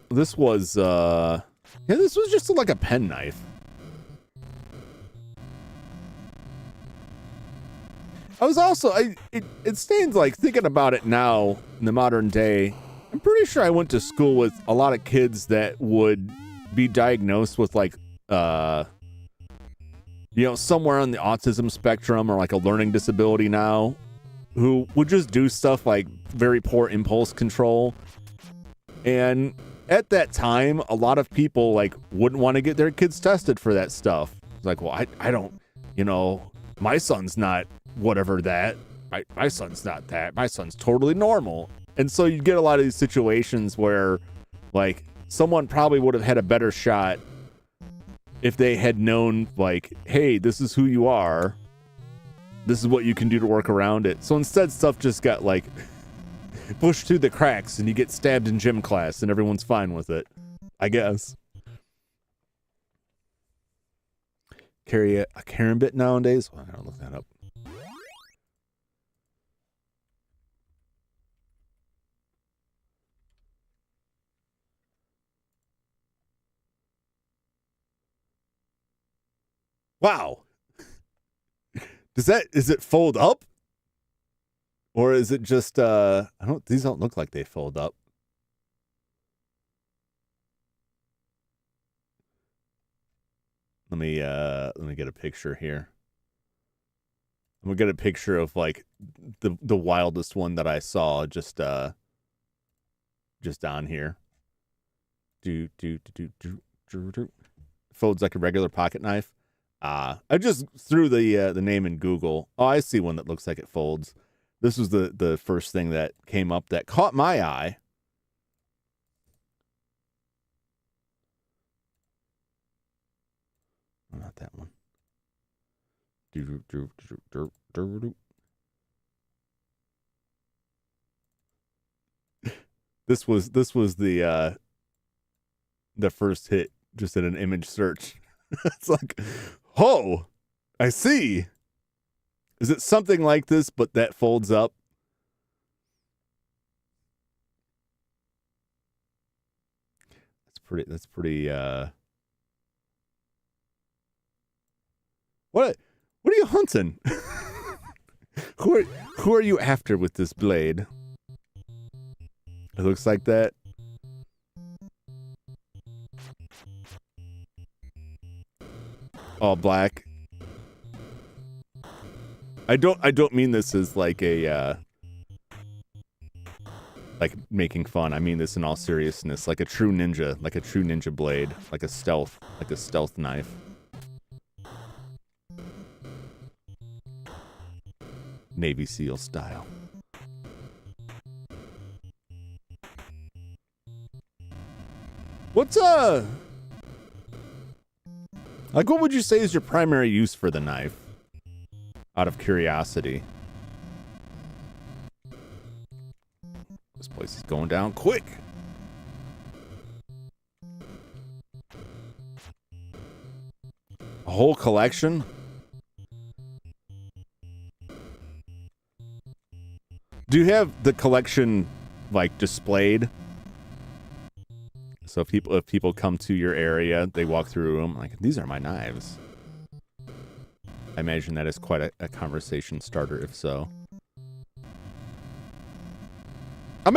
This was, this was just like a pen knife. I was also, it stands like thinking about it now in the modern day. I'm pretty sure I went to school with a lot of kids that would be diagnosed with like, somewhere on the autism spectrum or like a learning disability now, who would just do stuff like very poor impulse control. And at that time, a lot of people like wouldn't want to get their kids tested for that stuff. It's like, well, I don't, my son's not whatever that. My son's not that. My son's totally normal. And so you get a lot of these situations where like someone probably would have had a better shot if they had known like, hey, this is who you are. This is what you can do to work around it. So instead stuff just got like pushed through the cracks and you get stabbed in gym class and everyone's fine with it, I guess. Carry a carambit nowadays? Well, I gotta look that up. Wow. Is it fold up? Or is it just these don't look like they fold up. Let me get a picture here. I'm gonna get a picture of like the wildest one that I saw just on here. Folds like a regular pocket knife. I just threw the name in Google. Oh, I see one that looks like it folds. This was the first thing that came up that caught my eye. Oh, not that one. This was the first hit just in an image search. It's like, oh, I see. Is it something like this, but that folds up? That's pretty What are you hunting? Who are you after with this blade? It looks like that. All black. I don't mean this as like a like making fun. I mean this in all seriousness, like a true ninja blade, like a stealth knife. Navy SEAL style. What's like what would you say is your primary use for the knife? Out of curiosity. This place is going down quick. A whole collection? Do you have the collection like displayed? So if people come to your area, they walk through them like, these are my knives. I imagine that is quite a conversation starter, if so. I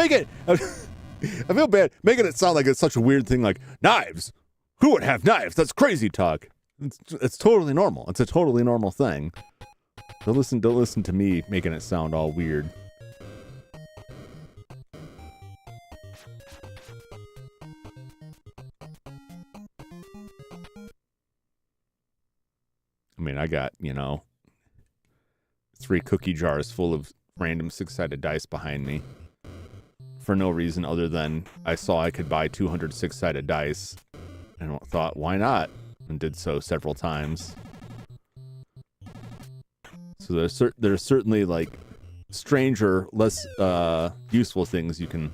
feel bad making it sound like it's such a weird thing, like knives. Who would have knives? That's crazy talk. It's totally normal. It's a totally normal thing. Don't listen to me making it sound all weird. I mean, I got, 3 cookie jars full of random 6-sided dice behind me. For no reason other than I saw I could buy 200 6-sided dice. And thought, why not? And did so several times. So there's certainly, like, stranger, less useful things you can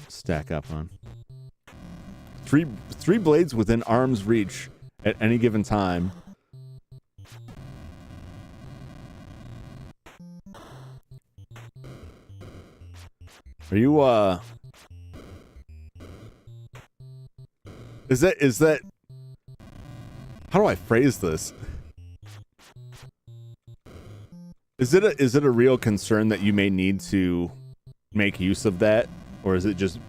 stack up on. Three blades within arm's reach at any given time. Are you, is that, how do I phrase this? Is it a real concern that you may need to make use of that? Or is it just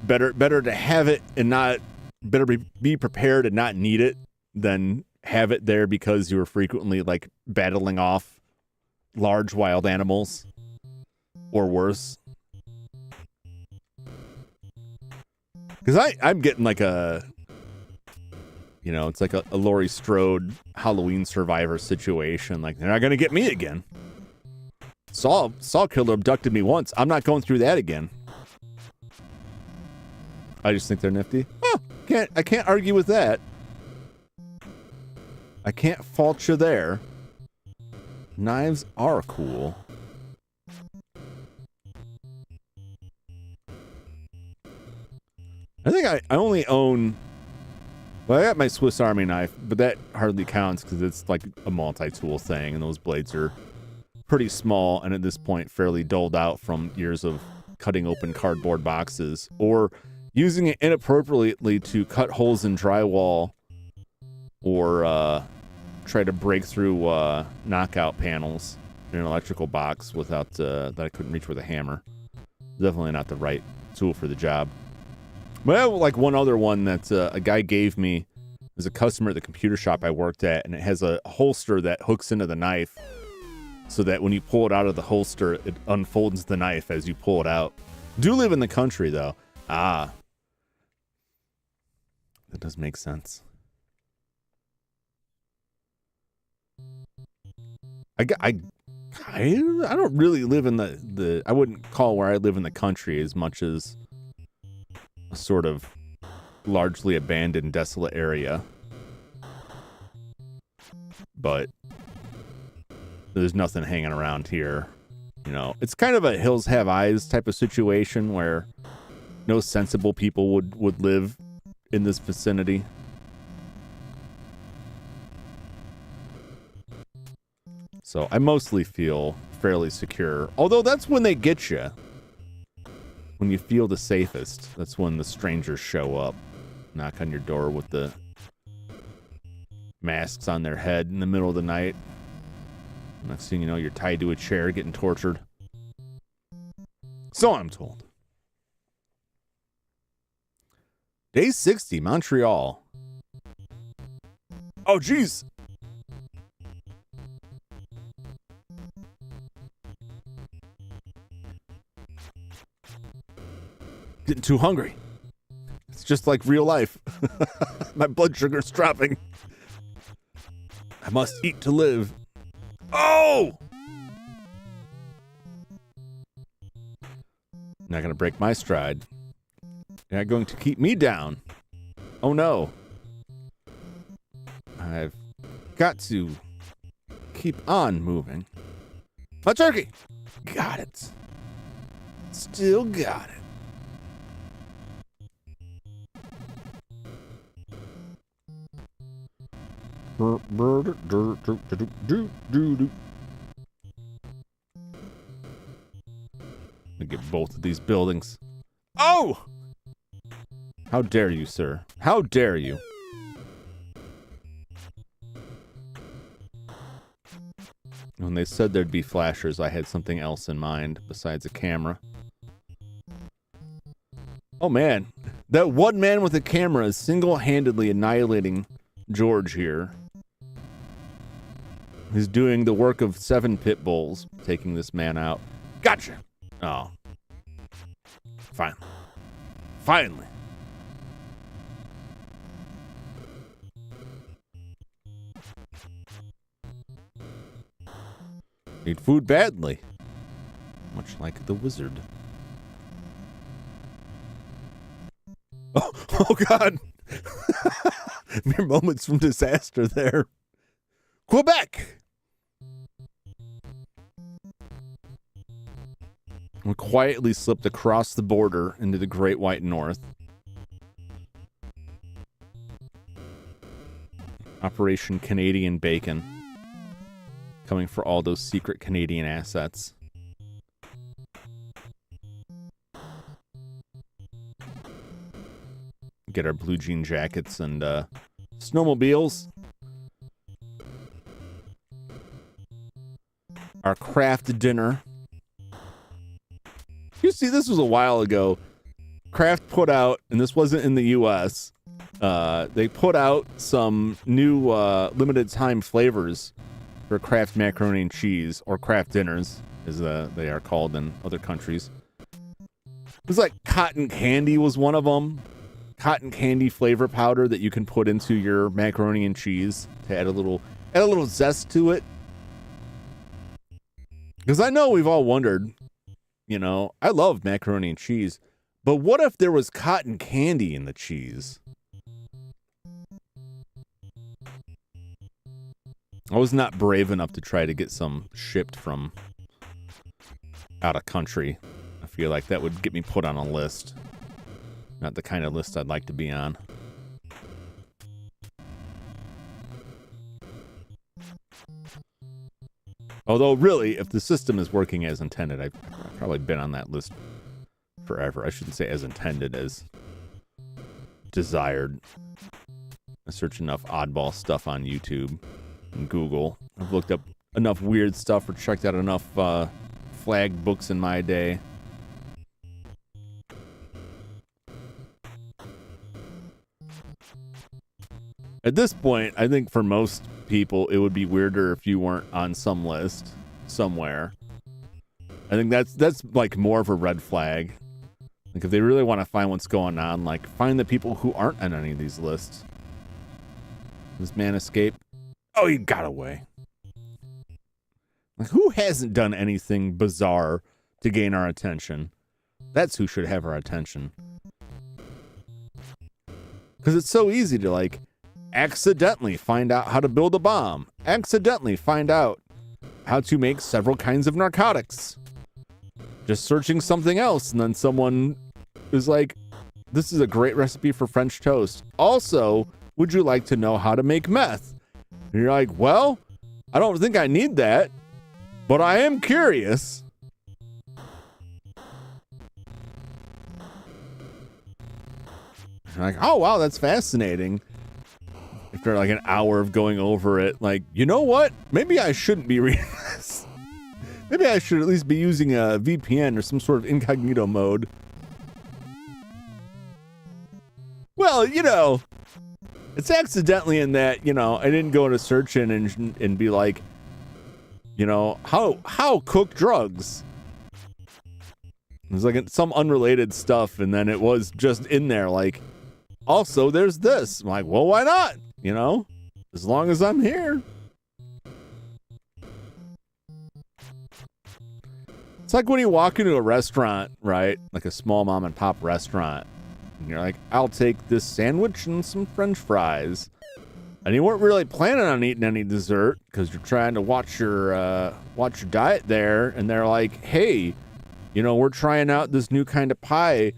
better to have it and not, better be prepared and not need it than have it there because you were frequently, like, battling off large wild animals? Or worse? Because I'm getting like a, it's like a Laurie Strode Halloween Survivor situation. Like, they're not going to get me again. Saw Killer abducted me once. I'm not going through that again. I just think they're nifty. Oh, I can't argue with that. I can't fault you there. Knives are cool. I think I only own... Well, I got my Swiss Army knife, but that hardly counts because it's like a multi-tool thing, and those blades are pretty small, and at this point fairly dulled out from years of cutting open cardboard boxes, or using it inappropriately to cut holes in drywall, or try to break through knockout panels in an electrical box without that I couldn't reach with a hammer. Definitely not the right tool for the job. Well, like one other one that a guy gave me as a customer at the computer shop I worked at, and it has a holster that hooks into the knife so that when you pull it out of the holster, it unfolds the knife as you pull it out. Do live in the country, though. Ah. That does make sense. I don't really live in the I wouldn't call where I live in the country as much as a sort of largely abandoned, desolate area. But there's nothing hanging around here. It's kind of a hills have eyes type of situation where no sensible people would live in this vicinity. So I mostly feel fairly secure. Although that's when they get you. When you feel the safest, that's when the strangers show up. Knock on your door with the masks on their head in the middle of the night. Next thing you know, you're tied to a chair getting tortured. So I'm told. Day 60, Montreal. Oh, jeez. Getting too hungry. It's just like real life. My blood sugar's dropping. I must eat to live. Oh! Not gonna break my stride. You're not going to keep me down. Oh no. I've got to keep on moving. My turkey! Got it. Still got it. Let me get both of these buildings. Oh! How dare you, sir? How dare you? When they said there'd be flashers, I had something else in mind besides a camera. Oh man, that one man with a camera is single-handedly annihilating George here. He's doing the work of 7 pit bulls, taking this man out. Gotcha! Oh. Finally. Finally. Need food badly. Much like the wizard. Oh God! Mere moments from disaster there. Quebec! We quietly slipped across the border into the Great White North. Operation Canadian Bacon. Coming for all those secret Canadian assets. Get our blue jean jackets and snowmobiles. Our craft dinner. You see, this was a while ago. Kraft put out, and this wasn't in the U.S., they put out some new limited time flavors for Kraft macaroni and cheese, or Kraft dinners, as they are called in other countries. It was like cotton candy was one of them. Cotton candy flavor powder that you can put into your macaroni and cheese to add a little zest to it. Because I know we've all wondered, you know, I love macaroni and cheese, but what if there was cotton candy in the cheese? I was not brave enough to try to get some shipped from out of country. I feel like that would get me put on a list. Not the kind of list I'd like to be on. Although, really, if the system is working as intended, I've probably been on that list forever. I shouldn't say as intended, as desired. I search enough oddball stuff on YouTube and Google. I've looked up enough weird stuff or checked out enough flagged books in my day. At this point, I think for most people, it would be weirder if you weren't on some list somewhere. I think that's like more of a red flag. Like if they really want to find what's going on, like find the people who aren't on any of these lists. This man escaped. Oh, he got away. Like who hasn't done anything bizarre to gain our attention? That's who should have our attention. Because it's so easy to like accidentally find out how to build a bomb. Accidentally find out how to make several kinds of narcotics. Just searching something else, and then someone is like, this is a great recipe for French toast. Also, would you like to know how to make meth? And you're like, well, I don't think I need that, but I am curious. You're like, oh, wow, that's fascinating. after like an hour of going over it, like, you know what? Maybe I shouldn't be reading this. Maybe I should at least be using a VPN or some sort of incognito mode. Well, you know, it's accidentally in that, you know, I didn't go to search in and be like, you know, how cook drugs. It was like some unrelated stuff, and then it was just in there, like, also, there's this. I'm like, well, why not? You know, as long as I'm here. It's like when you walk into a restaurant, right? Like a small mom and pop restaurant. And you're like, I'll take this sandwich and some French fries. And you weren't really planning on eating any dessert because you're trying to watch your diet there. And they're like, hey, you know, we're trying out this new kind of pie.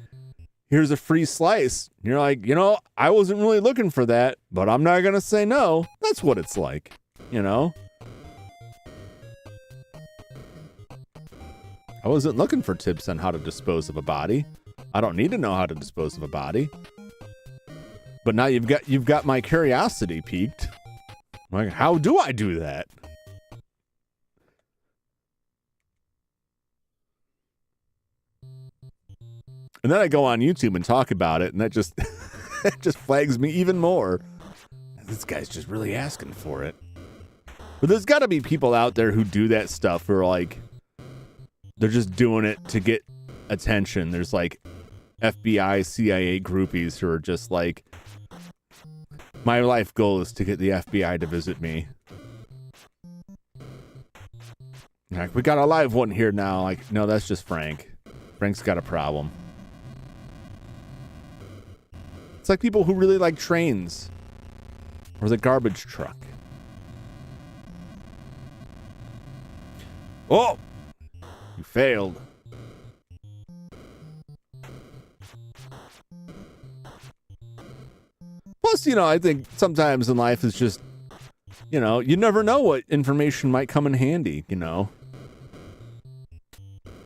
Here's a free slice. And you're like, you know, I wasn't really looking for that, but I'm not going to say no. That's what it's like, you know? I wasn't looking for tips on how to dispose of a body. I don't need to know how to dispose of a body. But now you've got my curiosity piqued. I'm like, how do I do that? And then I go on YouTube and talk about it, and that just it just flags me even more. This guy's just really asking for it. But there's got to be people out there who do that stuff who are like, they're just doing it to get attention. There's like FBI, CIA groupies who are just like, my life goal is to get the FBI to visit me. Like, we got a live one here now. Like, no, that's just Frank. Frank's got a problem. It's like people who really like trains or the garbage truck. Oh, you failed. Plus, you know, I think sometimes in life is just, you know, you never know what information might come in handy, you know.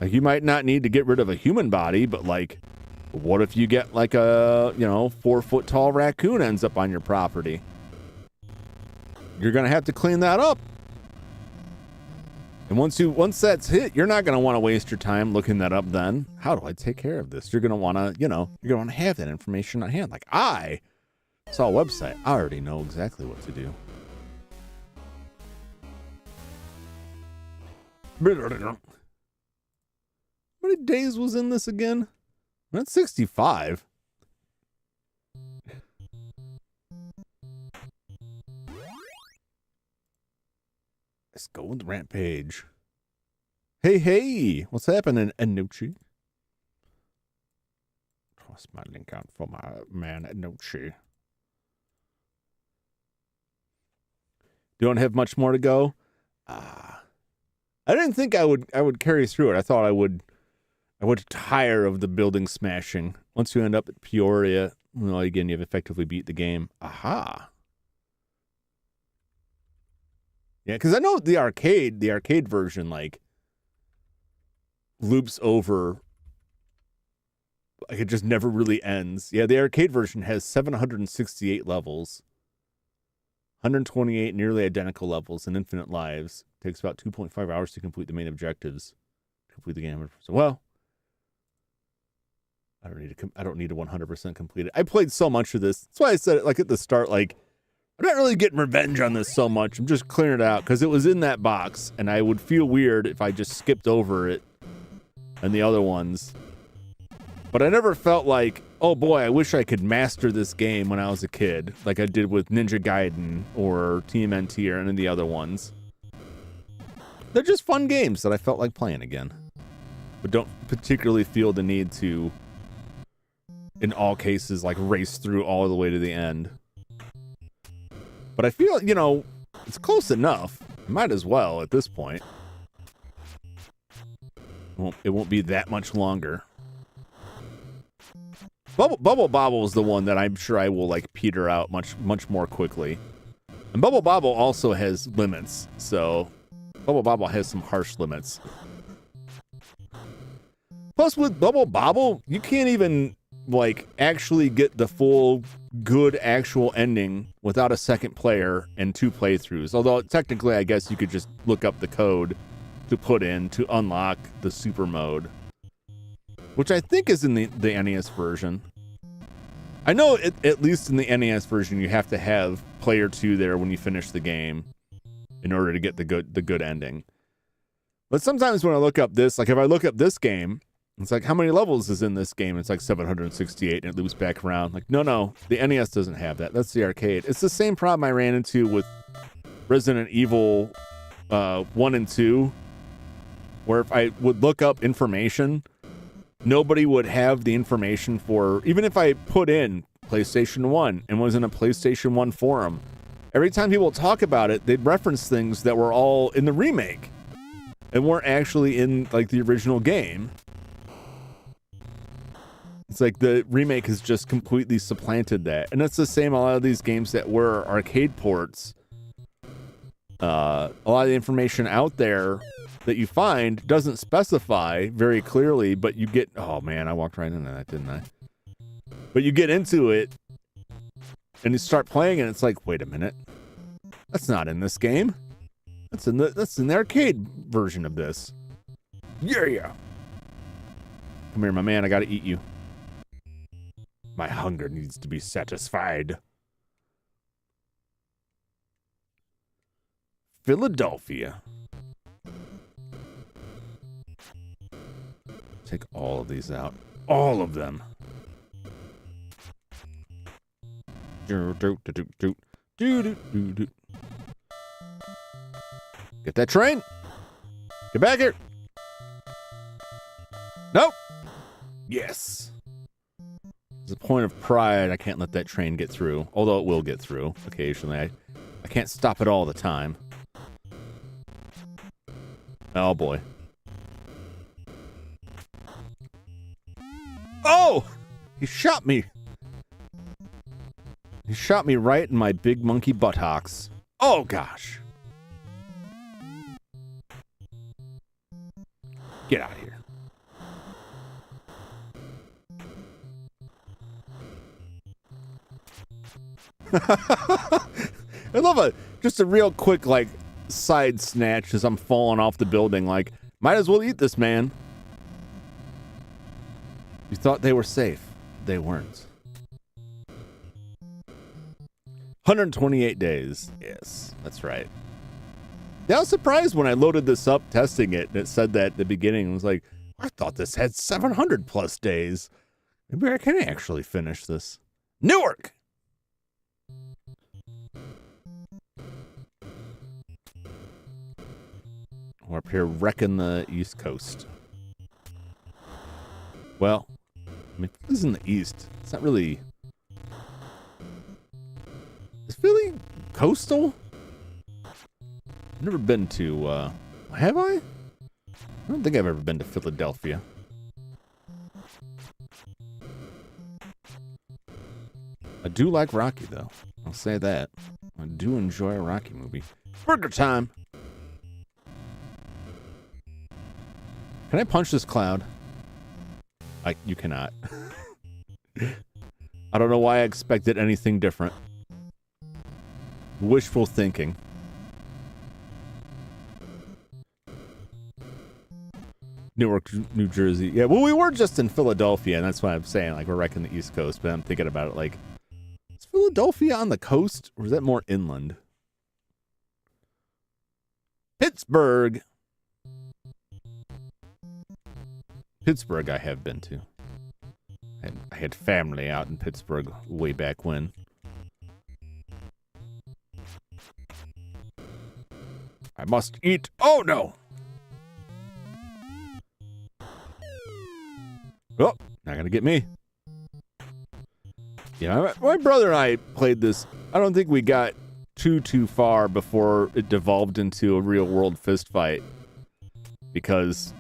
Like, you might not need to get rid of a human body, but like, what if you get like a, you know, 4-foot tall raccoon ends up on your property? You're going to have to clean that up. And once that's hit, you're not going to want to waste your time looking that up then. How do I take care of this? You're going to want to, you know, you're going to want to have that information on hand. Like, I saw a website. I already know exactly what to do. How many days was in this again? That's 65. Let's go with Rampage. Hey, what's happening, Anucci? Toss my link out for my man, Anucci. Don't have much more to go. I didn't think I would carry through it. I thought I would tire of the building smashing. Once you end up at Peoria, well, again, you've effectively beat the game. Aha. Yeah, because I know the arcade version, like, loops over. Like, it just never really ends. Yeah, the arcade version has 768 levels. 128 nearly identical levels and infinite lives. Takes about 2.5 hours to complete the main objectives. Complete the game. So, well, I don't need to 100% complete it. I played so much of this. That's why I said it like at the start, like, I'm not really getting revenge on this so much. I'm just clearing it out because it was in that box, and I would feel weird if I just skipped over it and the other ones. But I never felt like, oh boy, I wish I could master this game when I was a kid, like I did with Ninja Gaiden or TMNT or any of the other ones. They're just fun games that I felt like playing again, but don't particularly feel the need to, in all cases, like race through all the way to the end. But I feel, you know, it's close enough. Might as well at this point. Well, it won't be that much longer. Bubble Bobble is the one that I'm sure I will like peter out much more quickly. And Bubble Bobble also has limits, so Bubble Bobble has some harsh limits. Plus with Bubble Bobble, you can't even like actually get the full good actual ending without a second player and 2 playthroughs. Although technically, I guess you could just look up the code to put in to unlock the super mode, which I think is in the NES version. I know at least in the NES version, you have to have player 2 there when you finish the game in order to get the good ending. But sometimes when I look up this, like if I look up this game, it's like, how many levels is in this game? It's like 768, and it loops back around. Like, no, the NES doesn't have that. That's the arcade. It's the same problem I ran into with Resident Evil 1 and 2, where if I would look up information, nobody would have the information for, even if I put in PlayStation 1 and was in a PlayStation 1 forum, every time people talk about it, they'd reference things that were all in the remake and weren't actually in like the original game. It's like the remake has just completely supplanted that. And it's the same, a lot of these games that were arcade ports. A lot of the information out there that you find doesn't specify very clearly, but you get, oh man, I walked right into that, didn't I? But you get into it and you start playing and it's like, wait a minute. That's not in this game. That's in the arcade version of this. Yeah. Come here, my man, I gotta eat you. My hunger needs to be satisfied. Philadelphia. Take all of these out. All of them. Get that train. Get back here. Nope. Yes. There's a point of pride. I can't let that train get through. Although it will get through occasionally. I can't stop it all the time. Oh boy. Oh! He shot me. He shot me right in my big monkey buttocks. Oh gosh. Get out of here. I love just a real quick like side snatch as I'm falling off the building. Like, might as well eat this, man. You thought they were safe. They weren't. 128 days. Yes, that's right. Yeah, I was surprised when I loaded this up testing it and it said that at the beginning. I was like, I thought this had 700 plus days. Maybe I can actually finish this. Newark! We're up here wrecking the East Coast. Well, I mean, this is in the East. It's not really... Is Philly coastal? I've never been to, have I? I don't think I've ever been to Philadelphia. I do like Rocky, though. I'll say that. I do enjoy a Rocky movie. Burger time! Can I punch this cloud? You cannot. I don't know why I expected anything different. Wishful thinking. Newark, New Jersey. Yeah, well, we were just in Philadelphia, and that's why I'm saying, like, we're wrecking the East Coast, but I'm thinking about it, like, is Philadelphia on the coast, or is that more inland? Pittsburgh. Pittsburgh I have been to. I had family out in Pittsburgh way back when. I must eat. Oh, no. Oh, not gonna get me. Yeah, my brother and I played this. I don't think we got too far before it devolved into a real world fist fight, because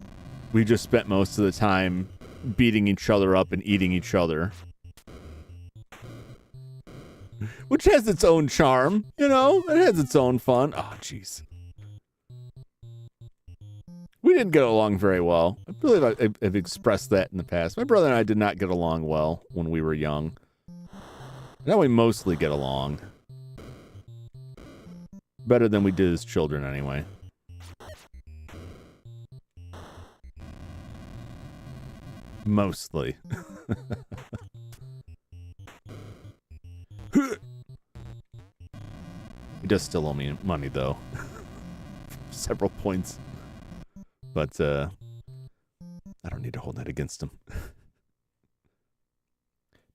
we just spent most of the time beating each other up and eating each other, which has its own charm, you know. It has its own fun. Oh, jeez. We didn't get along very well. I believe I've expressed that in the past. My brother and I did not get along well when we were young. Now we mostly get along. Better than we did as children, anyway. Mostly. He does still owe me money, though. Several points. But, I don't need to hold that against him.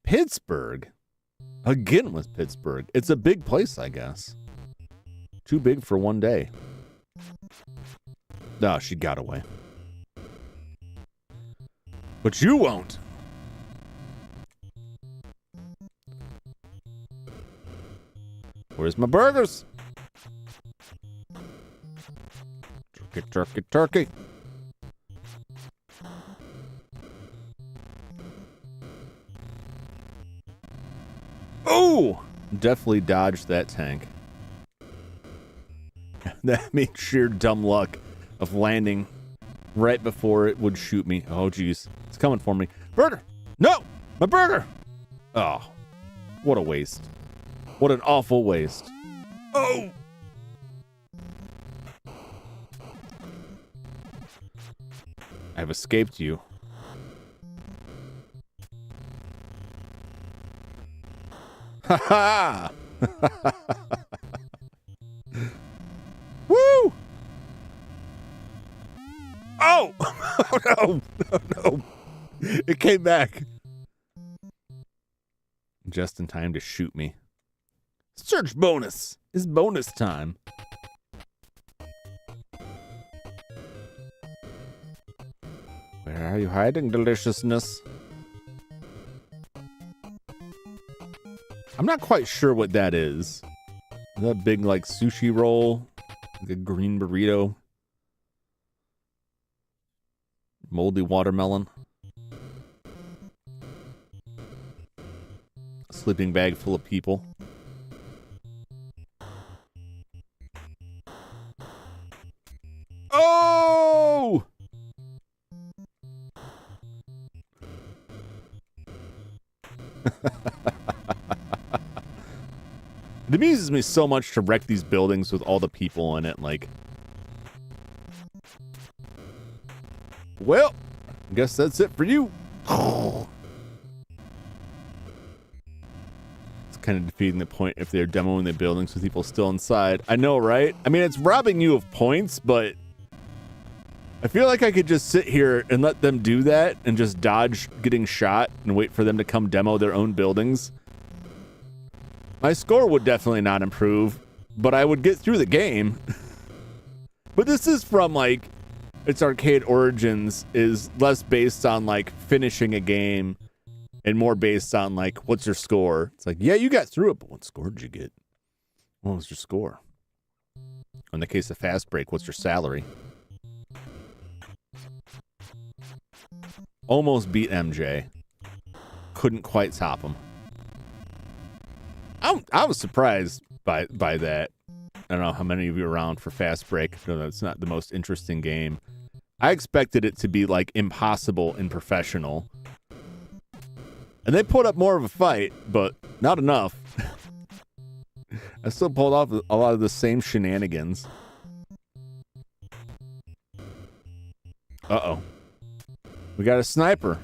Pittsburgh? Again with Pittsburgh. It's a big place, I guess. Too big for one day. No, she got away. But you won't. Where's my burgers? Turkey, turkey, turkey. Oh! Definitely dodged that tank. That means sheer dumb luck of landing right before it would shoot me. Oh, jeez. It's coming for me. Burger! No! My burger! Oh. What a waste. What an awful waste. Oh! I've escaped you. Ha ha! Woo! Oh! Oh no! Oh no! It came back. Just in time to shoot me. Search bonus! It's bonus time. Where are you hiding, deliciousness? I'm not quite sure what that is. Is that a big, like, sushi roll? Like a green burrito? Moldy watermelon? A sleeping bag full of people? Oh! It amuses me so much to wreck these buildings with all the people in it, like... Well, I guess that's it for you. It's kind of defeating the point if they're demoing the buildings with people still inside. I know, right? I mean, it's robbing you of points, but... I feel like I could just sit here and let them do that and just dodge getting shot and wait for them to come demo their own buildings. My score would definitely not improve, but I would get through the game. But this is from, like, its arcade origins is less based on, like, finishing a game and more based on, like, what's your score? It's like, yeah, you got through it, but what score did you get? What was your score? In the case of Fast Break, what's your salary? Almost beat MJ. Couldn't quite top him. I was surprised by that. I don't know how many of you are around for Fast Break. No, it's not the most interesting game. I expected it to be like impossible and professional. And they put up more of a fight, but not enough. I still pulled off a lot of the same shenanigans. Uh-oh. We got a sniper.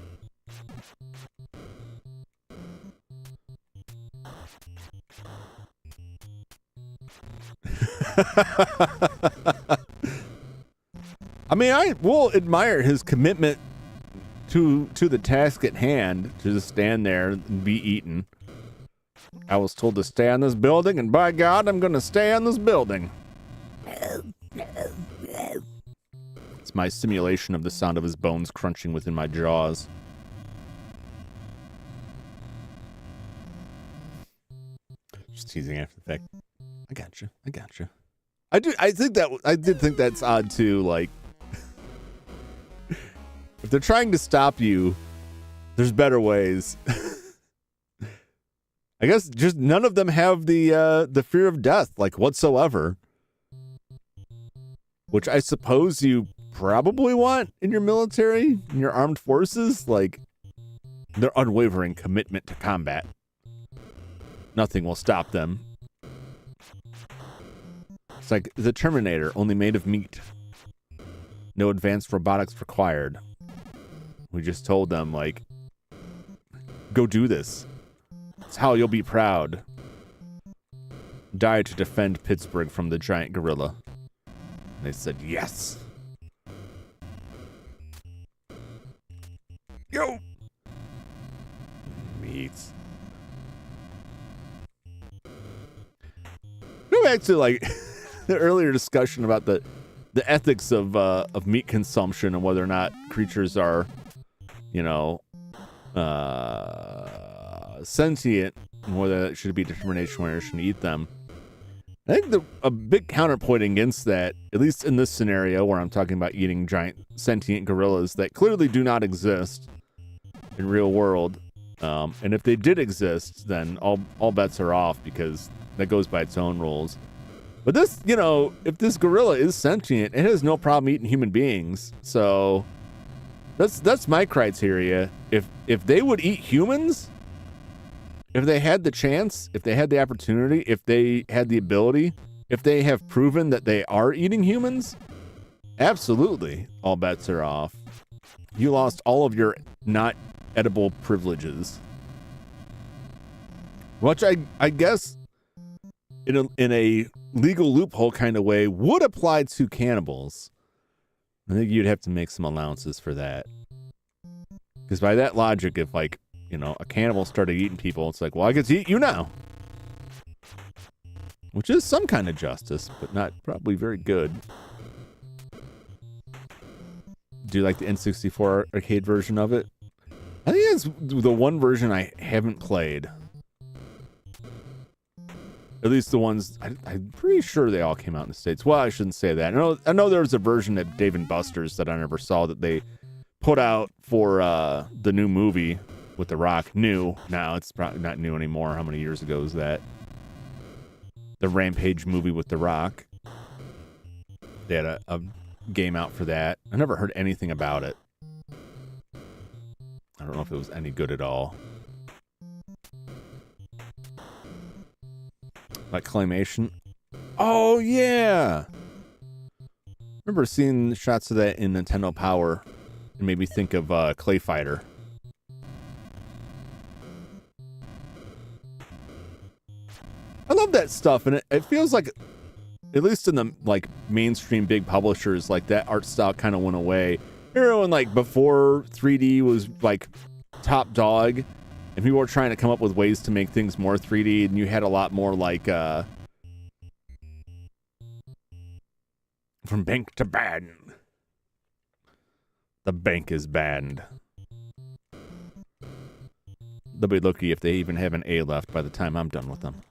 I mean, I will admire his commitment to the task at hand, to just stand there and be eaten. I was told to stay on this building, and by God, I'm going to stay on this building. It's my simulation of the sound of his bones crunching within my jaws. Just teasing after the fact. I gotcha. I gotcha. I did think that's odd too. Like, if they're trying to stop you, there's better ways. I guess just none of them have the fear of death, like, whatsoever. Which I suppose you probably want in your military, in your armed forces, like their unwavering commitment to combat. Nothing will stop them. It's like the Terminator, only made of meat. No advanced robotics required. We just told them, like, go do this. It's how you'll be proud. Die to defend Pittsburgh from the giant gorilla. And they said, yes. Yo! Meats. Go back to, like, the earlier discussion about the ethics of meat consumption and whether or not creatures are, you know, sentient, and whether it should be determination whether you should eat them. I think a big counterpoint against that, at least in this scenario where I'm talking about eating giant sentient gorillas that clearly do not exist in real world, and if they did exist, then all bets are off because that goes by its own rules. But this, you know, if this gorilla is sentient, it has no problem eating human beings. So that's my criteria. If they would eat humans, if they had the chance, if they had the opportunity, if they had the ability, if they have proven that they are eating humans, absolutely, all bets are off. You lost all of your not edible privileges. Which I guess in a legal loophole kind of way would apply to cannibals. I think you'd have to make some allowances for that. Because by that logic, if, like, you know, a cannibal started eating people, it's like, well, I get to eat you now. Which is some kind of justice, but not probably very good. Do you like the N64 arcade version of it? I think it's the one version I haven't played. At least the ones, I'm pretty sure they all came out in the States. Well, I shouldn't say that. I know there was a version at Dave & Buster's that I never saw that they put out for the new movie with The Rock. New. Now it's probably not new anymore. How many years ago was that? The Rampage movie with The Rock. They had a game out for that. I never heard anything about it. I don't know if it was any good at all. Like claymation. Oh, yeah. Remember seeing shots of that in Nintendo Power. It made me think of Clay Fighter. I love that stuff, and it feels like, at least in the like mainstream big publishers, like that art style kind of went away. You know, when like before 3D was like top dog, and people were trying to come up with ways to make things more 3D, and you had a lot more like from bank to banned. The bank is banned. They'll be lucky if they even have an A left by the time I'm done with them.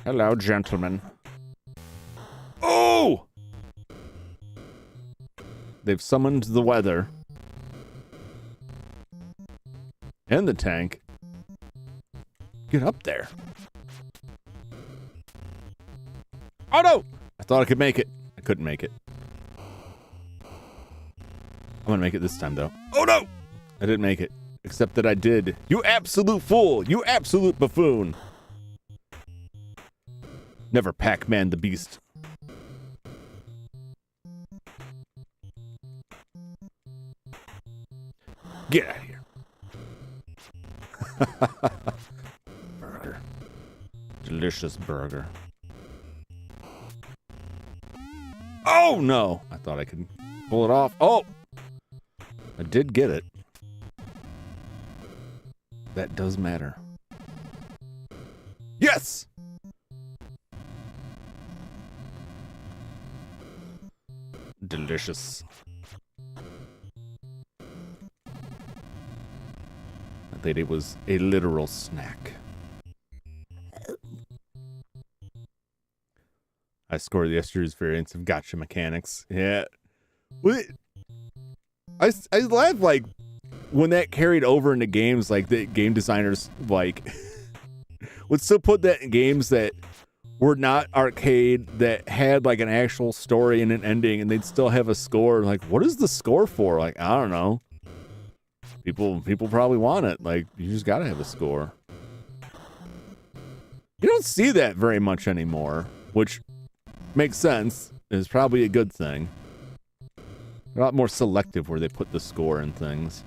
Hello, gentlemen. Oh! They've summoned the weather. And the tank. Get up there. Oh no! I thought I could make it. I couldn't make it. I'm gonna make it this time, though. Oh no! I didn't make it. Except that I did. You absolute fool! You absolute buffoon! Never Pac-Man the Beast. Get out of here. Burger. Delicious burger. Oh, no. I thought I could pull it off. Oh! I did get it. That does matter. Yes! Delicious. That lady was a literal snack. I scored yesterday's variants of gotcha mechanics. Yeah. I laughed, like, when that carried over into games, like, the game designers, like, would still put that in games that were not arcade, that had like an actual story and an ending, and they'd still have a score. Like, what is the score for? Like, I don't know. People probably want it. Like, you just gotta have a score. You don't see that very much anymore, which makes sense. Is probably a good thing. They're a lot more selective where they put the score in things.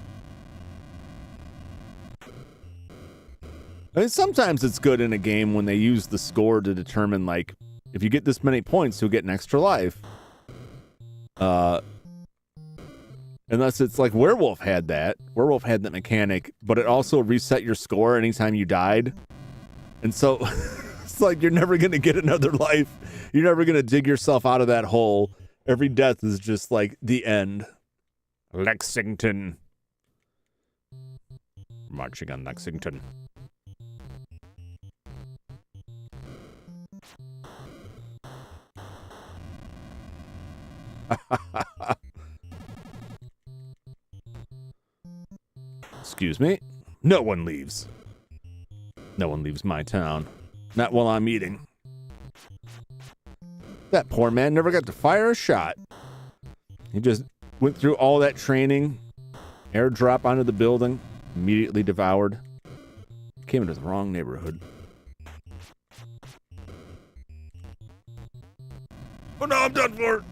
I mean, sometimes it's good in a game when they use the score to determine, like, if you get this many points, you'll get an extra life. Unless it's like Werewolf had that. Werewolf had that mechanic, but it also reset your score anytime you died. And so it's like you're never going to get another life. You're never going to dig yourself out of that hole. Every death is just like the end. Lexington. Marching on Lexington. Excuse me. No one leaves. No one leaves my town. Not while I'm eating. That poor man never got to fire a shot. He just went through all that training. Airdrop onto the building. Immediately devoured. Came into the wrong neighborhood. Oh no, I'm done for.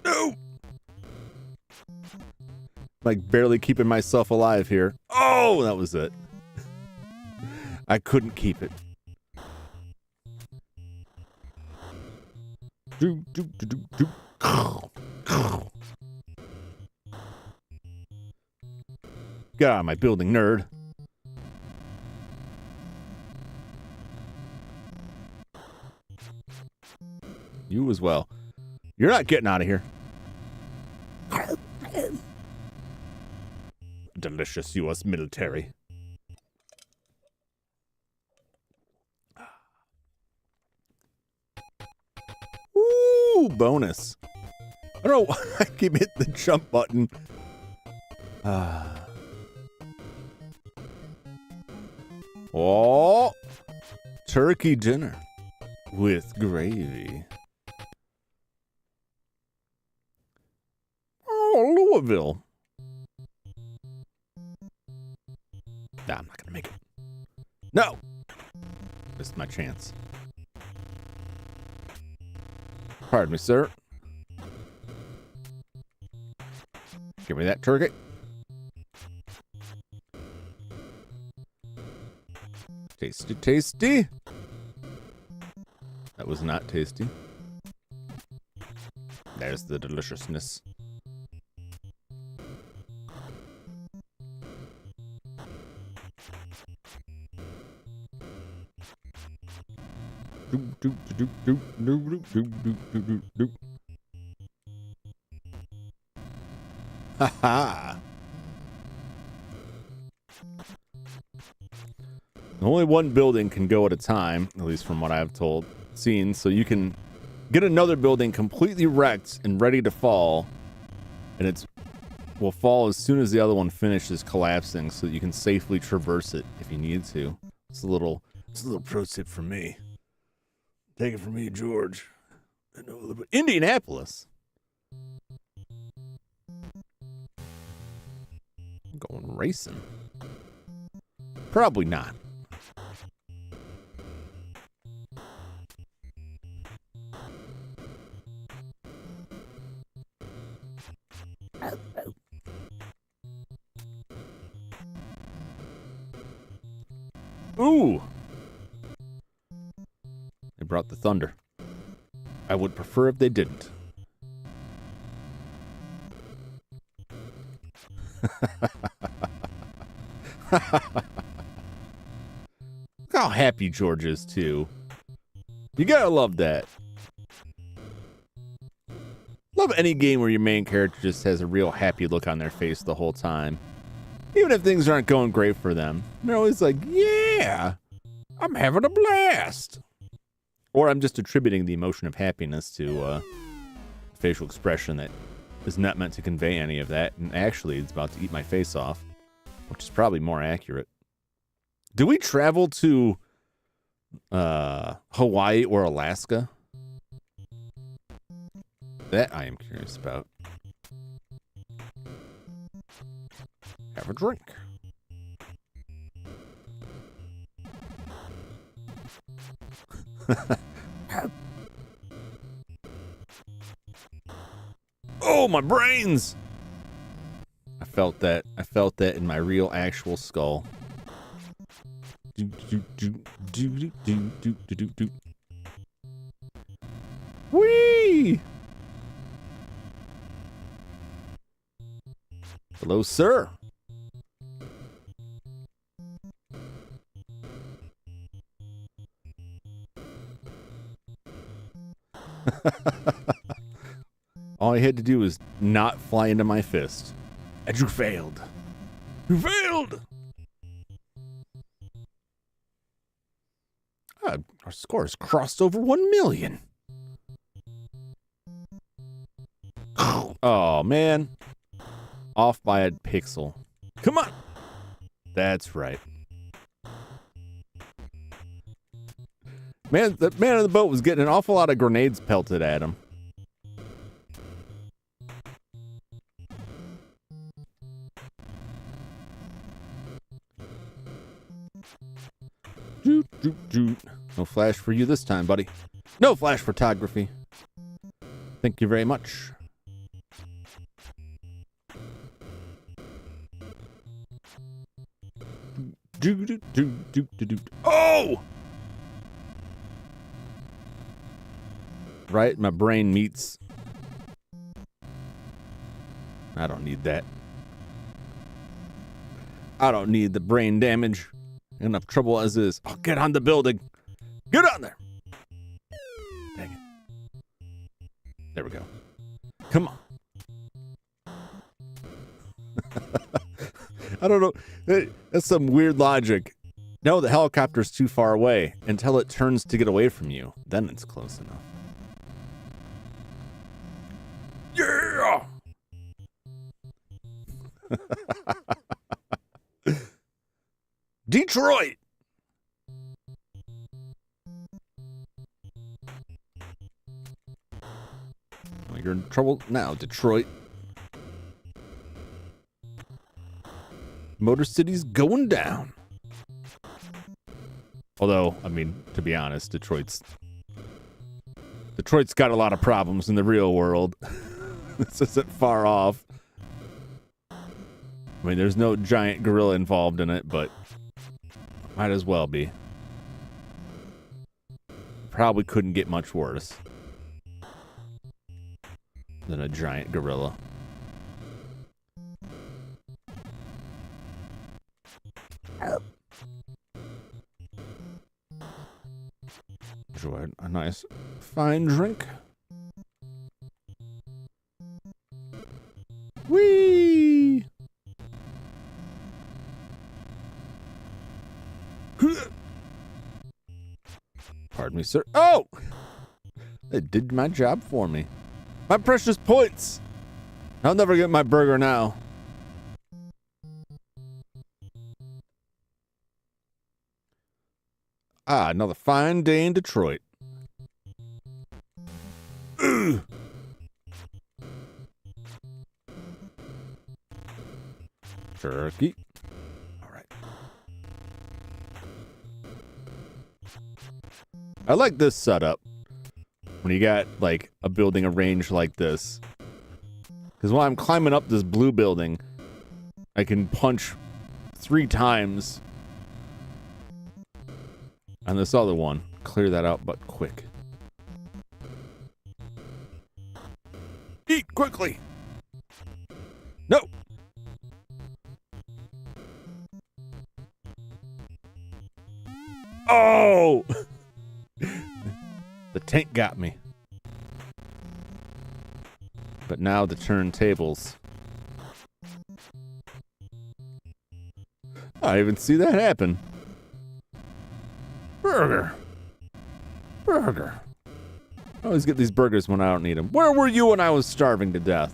No! Like barely keeping myself alive here. Oh, that was it. I couldn't keep it. Do, do, do, do, do. Get out of my building, nerd. You as well. You're not getting out of here. Delicious U.S. military. Ooh, bonus. I don't know why I keep hitting the jump button. Oh, turkey dinner with gravy. Oh, Louisville. Nah, I'm not gonna make it. No! Missed my chance. Pardon me, sir. Give me that turkey. Tasty, tasty. That was not tasty. There's the deliciousness. Ha ha. Only one building can go at a time, at least from what I've seen, so you can get another building completely wrecked and ready to fall, and will fall as soon as the other one finishes collapsing, so that you can safely traverse it if you need to. It's a little pro tip from me. Take it from me, George. I know a little bit. Indianapolis. I'm going racing. Probably not. Ooh. They brought the thunder. I would prefer if they didn't. Look how happy George is, too. You gotta love that. Love any game where your main character just has a real happy look on their face the whole time. Even if things aren't going great for them. They're always like, yeah, I'm having a blast. Or I'm just attributing the emotion of happiness to facial expression that is not meant to convey any of that, and actually it's about to eat my face off, which is probably more accurate. Do we travel to Hawaii or Alaska? That I am curious about. Have a drink. Oh, my brains! I felt that. I felt that in my real, actual skull. Whee! Hello, sir. All I had to do was not fly into my fist. And you failed. You failed! Our score has crossed over 1 million. Oh, man. Off by a pixel. Come on! That's right. Man, the man on the boat was getting an awful lot of grenades pelted at him. No flash for you this time, buddy. No flash photography. Thank you very much. Oh! Right, my brain meets. I don't need that. I don't need the brain damage. Enough trouble as is. Oh, get on the building. Get on there. Dang it. There we go. Come on. I don't know. That's some weird logic. No, the helicopter's too far away until it turns to get away from you. Then it's close enough. Yeah! Detroit! Well, you're in trouble now, Detroit. Motor City's going down. Although, I mean, to be honest, Detroit's got a lot of problems in the real world. This isn't far off. I mean, there's no giant gorilla involved in it, but might as well be. Probably couldn't get much worse than a giant gorilla. Enjoy a nice fine drink. Whee! Pardon me, sir. Oh! They did my job for me. My precious points! I'll never get my burger now. Ah, another fine day in Detroit. Ugh. Turkey. All right. I like this setup. When you got, like, a building arranged like this. Because when I'm climbing up this blue building, I can punch 3 times. And this other one, clear that out, but quick. Eat quickly! No! Oh! The tank got me. But now the turntables. I didn't even see that happen. Burger. Burger. Oh, always get these burgers when I don't need them. Where were you when I was starving to death?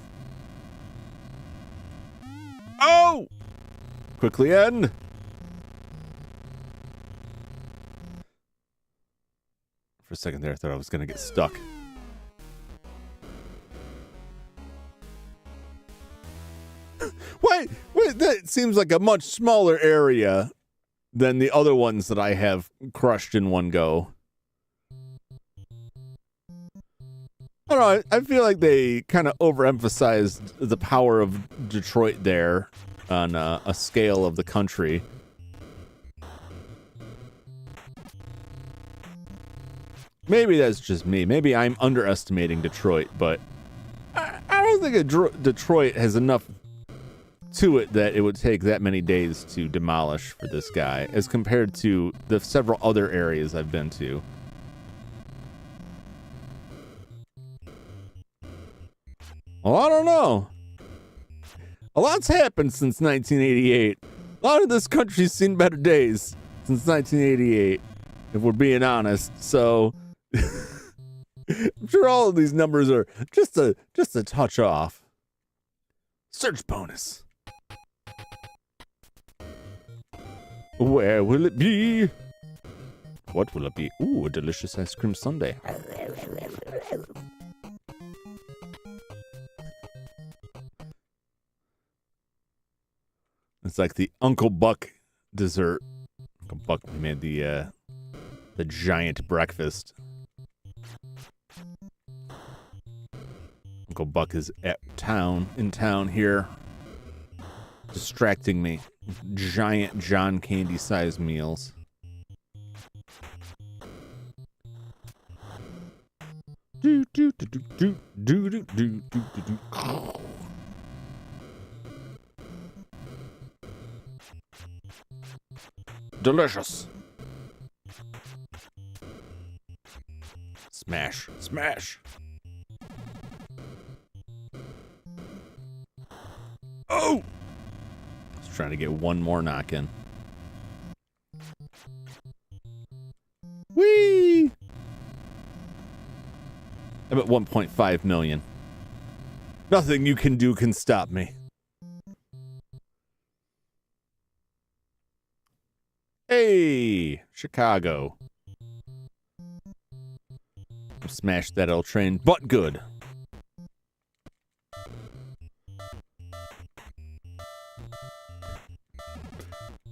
Oh! Quickly end. For a second there, I thought I was going to get stuck. Wait, that seems like a much smaller area than the other ones that I have crushed in one go. I don't know, I feel like they kind of overemphasized the power of Detroit there on a scale of the country. Maybe that's just me. Maybe I'm underestimating Detroit, but I don't think Detroit has enough to it that it would take that many days to demolish for this guy as compared to the several other areas I've been to. Well, I don't know. A lot's happened since 1988. A lot of this country's seen better days since 1988, if we're being honest. So I'm sure all of these numbers are just a touch off. Search bonus. Where will it be? What will it be? Ooh, a delicious ice cream sundae. It's like the Uncle Buck dessert. Uncle Buck made the giant breakfast. Uncle Buck is in town here, distracting me with giant John Candy-sized meals. Do do do do do do do do do do. Delicious. Smash, smash. Oh! Just trying to get one more knock in. Whee! I'm at 1.5 million. Nothing you can do can stop me. Hey, Chicago. Smash that L train, but good.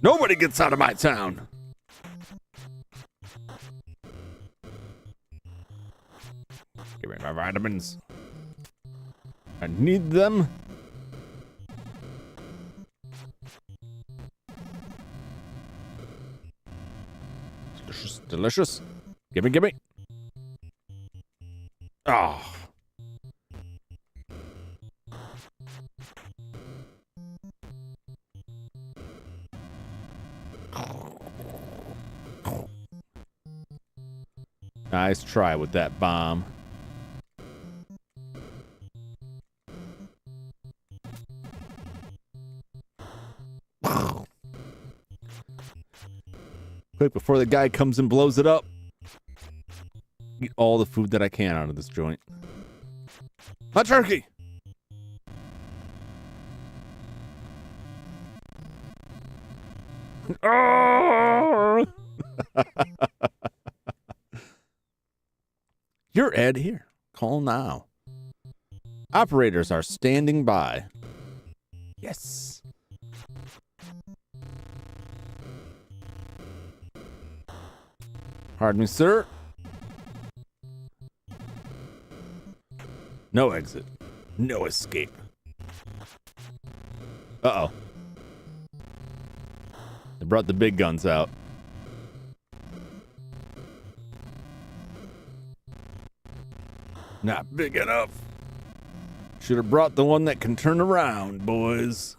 Nobody gets out of my town. Give me my vitamins. I need them. Delicious, delicious. Gimme, gimme. Oh. Nice try with that bomb. Quick, before the guy comes and blows it up. Eat all the food that I can out of this joint. My turkey! You're Ed here. Call now. Operators are standing by. Yes. Pardon me, sir. No exit. No escape. Uh-oh. They brought the big guns out. Not big enough. Should have brought the one that can turn around, boys.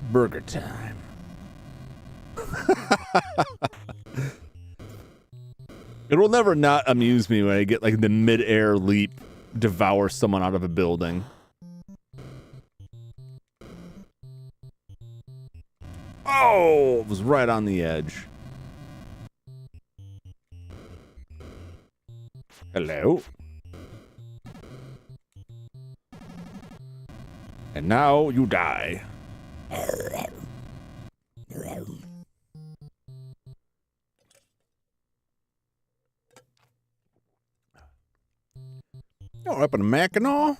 Burger time. It will never not amuse me when I get like the mid-air leap, devour someone out of a building. Oh, it was right on the edge. Hello. And now you die. Oh, up in Mackinac.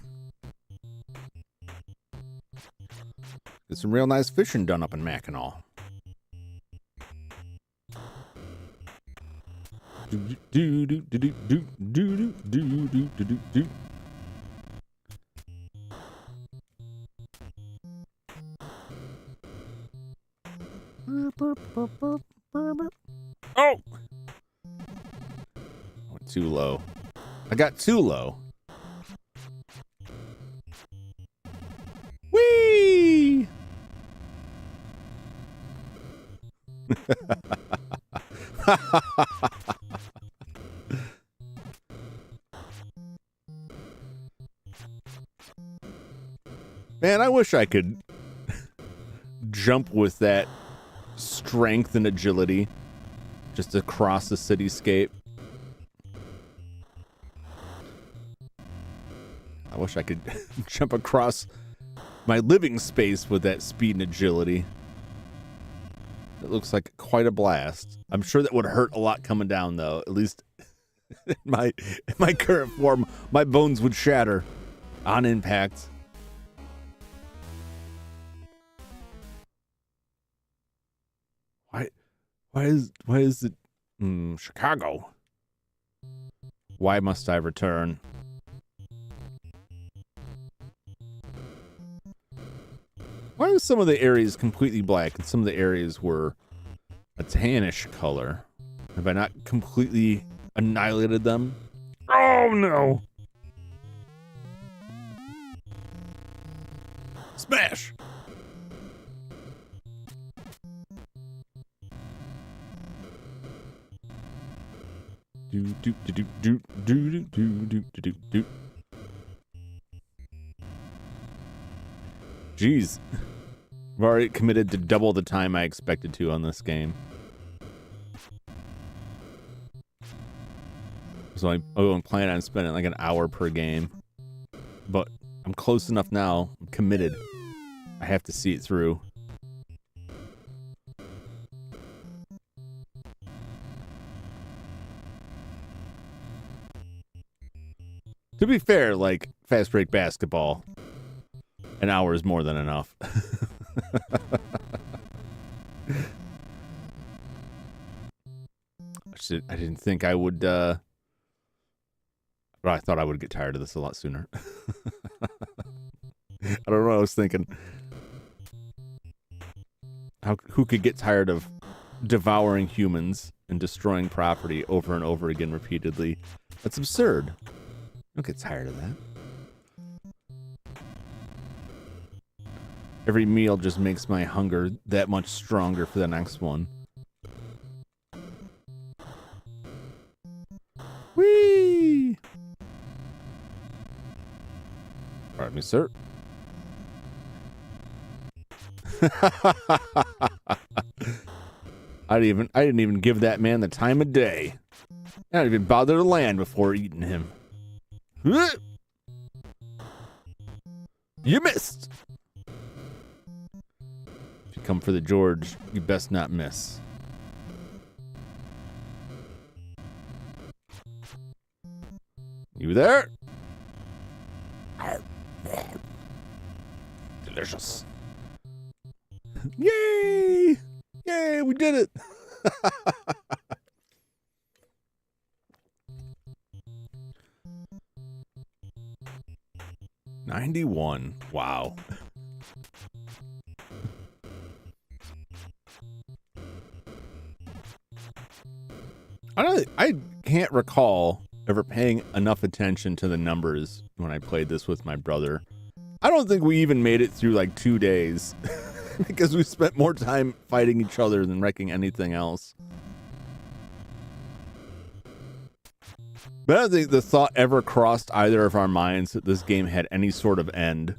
Get some real nice fishing done up in Mackinac. Oh! Went too low. I got too low. Whee! Man, I wish I could jump with that strength and agility just across the cityscape. I wish I could jump across my living space with that speed and agility. It looks like quite a blast. I'm sure that would hurt a lot coming down, though. At least in my current form, my bones would shatter on impact. Why is it Chicago? Why must I return? Why are some of the areas completely black and some of the areas were a tannish color? Have I not completely annihilated them? Oh no! Smash! Do do do do do do do do do do. Jeez, I've already committed to double the time I expected to on this game. So I'm planning on spending like an hour per game, but I'm close enough now. I'm committed. I have to see it through. To be fair, like fast break basketball, an hour is more than enough. I didn't think I would, but I thought I would get tired of this a lot sooner. I don't know what I was thinking. Who could get tired of devouring humans and destroying property over and over again repeatedly? That's absurd. Don't get tired of that. Every meal just makes my hunger that much stronger for the next one. Whee! Pardon me, sir. I didn't even give that man the time of day. I didn't even bother to land before eating him. You missed. If you come for the George, you best not miss. You there? Delicious. Yay! Yay, we did it! 91. Wow. I can't recall ever paying enough attention to the numbers when I played this with my brother. I don't think we even made it through like 2 days because we spent more time fighting each other than wrecking anything else. But I don't think the thought ever crossed either of our minds that this game had any sort of end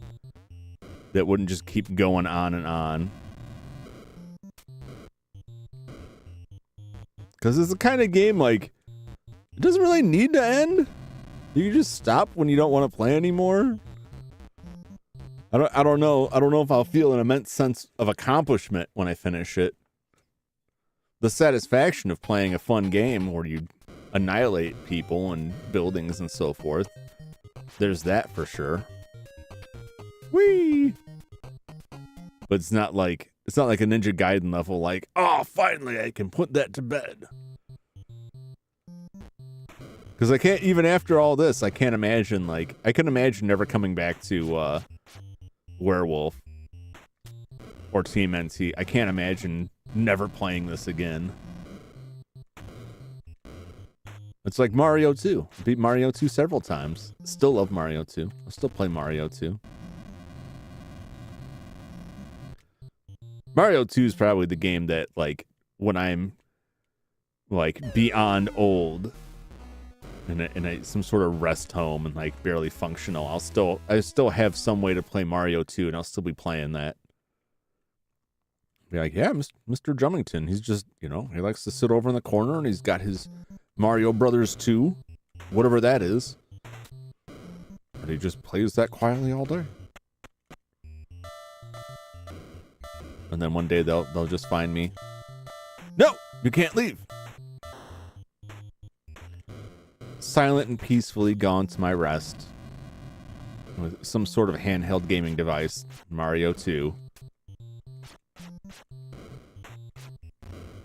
that wouldn't just keep going on and on. Because it's the kind of game like It doesn't really need to end. You can just stop when you don't want to play anymore. I don't know if I'll feel an immense sense of accomplishment when I finish it. The satisfaction of playing a fun game where you annihilate people and buildings and so forth. There's that for sure. Whee! But it's not like a Ninja Gaiden level like, oh, finally I can put that to bed. Because I can't, even after all this, I can't imagine, like, I can imagine never coming back to Werewolf or Team NT. I can't imagine never playing this again. It's like Mario 2. I beat Mario 2 several times. Still love Mario 2. I still play Mario 2. Mario 2 is probably the game that, like, when I'm, like, beyond old in some sort of rest home and, like, barely functional, I still have some way to play Mario 2, and I'll still be playing that. Be like, yeah, Mr. Jumington, he's just, he likes to sit over in the corner, and he's got his Mario Brothers 2, whatever that is. And he just plays that quietly all day. And then one day they'll just find me. No, you can't leave. Silent and peacefully gone to my rest with some sort of handheld gaming device, Mario 2.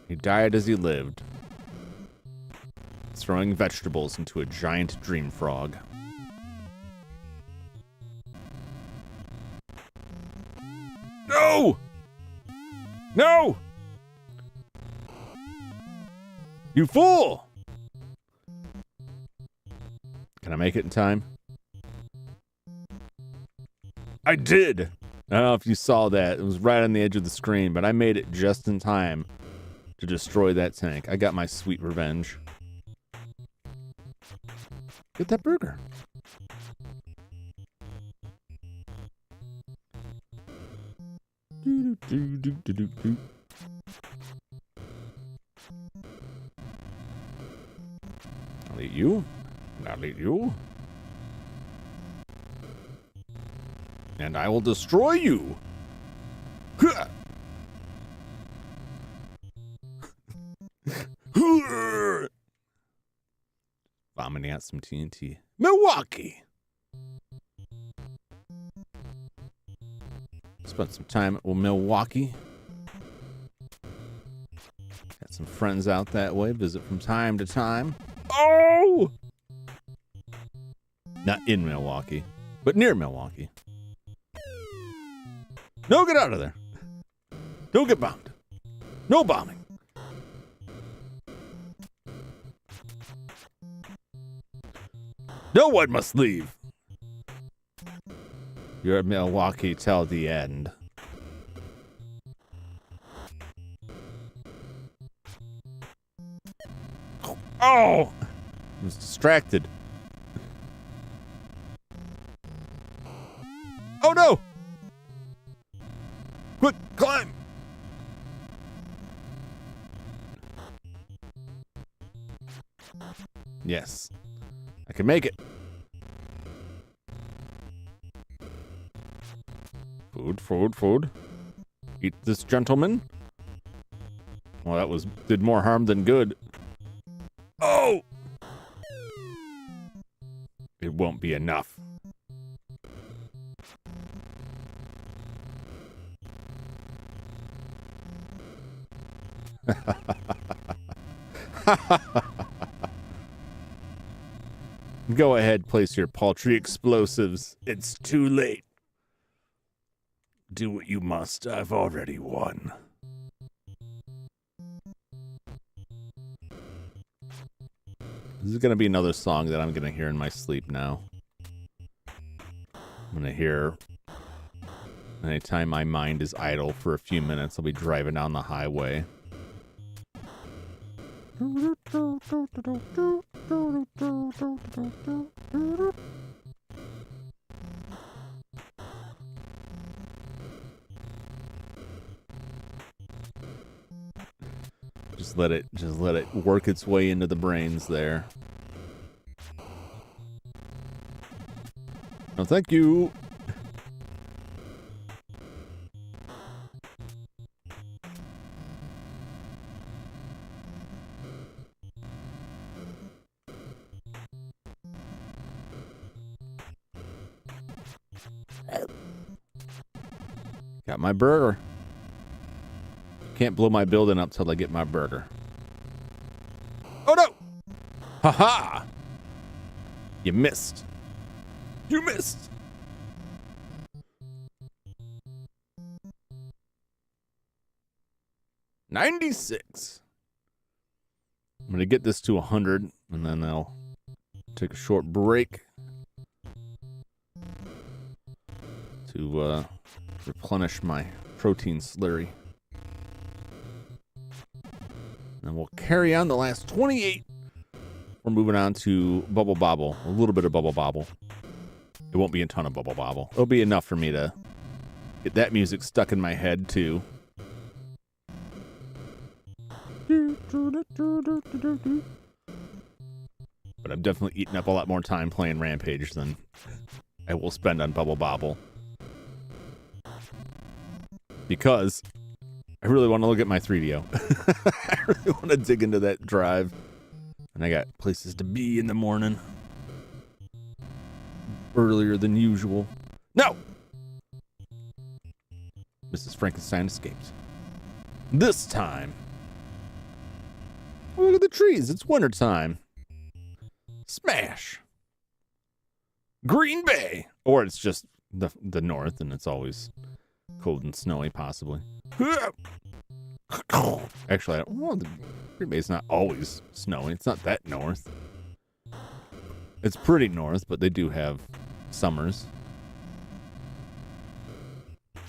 He died as he lived, throwing vegetables into a giant dream frog. No! No! You fool! Can I make it in time? I did! I don't know if you saw that. It was right on the edge of the screen, but I made it just in time to destroy that tank. I got my sweet revenge. Get that burger. I'll eat you. I'll eat you. And I will destroy you. Vomiting out some TNT. Milwaukee. Spent some time at Milwaukee. Got some friends out that way. Visit from time to time. Oh! Not in Milwaukee, but near Milwaukee. No, get out of there. Don't get bombed. No bombing. No one must leave. You're at Milwaukee till the end. Oh! I was distracted. Oh no! Quick, climb! Yes. I can make it. Food, food, food. Eat this, gentleman. Well, that did more harm than good. Oh! It won't be enough. Go ahead, place your paltry explosives. It's too late. Do what you must. I've already won. This is going to be another song that I'm going to hear in my sleep now. I'm going to hear anytime my mind is idle for a few minutes. I'll be driving down the highway. Just let it work its way into the brains there. No, thank you. Got my burger. Can't blow my building up till I get my burger. Oh no! Ha-ha! You missed. You missed. $96. I'm gonna get this to 100, and then I'll take a short break to replenish my protein slurry. And we'll carry on the last 28. We're moving on to Bubble Bobble. A little bit of Bubble Bobble. It won't be a ton of Bubble Bobble. It'll be enough for me to get that music stuck in my head, too. But I'm definitely eating up a lot more time playing Rampage than I will spend on Bubble Bobble. Because I really want to look at my 3DO. I really want to dig into that drive. And I got places to be in the morning. Earlier than usual. No! Mrs. Frankenstein escapes. This time. Oh, look at the trees. It's wintertime. Smash. Green Bay. Or it's just the north and it's always cold and snowy, possibly. Actually, the Green Bay's not always snowy. It's not that north. It's pretty north, but they do have summers.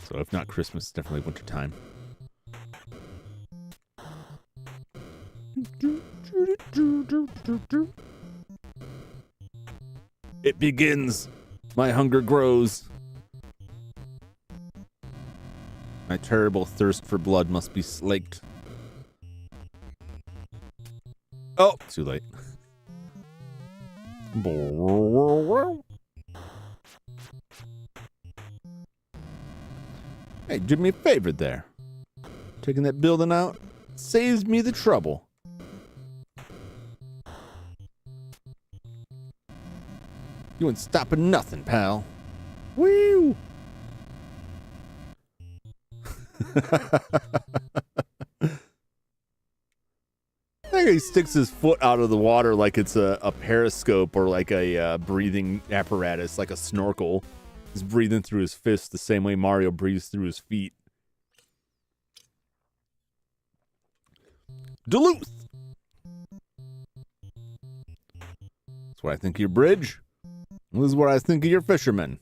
So if not Christmas, definitely wintertime. It begins. My hunger grows. My terrible thirst for blood must be slaked. Oh, too late. Hey, do me a favor there. Taking that building out saves me the trouble. You ain't stopping nothing, pal. Woo! I think he sticks his foot out of the water like it's a periscope or like a breathing apparatus, like a snorkel. He's breathing through his fist the same way Mario breathes through his feet. Duluth! That's what I think of your bridge. This is what I think of your fishermen.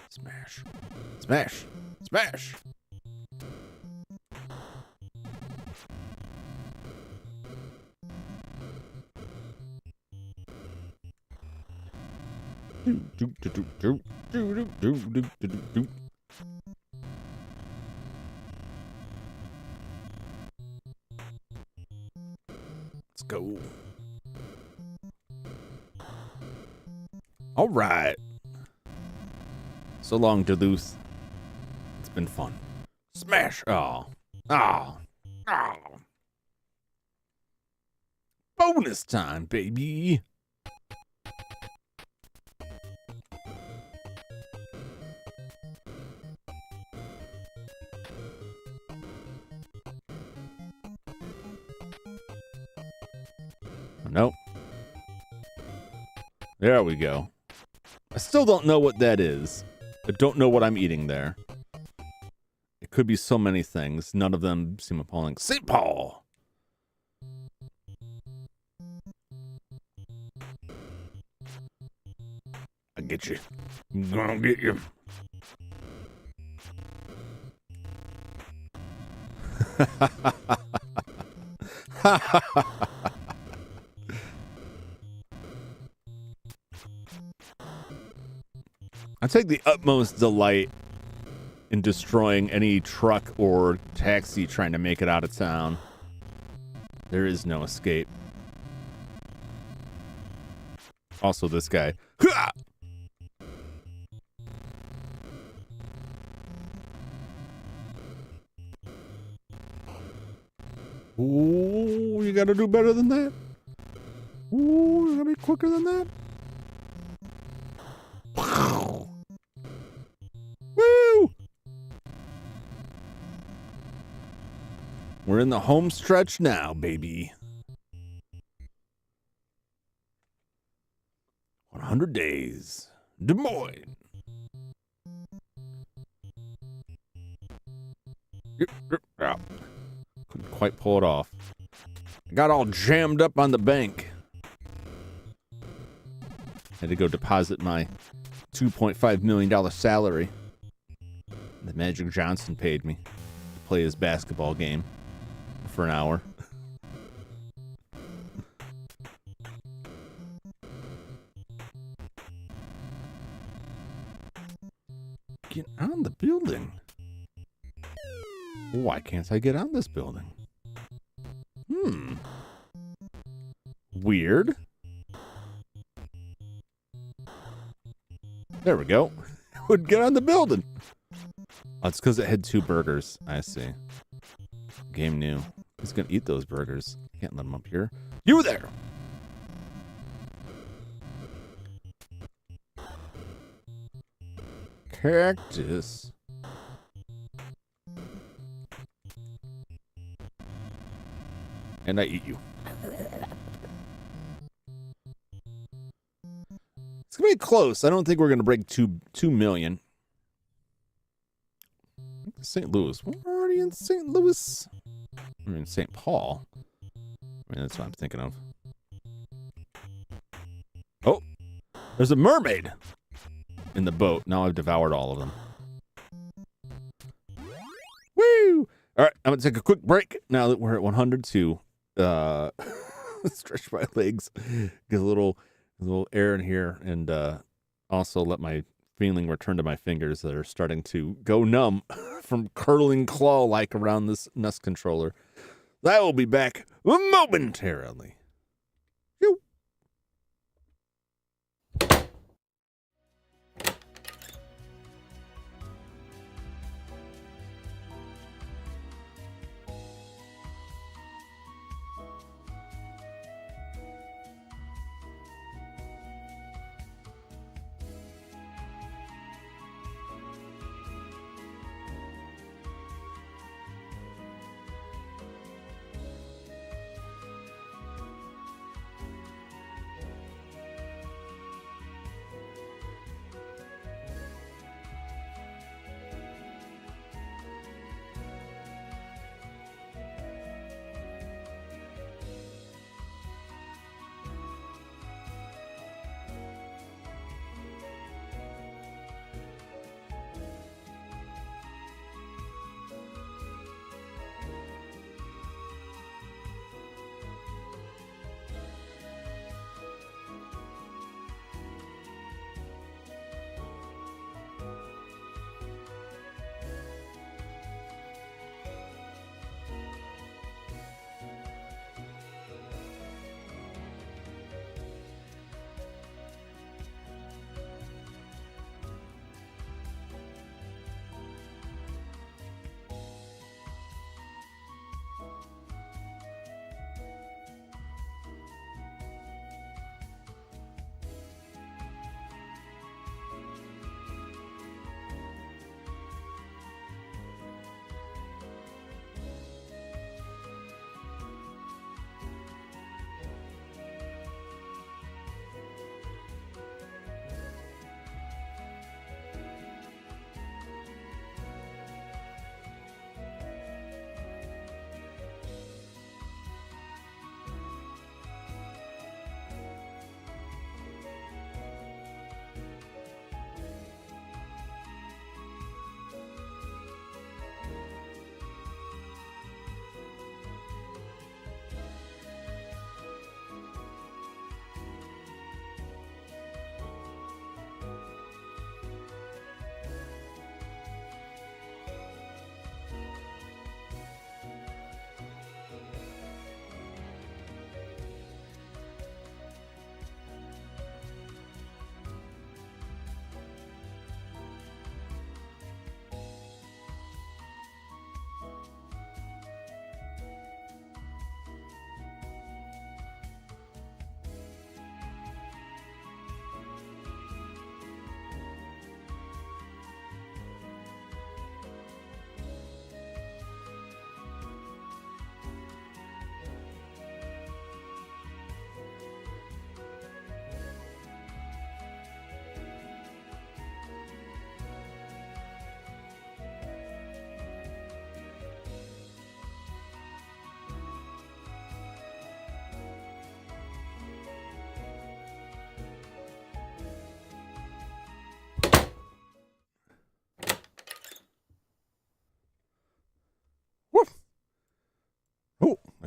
Smash. Smash. Smash. Let's go. All right. So long, Duluth. It's been fun. Smash. Oh. Oh. Oh. Bonus time, baby. Nope. There we go. I still don't know what that is. I don't know what I'm eating there. It could be so many things. None of them seem appalling. St. Paul! I get you. I'm gonna get you. I take the utmost delight in destroying any truck or taxi trying to make it out of town. There is no escape. Also, this guy. Ooh, you gotta do better than that. Ooh, you gotta be quicker than that. Woo! We're in the home stretch now, baby. 100 days. Des Moines. Couldn't quite pull it off. I got all jammed up on the bank. Had to go deposit my $2.5 million salary that Magic Johnson paid me to play his basketball game for an hour. Get on the building. Why can't I get on this building? Weird. There we go. Would get on the building. Oh, it's because it had 2 burgers. I see. Game new. Who's gonna eat those burgers? Can't let him up here. You there! Cactus. And I eat you. It's gonna be close. I don't think we're gonna break 2 million. St. Louis. We're already in St. Louis. We're in St. Paul. I mean, that's what I'm thinking of. Oh, there's a mermaid in the boat. Now I've devoured all of them. Woo! All right, I'm gonna take a quick break now that we're at 100 to stretch my legs, get a little air in here, and also let my feeling return to my fingers that are starting to go numb from curling claw-like around this NES controller. I will be back momentarily.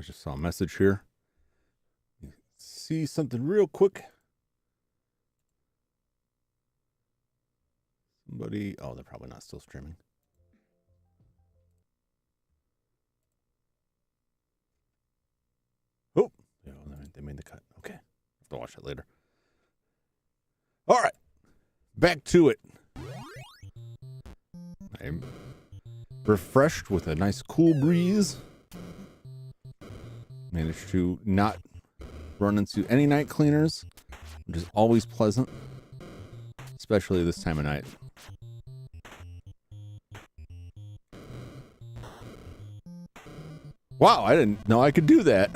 just saw a message here. See something real quick. Somebody, oh, they're probably not still streaming. Oh, yeah, they made the cut. Okay, have to watch that later. All right, back to it. I'm refreshed with a nice cool breeze. Managed to not run into any night cleaners, which is always pleasant, especially this time of night. Wow, I didn't know I could do that.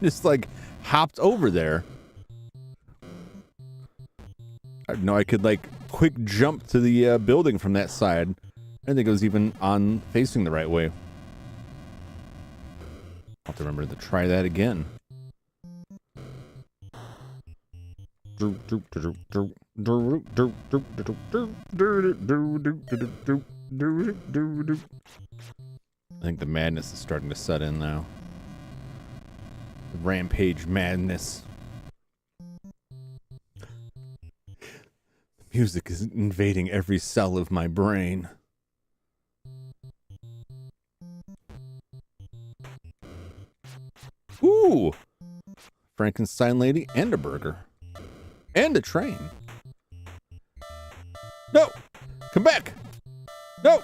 Just like hopped over there. I didn't know I could like quick jump to the building from that side. I think it was even on facing the right way. I'll have to remember to try that again. I think the madness is starting to set in now. The Rampage madness. The music is invading every cell of my brain. Ooh! Frankenstein lady and a burger. And a train. No! Come back! No!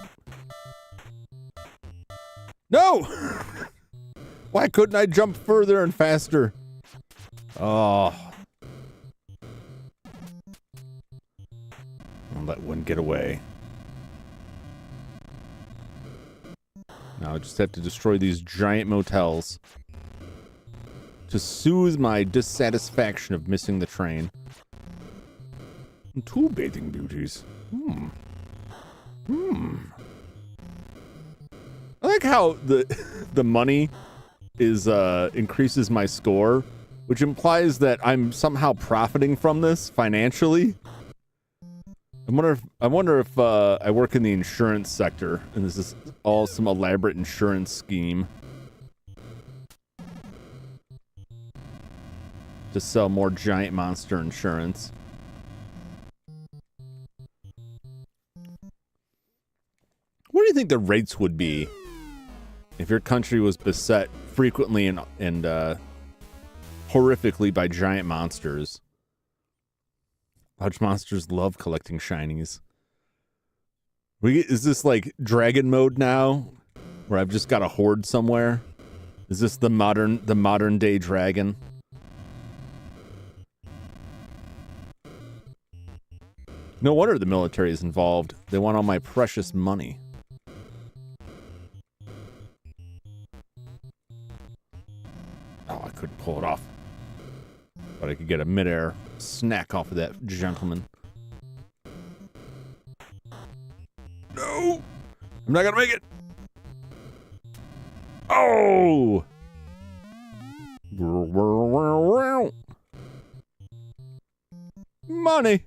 No! Why couldn't I jump further and faster? Oh. I'll let one get away. Now I just have to destroy these giant motels to soothe my dissatisfaction of missing the train. And 2 bathing beauties. I like how the money is increases my score, which implies that I'm somehow profiting from this financially. I wonder if I work in the insurance sector and this is all some elaborate insurance scheme to sell more giant monster insurance. What do you think the rates would be if your country was beset frequently and horrifically by giant monsters? Large monsters love collecting shinies. Is this like dragon mode now, where I've just got a horde somewhere? Is this the modern day dragon? No wonder the military is involved. They want all my precious money. Oh, I couldn't pull it off. But I could get a midair snack off of that gentleman. No! I'm not gonna make it! Oh! Money!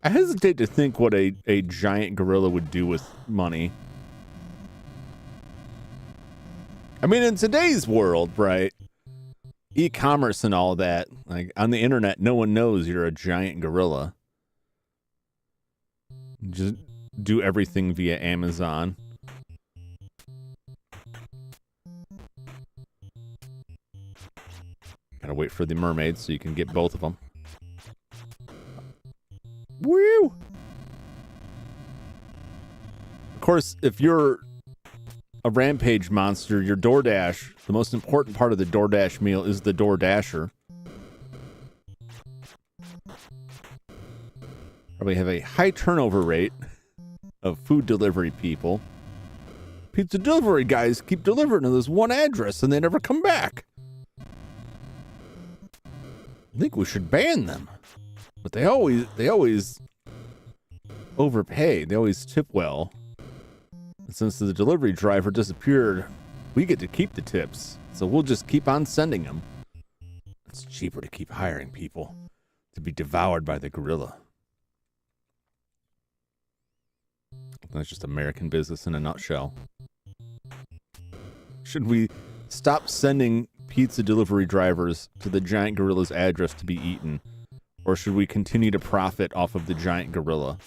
I hesitate to think what a giant gorilla would do with money. I mean, in today's world, right? E-commerce and all that, like on the internet, no one knows you're a giant gorilla. Just do everything via Amazon. Gotta wait for the mermaids so you can get both of them. Woo! Of course, if you're a Rampage monster, your DoorDash, the most important part of the DoorDash meal is the DoorDasher. Probably have a high turnover rate of food delivery people. Pizza delivery guys keep delivering to this one address and they never come back. I think we should ban them. But they always overpay. They always tip well. And since the delivery driver disappeared, we get to keep the tips. So we'll just keep on sending them. It's cheaper to keep hiring people to be devoured by the gorilla. That's just American business in a nutshell. Should we stop sending pizza delivery drivers to the giant gorilla's address to be eaten? Or should we continue to profit off of the giant gorilla?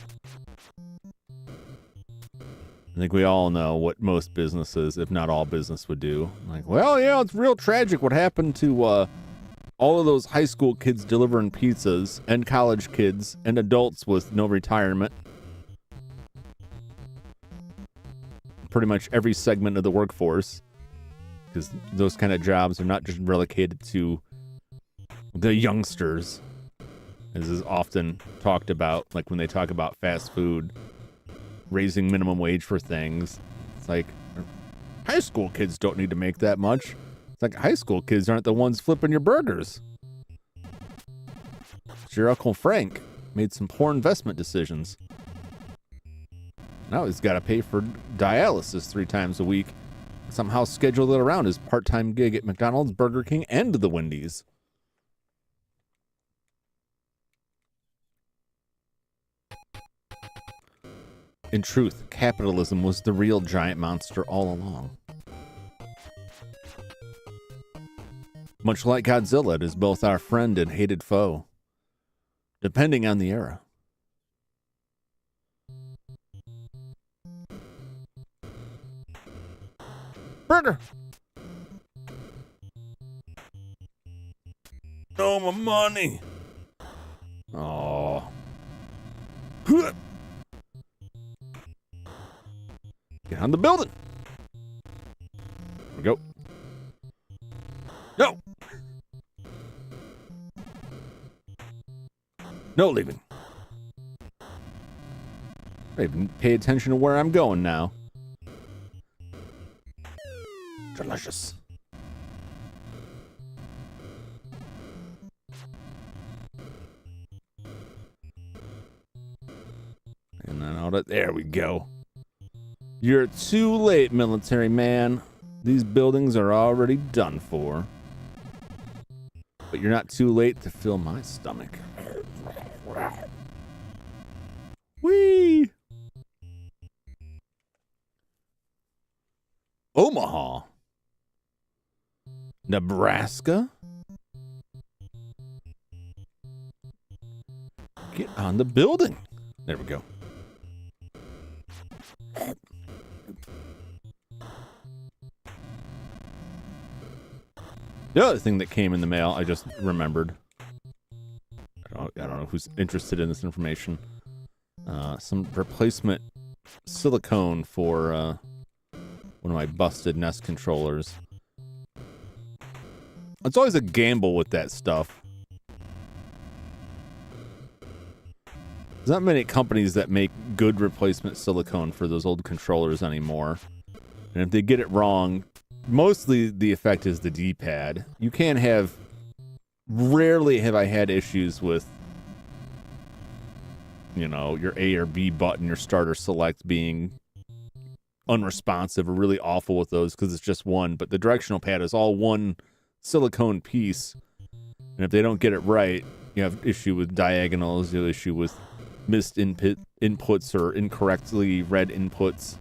I think we all know what most businesses, if not all business, would do. Like, well, yeah, it's real tragic what happened to all of those high school kids delivering pizzas and college kids and adults with no retirement. Pretty much every segment of the workforce, because those kind of jobs are not just relegated to the youngsters, as is often talked about, like when they talk about fast food, raising minimum wage for things. It's like, high school kids don't need to make that much. It's like, high school kids aren't the ones flipping your burgers. It's your Uncle Frank made some poor investment decisions. Now he's got to pay for dialysis 3 times a week. Somehow scheduled it around his part-time gig at McDonald's, Burger King, and the Wendy's. In truth, capitalism was the real giant monster all along. Much like Godzilla, it is both our friend and hated foe, depending on the era. Burger! No, my money! Oh. Get on the building! There we go. No! No leaving. I even pay attention to where I'm going now. Delicious. And then all that. There we go. You're too late, military man. These buildings are already done for. But you're not too late to fill my stomach. Whee! Omaha. Nebraska? Get on the building. There we go. The other thing that came in the mail, I just remembered. I don't know who's interested in this information. Some replacement silicone for one of my busted NES controllers. It's always a gamble with that stuff. There's not many companies that make good replacement silicone for those old controllers anymore. And if they get it wrong, mostly the effect is the D-pad. You can't have... Rarely have I had issues with, you know, your A or B button, your start or select being unresponsive or really awful with those because it's just one. But the directional pad is all one silicone piece. And if they don't get it right, you have issue with diagonals, you have issue with missed inputs or incorrectly read inputs.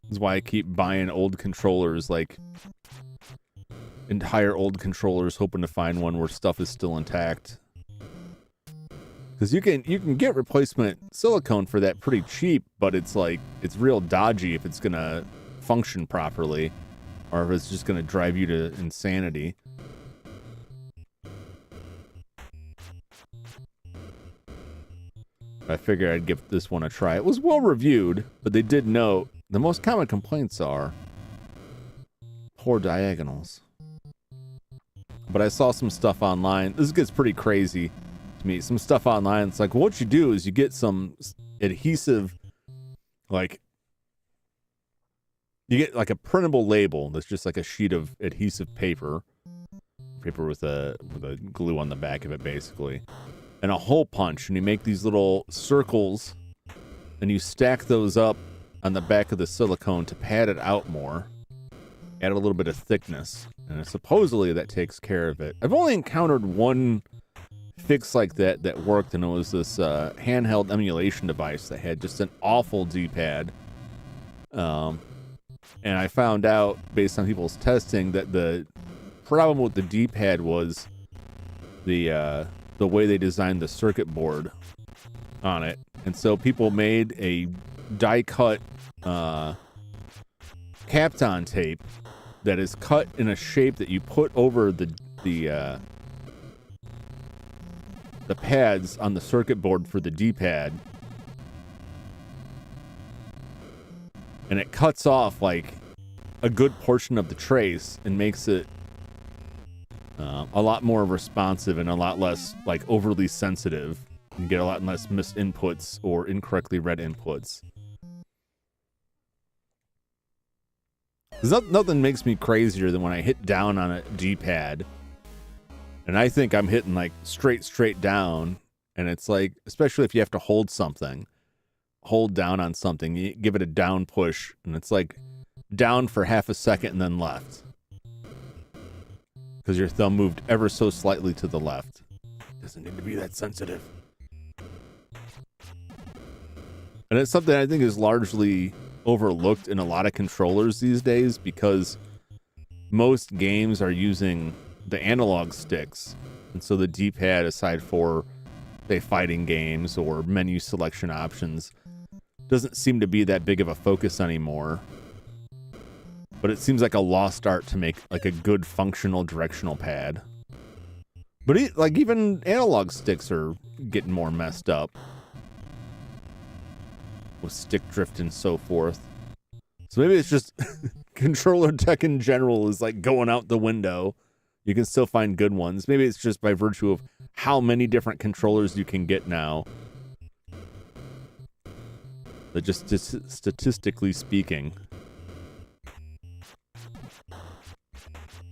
That's why I keep buying old controllers, like entire old controllers, hoping to find one where stuff is still intact. Because you can get replacement silicone for that pretty cheap, but it's like it's real dodgy if it's gonna function properly, or if it's just gonna drive you to insanity. I figured I'd give this one a try. It was well reviewed, but they did note the most common complaints are poor diagonals. But I saw some stuff online. This gets pretty crazy to me. Some stuff online. It's like, well, what you do is you get some adhesive, like, you get like a printable label that's just like a sheet of adhesive paper with a glue on the back of it, basically. And a hole punch, and you make these little circles, and you stack those up on the back of the silicone to pad it out more, add a little bit of thickness, and supposedly that takes care of it. I've only encountered one fix like that worked, and it was this handheld emulation device that had just an awful D-pad. And I found out, based on people's testing, that the problem with the D-pad was the way they designed the circuit board on it. And so people made a die-cut Kapton tape that is cut in a shape that you put over the pads on the circuit board for the D-pad, and it cuts off like a good portion of the trace and makes it a lot more responsive and a lot less like overly sensitive. You get a lot less missed inputs or incorrectly read inputs. Nothing makes me crazier than when I hit down on a D-pad and I think I'm hitting like straight down, and it's like, especially if you have to hold down on something, you give it a down push, and it's like down for half a second and then left. Because your thumb moved ever so slightly to the left. Doesn't need to be that sensitive. And it's something I think is largely overlooked in a lot of controllers these days, because most games are using the analog sticks. And so the D-pad, aside for, say, fighting games or menu selection options, doesn't seem to be that big of a focus anymore. But it seems like a lost art to make like a good functional directional pad. But even analog sticks are getting more messed up with stick drift and so forth. So maybe it's just controller tech in general is like going out the window. You can still find good ones. Maybe it's just by virtue of how many different controllers you can get now. But just statistically speaking,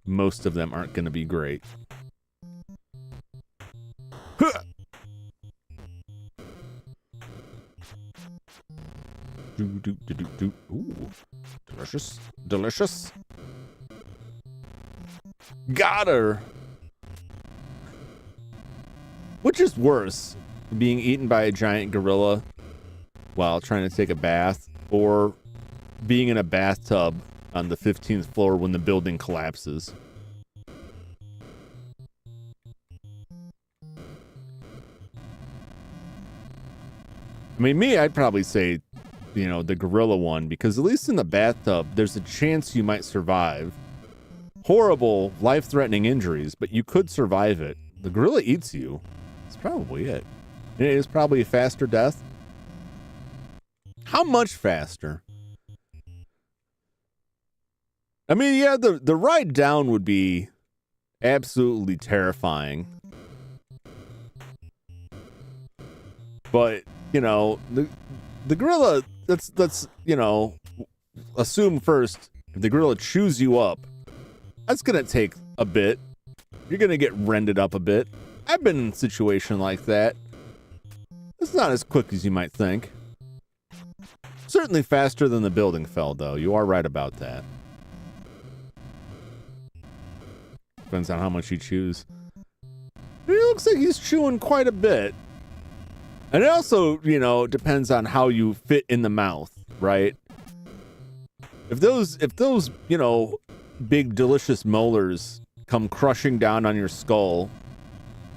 most of them aren't going to be great. Ooh, delicious. Got her. Which is worse, being eaten by a giant gorilla while trying to take a bath, or being in a bathtub on the 15th floor when the building collapses? I mean, I'd probably say, the gorilla one, because at least in the bathtub, there's a chance you might survive. Horrible, life-threatening injuries, but you could survive it. The gorilla eats you. That's probably it. And it is probably a faster death. How much faster? I mean, yeah, the ride down would be absolutely terrifying. But, the gorilla, let's assume first, if the gorilla chews you up, that's going to take a bit. You're going to get rended up a bit. I've been in a situation like that. It's not as quick as you might think. Certainly faster than the building fell, though. You are right about that. Depends on how much you chews. It looks like he's chewing quite a bit. And it also, depends on how you fit in the mouth, right? If those, big delicious molars come crushing down on your skull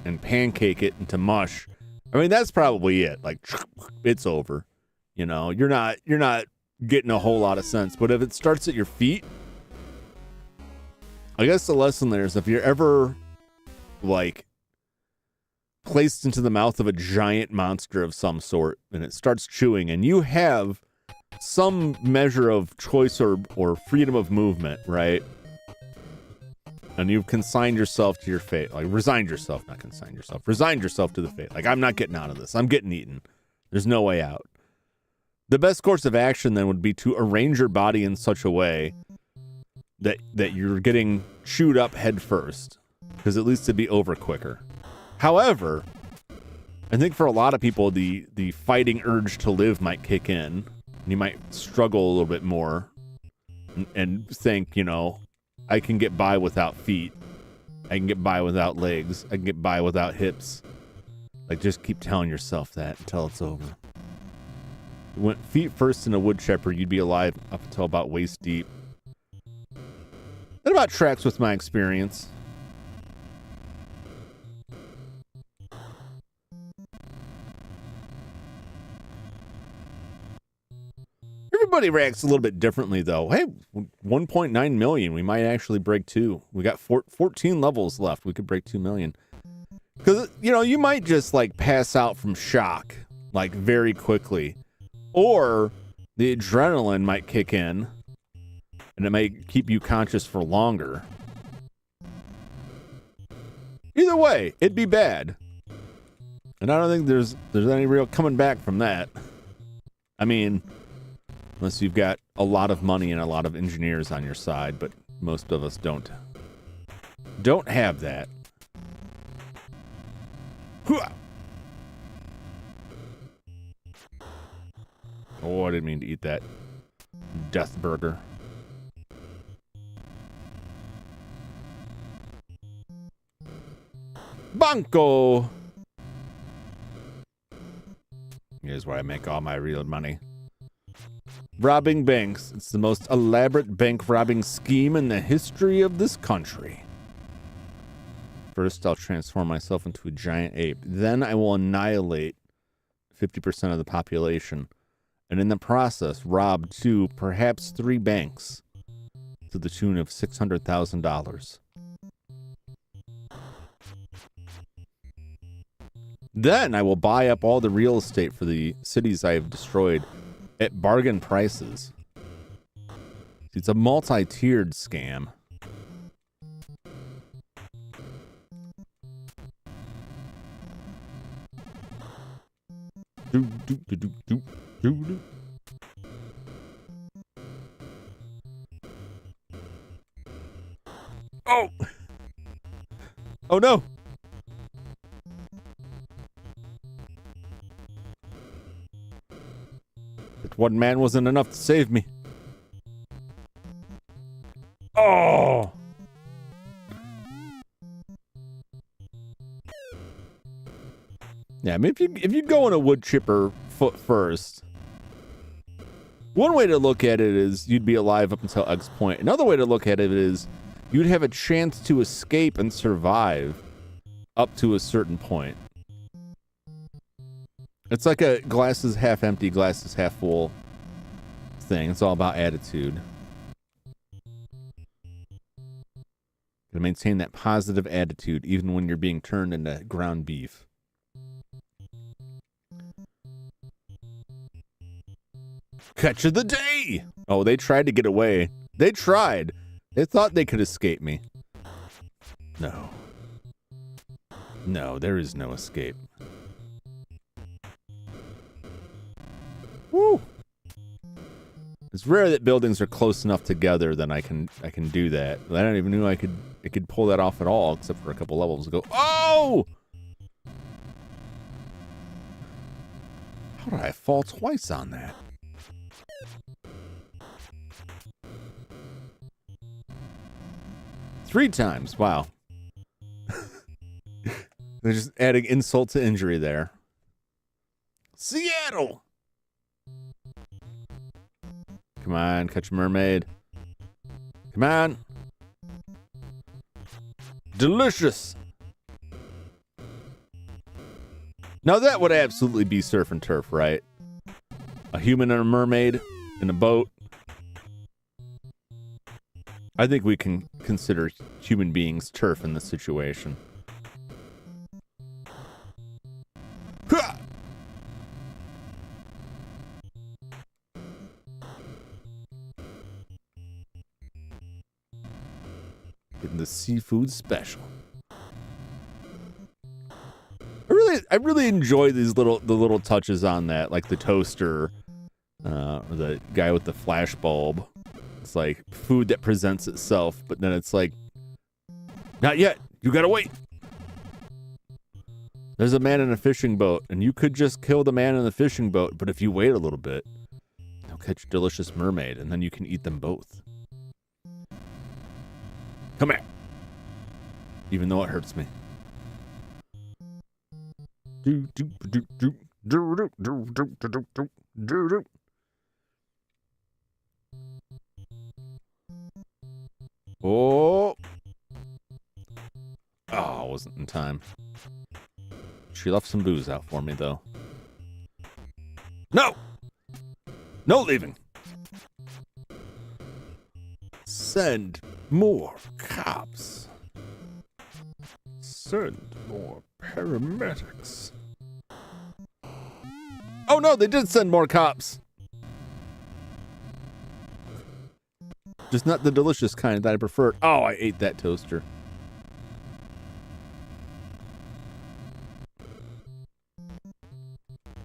and pancake it into mush, I mean, that's probably it. Like, it's over. You're not getting a whole lot of sense. But if it starts at your feet, I guess the lesson there is if you're ever placed into the mouth of a giant monster of some sort and it starts chewing and you have some measure of choice or freedom of movement, right? And you've consigned yourself to your fate. Resigned yourself to the fate. I'm not getting out of this. I'm getting eaten. There's no way out. The best course of action then would be to arrange your body in such a way that you're getting chewed up head first, because at least it'd be over quicker. However, I think for a lot of people, the fighting urge to live might kick in, and you might struggle a little bit more and think, I can get by without feet. I can get by without legs. I can get by without hips. Like, just keep telling yourself that until it's over. You went feet first in a wood chipper, you'd be alive up until about waist deep. That about tracks with my experience. Everybody reacts a little bit differently, though. Hey, 1.9 million. We might actually break 2. We got 14 levels left. We could break 2 million. Because, you know, you might just, like, pass out from shock, like, very quickly. Or the adrenaline might kick in, and it might keep you conscious for longer. Either way, it'd be bad. And I don't think there's any real coming back from that. I mean, unless you've got a lot of money and a lot of engineers on your side, but most of us don't have that. Oh, I didn't mean to eat that death burger. Banco! Here's where I make all my real money. Robbing banks. It's the most elaborate bank robbing scheme in the history of this country. First, I'll transform myself into a giant ape. Then I will annihilate 50% of the population. And in the process, rob 2, perhaps 3 banks to the tune of $600,000. Then I will buy up all the real estate for the cities I have destroyed at bargain prices. It's a multi-tiered scam. Oh! Oh no! That one man wasn't enough to save me. Oh! Yeah, I mean, if you go in a wood chipper foot first, one way to look at it is you'd be alive up until X point. Another way to look at it is you'd have a chance to escape and survive up to a certain point. It's like a glasses half empty, glasses half full thing. It's all about attitude. Gotta maintain that positive attitude even when you're being turned into ground beef. Catch of the day! Oh, they tried to get away. They tried. They thought they could escape me. No. No, there is no escape. Woo! It's rare that buildings are close enough together that I can do that. I don't even know I could pull that off at all, except for a couple levels ago. Oh! How did I fall twice on that? Three times, wow. They're just adding insult to injury there. Seattle! Come on, catch a mermaid. Come on. Delicious. Now that would absolutely be surf and turf, right? A human and a mermaid in a boat. I think we can consider human beings turf in this situation. Ha! Getting the seafood special. I really enjoy these little touches on that, like the toaster, or the guy with the flash bulb. It's like food that presents itself, but then it's like, not yet. You gotta wait. There's a man in a fishing boat, and you could just kill the man in the fishing boat, but if you wait a little bit, you'll catch a delicious mermaid, and then you can eat them both. Come here. Even though it hurts me. Oh. Oh, wasn't in time. She left some booze out for me, though. No! No leaving! Send more cops. Send more paramedics. Oh no, they did send more cops! Just not the delicious kind that I preferred. Oh, I ate that toaster.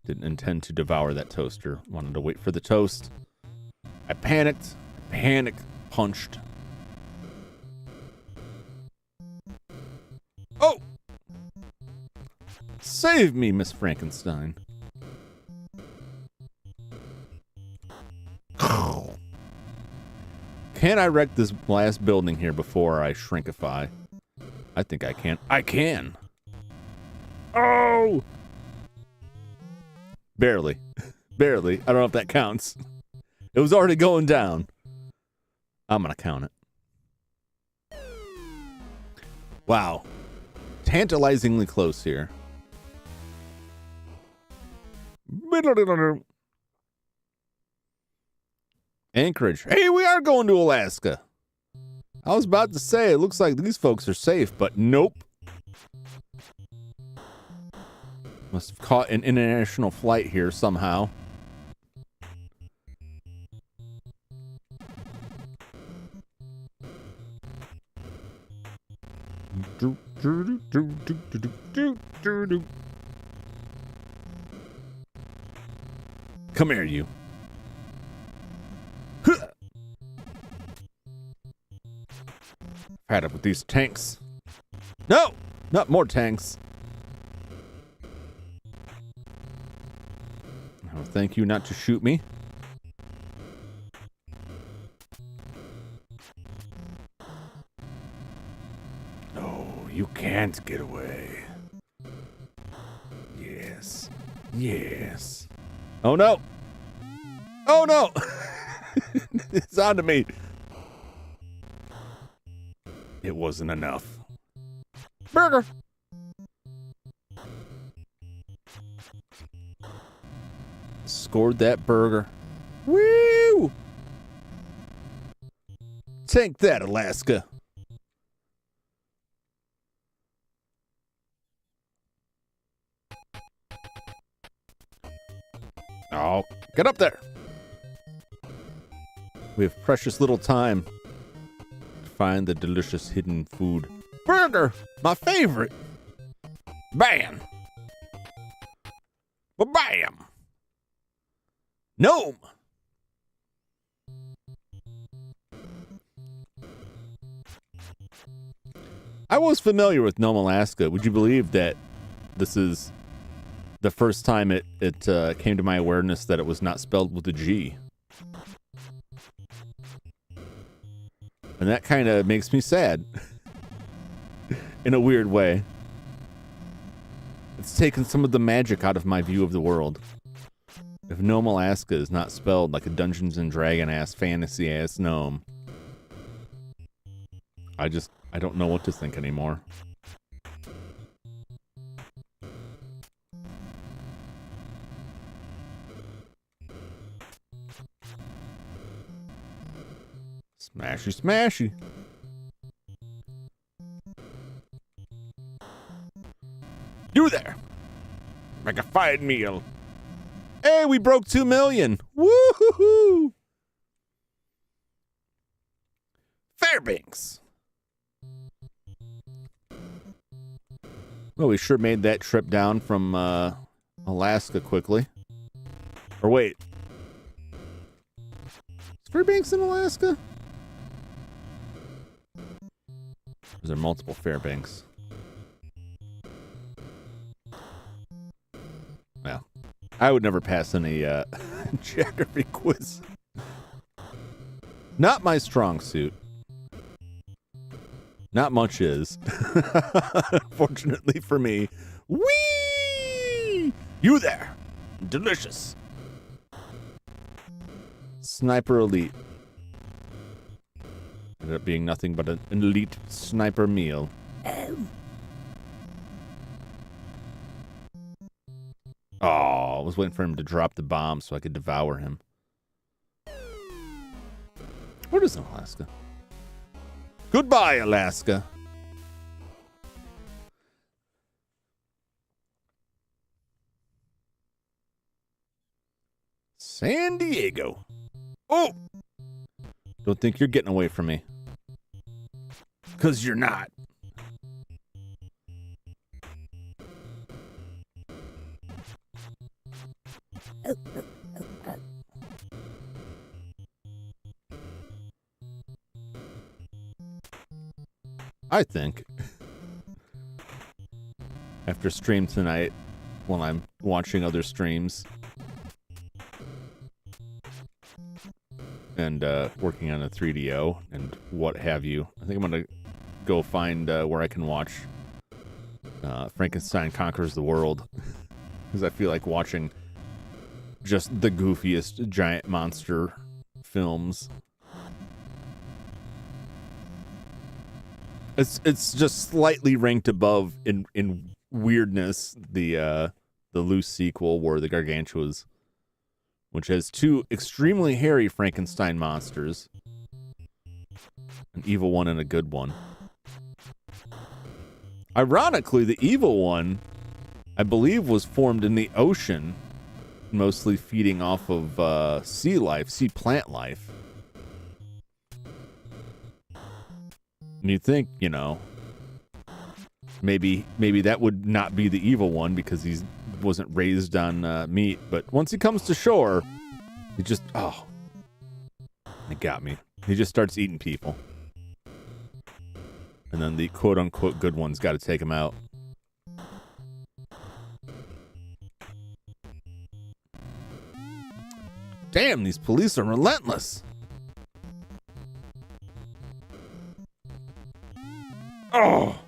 Didn't intend to devour that toaster. Wanted to wait for the toast. I panicked. Punched. Oh! Save me, Miss Frankenstein. Can I wreck this last building here before I shrinkify? I think I can. I can! Oh! Barely. Barely. I don't know if that counts. It was already going down. I'm gonna count it. Wow. Tantalizingly close here. Anchorage. Hey, we are going to Alaska. I was about to say, it looks like these folks are safe, but nope. Must have caught an international flight here somehow. Come here, you. Had up with these tanks. No! Not more tanks. Oh, thank you not to shoot me. No, you can't get away. Yes. Yes. Oh no! Oh no! It's onto me. It wasn't enough. Burger! Scored that burger. Woo! Take that, Alaska. Oh, get up there. We have precious little time to find the delicious hidden food. Burger! My favorite! Bam! Ba-bam! Gnome! I was familiar with Nome, Alaska. Would you believe that this is the first time it came to my awareness that it was not spelled with a G? And that kind of makes me sad. In a weird way. It's taken some of the magic out of my view of the world. If Nome, Alaska is not spelled like a Dungeons and Dragon ass fantasy ass gnome, I don't know what to think anymore. Smashy, smashy. You there! Make a fine meal. Hey, we broke 2 million. Woo-hoo-hoo! Fairbanks. Well, we sure made that trip down from Alaska quickly. Or wait. Is Fairbanks in Alaska? Or is there multiple Fairbanks? Well, I would never pass any geography quiz. Not my strong suit. Not much is. Fortunately for me. Whee! You there! Delicious! Sniper Elite. Ended up being nothing but an elite sniper meal. Oh, I was waiting for him to drop the bomb so I could devour him. What is Alaska? Goodbye, Alaska. San Diego. Oh! Don't think you're getting away from me. 'Cause you're not. I think after stream tonight, when I'm watching other streams and working on a 3DO and what have you, I think I'm gonna go find where I can watch Frankenstein Conquers the World, because I feel like watching just the goofiest giant monster films. It's just slightly ranked above in weirdness the loose sequel, War of the Gargantuas, which has two extremely hairy Frankenstein monsters, an evil one and a good one. Ironically, the evil one, I believe, was formed in the ocean, mostly feeding off of sea life, sea plant life. And you'd think, you know, maybe that would not be the evil one because he wasn't raised on meat. But once he comes to shore, he just, oh, it got me. He just starts eating people. And then the quote-unquote good one's got to take him out. Damn, these police are relentless. Oh!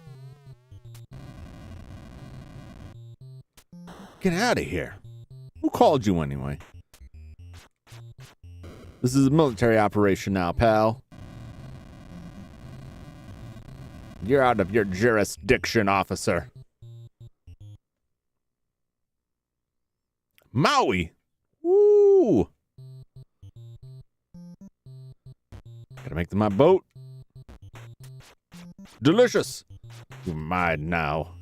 Get out of here. Who called you anyway? This is a military operation now, pal. You're out of your jurisdiction, officer. Maui! Woo! Gotta make them my boat. Delicious! You're mine now.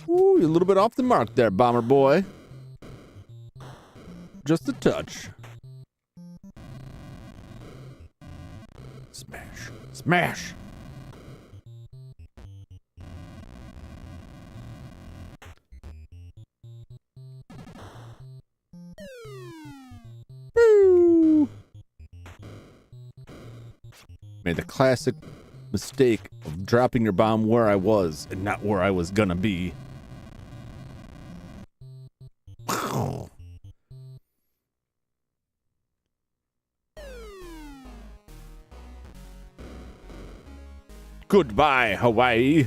Ooh, you're a little bit off the mark there, bomber boy. Just a touch. Smash. Smash! Boo! Made the classic mistake of dropping your bomb where I was and not where I was gonna be. Goodbye, Hawaii.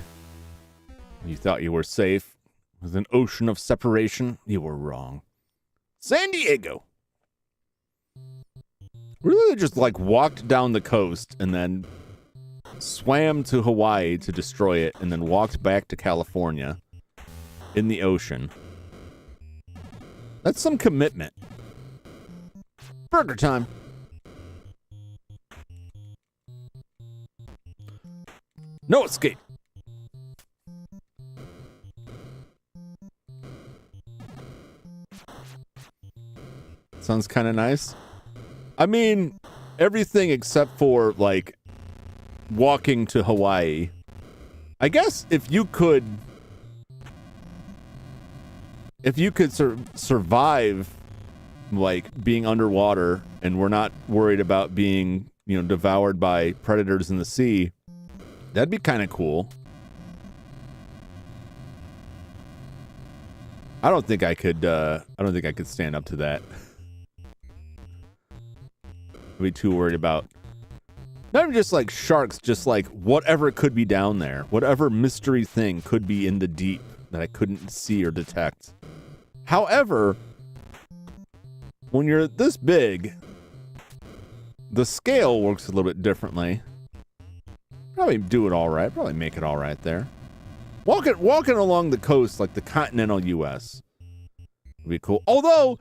You thought you were safe. With an ocean of separation, you were wrong. San Diego. Really just like walked down the coast and then swam to Hawaii to destroy it and then walked back to California in the ocean. That's some commitment. Burger time. No escape. Sounds kind of nice. I mean, everything except for, like, walking to Hawaii. I guess if you could survive, like, being underwater and we're not worried about being, you know, devoured by predators in the sea, that'd be kind of cool. I don't think I could stand up to that. be too worried about. Not even just like sharks, just like whatever could be down there. Whatever mystery thing could be in the deep that I couldn't see or detect. However, when you're this big, the scale works a little bit differently. Probably do it all right. Probably make it all right there. Walking along the coast like the continental U.S. would be cool. Although,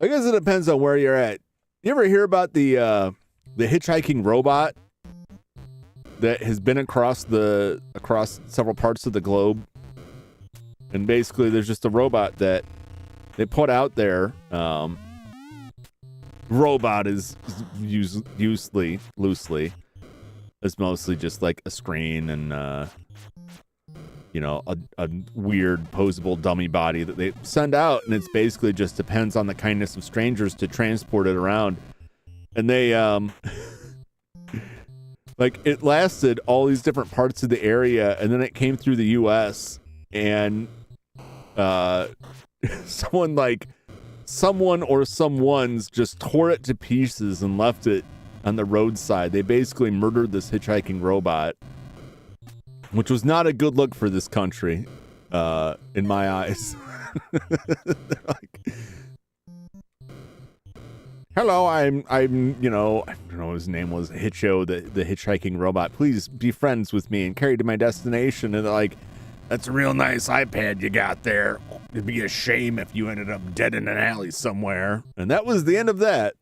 I guess it depends on where you're at. You ever hear about the hitchhiking robot that has been across several parts of the globe? And basically, there's just a robot that they put out there. Robot is used loosely. It's mostly just like a screen and a weird posable dummy body that they send out, and it's basically just depends on the kindness of strangers to transport it around. And they like it lasted all these different parts of the area, and then it came through the US, and someone or someone's just tore it to pieces and left it on the roadside. They basically murdered this hitchhiking robot, which was not a good look for this country, in my eyes. Like, hello, I'm I don't know what his name was, Hitcho, the hitchhiking robot. Please be friends with me and carry to my destination. And they're like, that's a real nice iPad you got there. It'd be a shame if you ended up dead in an alley somewhere. And that was the end of that.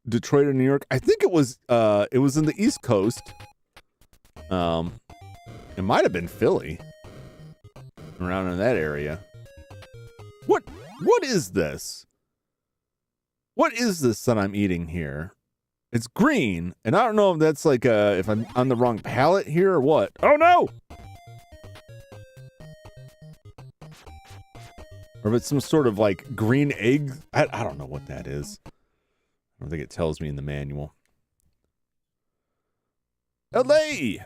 Detroit or New York? I think it was in the East Coast. It might have been Philly. Around in that area. What is this? What is this that I'm eating here? It's green, and I don't know if that's like if I'm on the wrong palette here or what. Oh no! Or if it's some sort of like green egg. I don't know what that is. I don't think it tells me in the manual. LA!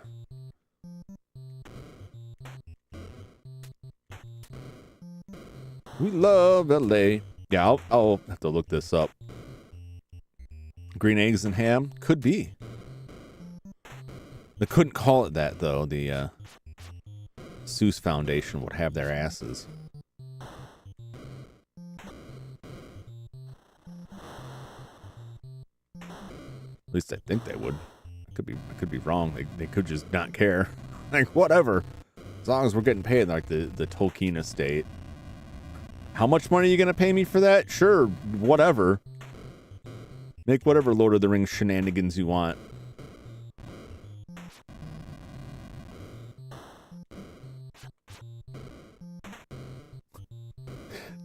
We love LA. Yeah, I'll have to look this up. Green eggs and ham? Could be. They couldn't call it that, though. The Seuss Foundation would have their asses. At least I think they would. I could be wrong. They could just not care. Like, whatever. As long as we're getting paid, like the Tolkien estate. How much money are you going to pay me for that? Sure, whatever. Make whatever Lord of the Rings shenanigans you want.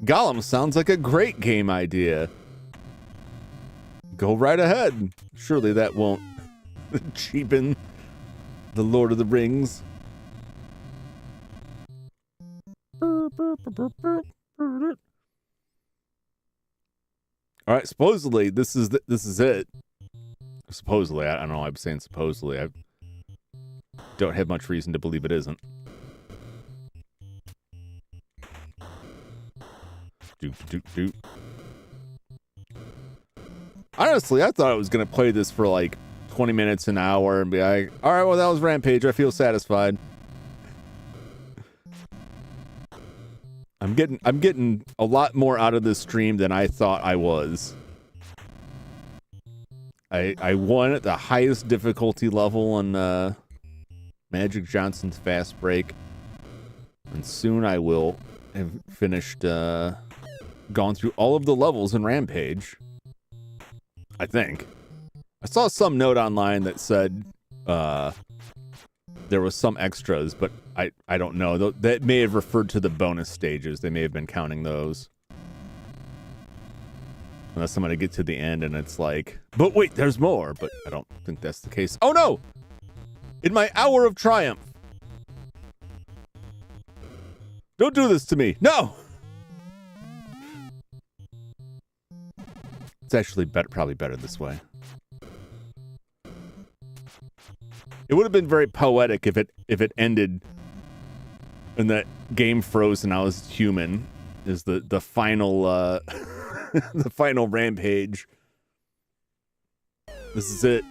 Gollum sounds like a great game idea. Go right ahead. Surely that won't cheapen the Lord of the Rings. All right, supposedly this is it. Supposedly, I don't know. I'm saying supposedly. I don't have much reason to believe it isn't. Doop. Honestly, I thought I was gonna play this for like 20 minutes, an hour, and be like, all right, well, that was Rampage. I feel satisfied. I'm getting a lot more out of this stream than I thought I was. I won at the highest difficulty level on Magic Johnson's Fast Break, and soon I will have finished, gone through all of the levels in Rampage. I think. I saw some note online that said there was some extras, but I don't know. That may have referred to the bonus stages. They may have been counting those. Unless I'm going to get to the end and it's like, but wait, there's more. But I don't think that's the case. Oh no! In my hour of triumph. Don't do this to me. No! It's actually probably better this way. It would have been very poetic if it ended and that game froze and I was human. Is the final The final Rampage. This is it.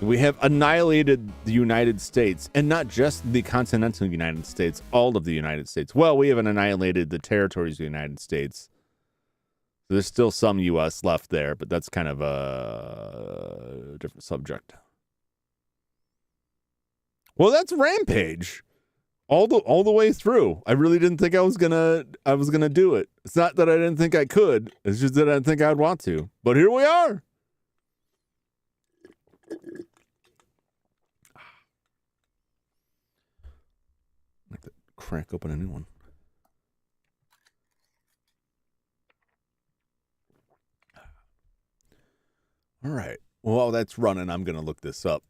We have annihilated the United States, and not just the continental United States, all of the United States. Well, we haven't annihilated the territories of the United States. There's still some U.S. left there, but that's kind of a different subject. Well, that's Rampage. All the way through. I really didn't think I was gonna do it. It's not that I didn't think I could. It's just that I didn't think I'd want to. But here we are. Like to crack open a new one. All right. Well, while that's running, I'm gonna look this up.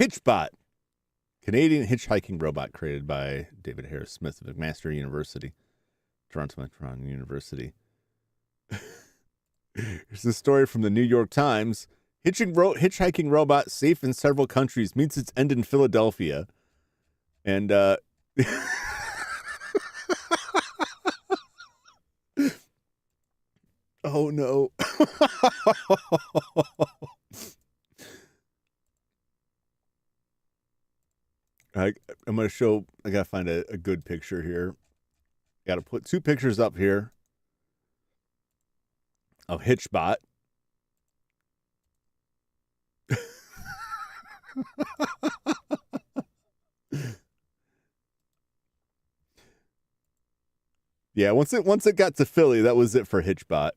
Hitchbot, Canadian hitchhiking robot created by David Harris Smith of McMaster University, Toronto University. Here's a story from the New York Times. Hitchhiking robot safe in several countries meets its end in Philadelphia. And, oh no. I'm going to show, I got to find a good picture here. Got to put two pictures up here of Hitchbot. Yeah, once it got to Philly, that was it for Hitchbot.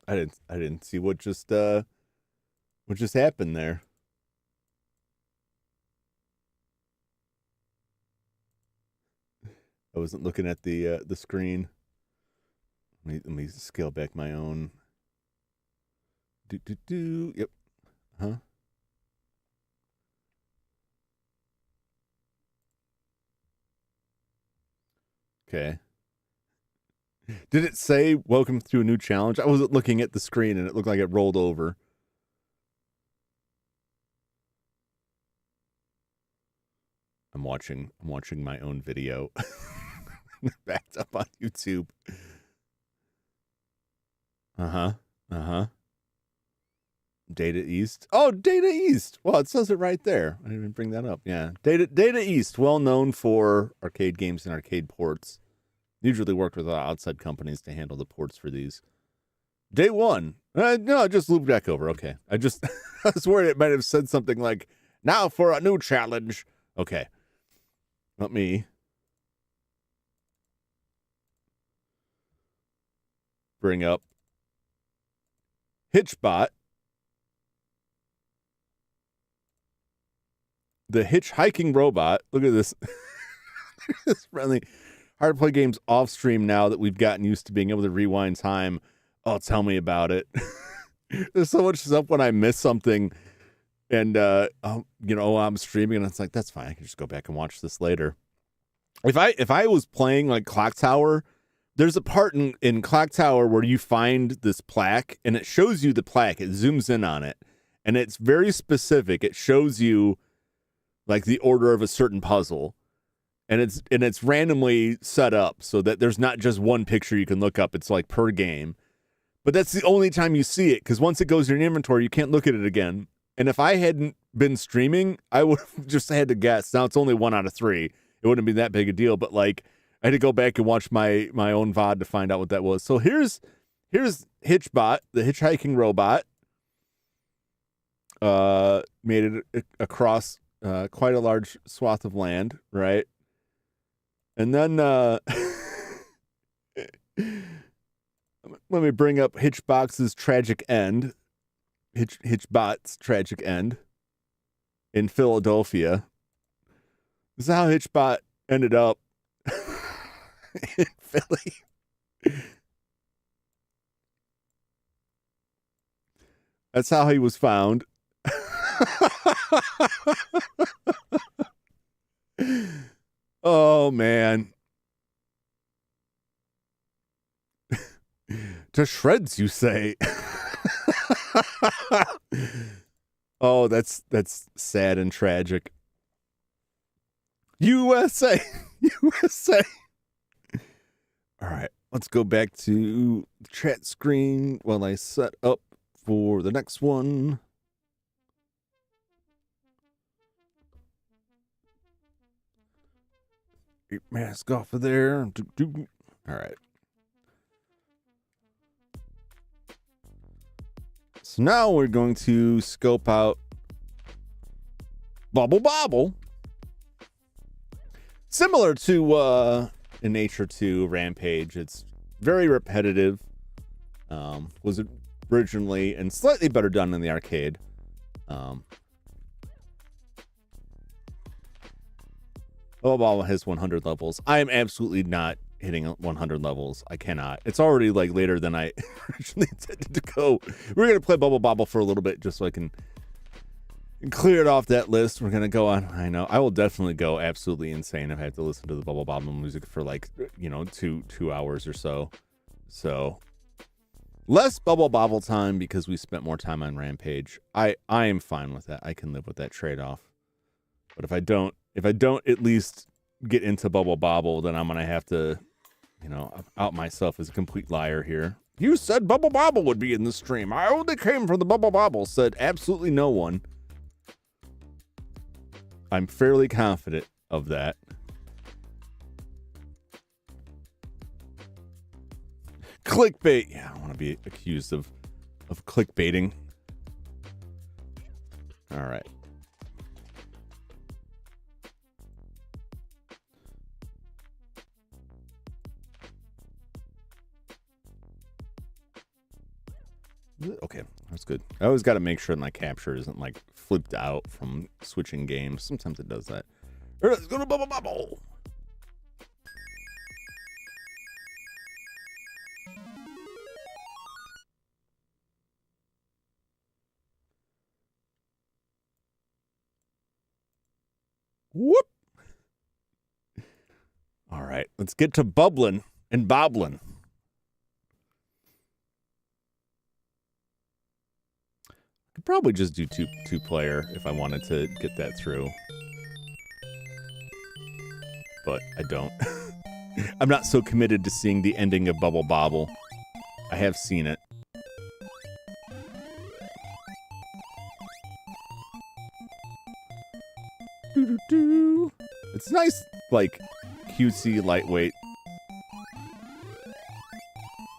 I didn't see what just happened there. I wasn't looking at the screen. Let me scale back my own. Yep. Huh. Okay. Did it say welcome to a new challenge? I wasn't looking at the screen and it looked like it rolled over. I'm watching my own video backed up on YouTube. Data East. Oh, Data East. Well, it says it right there. I didn't even bring that up. Yeah. Data East, well known for arcade games and arcade ports. Usually worked with outside companies to handle the ports for these. Day one. No, I just looped back over. Okay. I was worried it might have said something like, now for a new challenge. Okay. Let me bring up Hitchbot. The hitchhiking robot. Look at this. This friendly. Hard to play games off stream now that we've gotten used to being able to rewind time. Oh, tell me about it. There's so much stuff when I miss something and, I'm streaming and it's like, that's fine. I can just go back and watch this later. If I was playing like Clock Tower, there's a part in Clock Tower where you find this plaque and it shows you the plaque. It zooms in on it and it's very specific. It shows you like the order of a certain puzzle. And it's randomly set up so that there's not just one picture you can look up. It's like per game. But that's the only time you see it, because once it goes in your inventory, you can't look at it again. And if I hadn't been streaming, I would have just had to guess. Now it's only 1 out of 3. It wouldn't be that big a deal, but like I had to go back and watch my own VOD to find out what that was. So here's Hitchbot, the hitchhiking robot. Made it across quite a large swath of land, right? And then let me bring up Hitchbot's tragic end. Hitchbot's tragic end in Philadelphia. This is how Hitchbot ended up in Philly. That's how he was found. Oh, man. To shreds, you say. Oh, that's sad and tragic. USA. USA. All right, let's go back to the chat screen while I set up for the next one. Mask off of there. All right. So now we're going to scope out Bubble Bobble. Similar to in nature to Rampage, it's very repetitive. Was originally and slightly better done in the arcade. Bubble Bobble has 100 levels. I am absolutely not hitting 100 levels. I cannot. It's already like later than I originally intended to go. We're going to play Bubble Bobble for a little bit just so I can clear it off that list. We're going to go on. I know I will definitely go absolutely insane if I have to listen to the Bubble Bobble music for like, you know, two hours or so. So less Bubble Bobble time because we spent more time on Rampage. I am fine with that. I can live with that trade-off. But if I don't at least get into Bubble Bobble, then I'm going to have to, you know, out myself as a complete liar here. You said Bubble Bobble would be in the stream. I only came from the Bubble Bobble, said absolutely no one. I'm fairly confident of that. Clickbait. Yeah, I don't want to be accused of clickbaiting. All right. Okay, that's good. I always got to make sure my capture isn't like flipped out from switching games. Sometimes it does that. All right, let's go to Bubble Bobble. Whoop. All right, let's get to bubbling and bobbling. Could probably just do two player if I wanted to get that through, but I don't. I'm not so committed to seeing the ending of Bubble Bobble. I have seen it. It's nice, like cutesy, lightweight.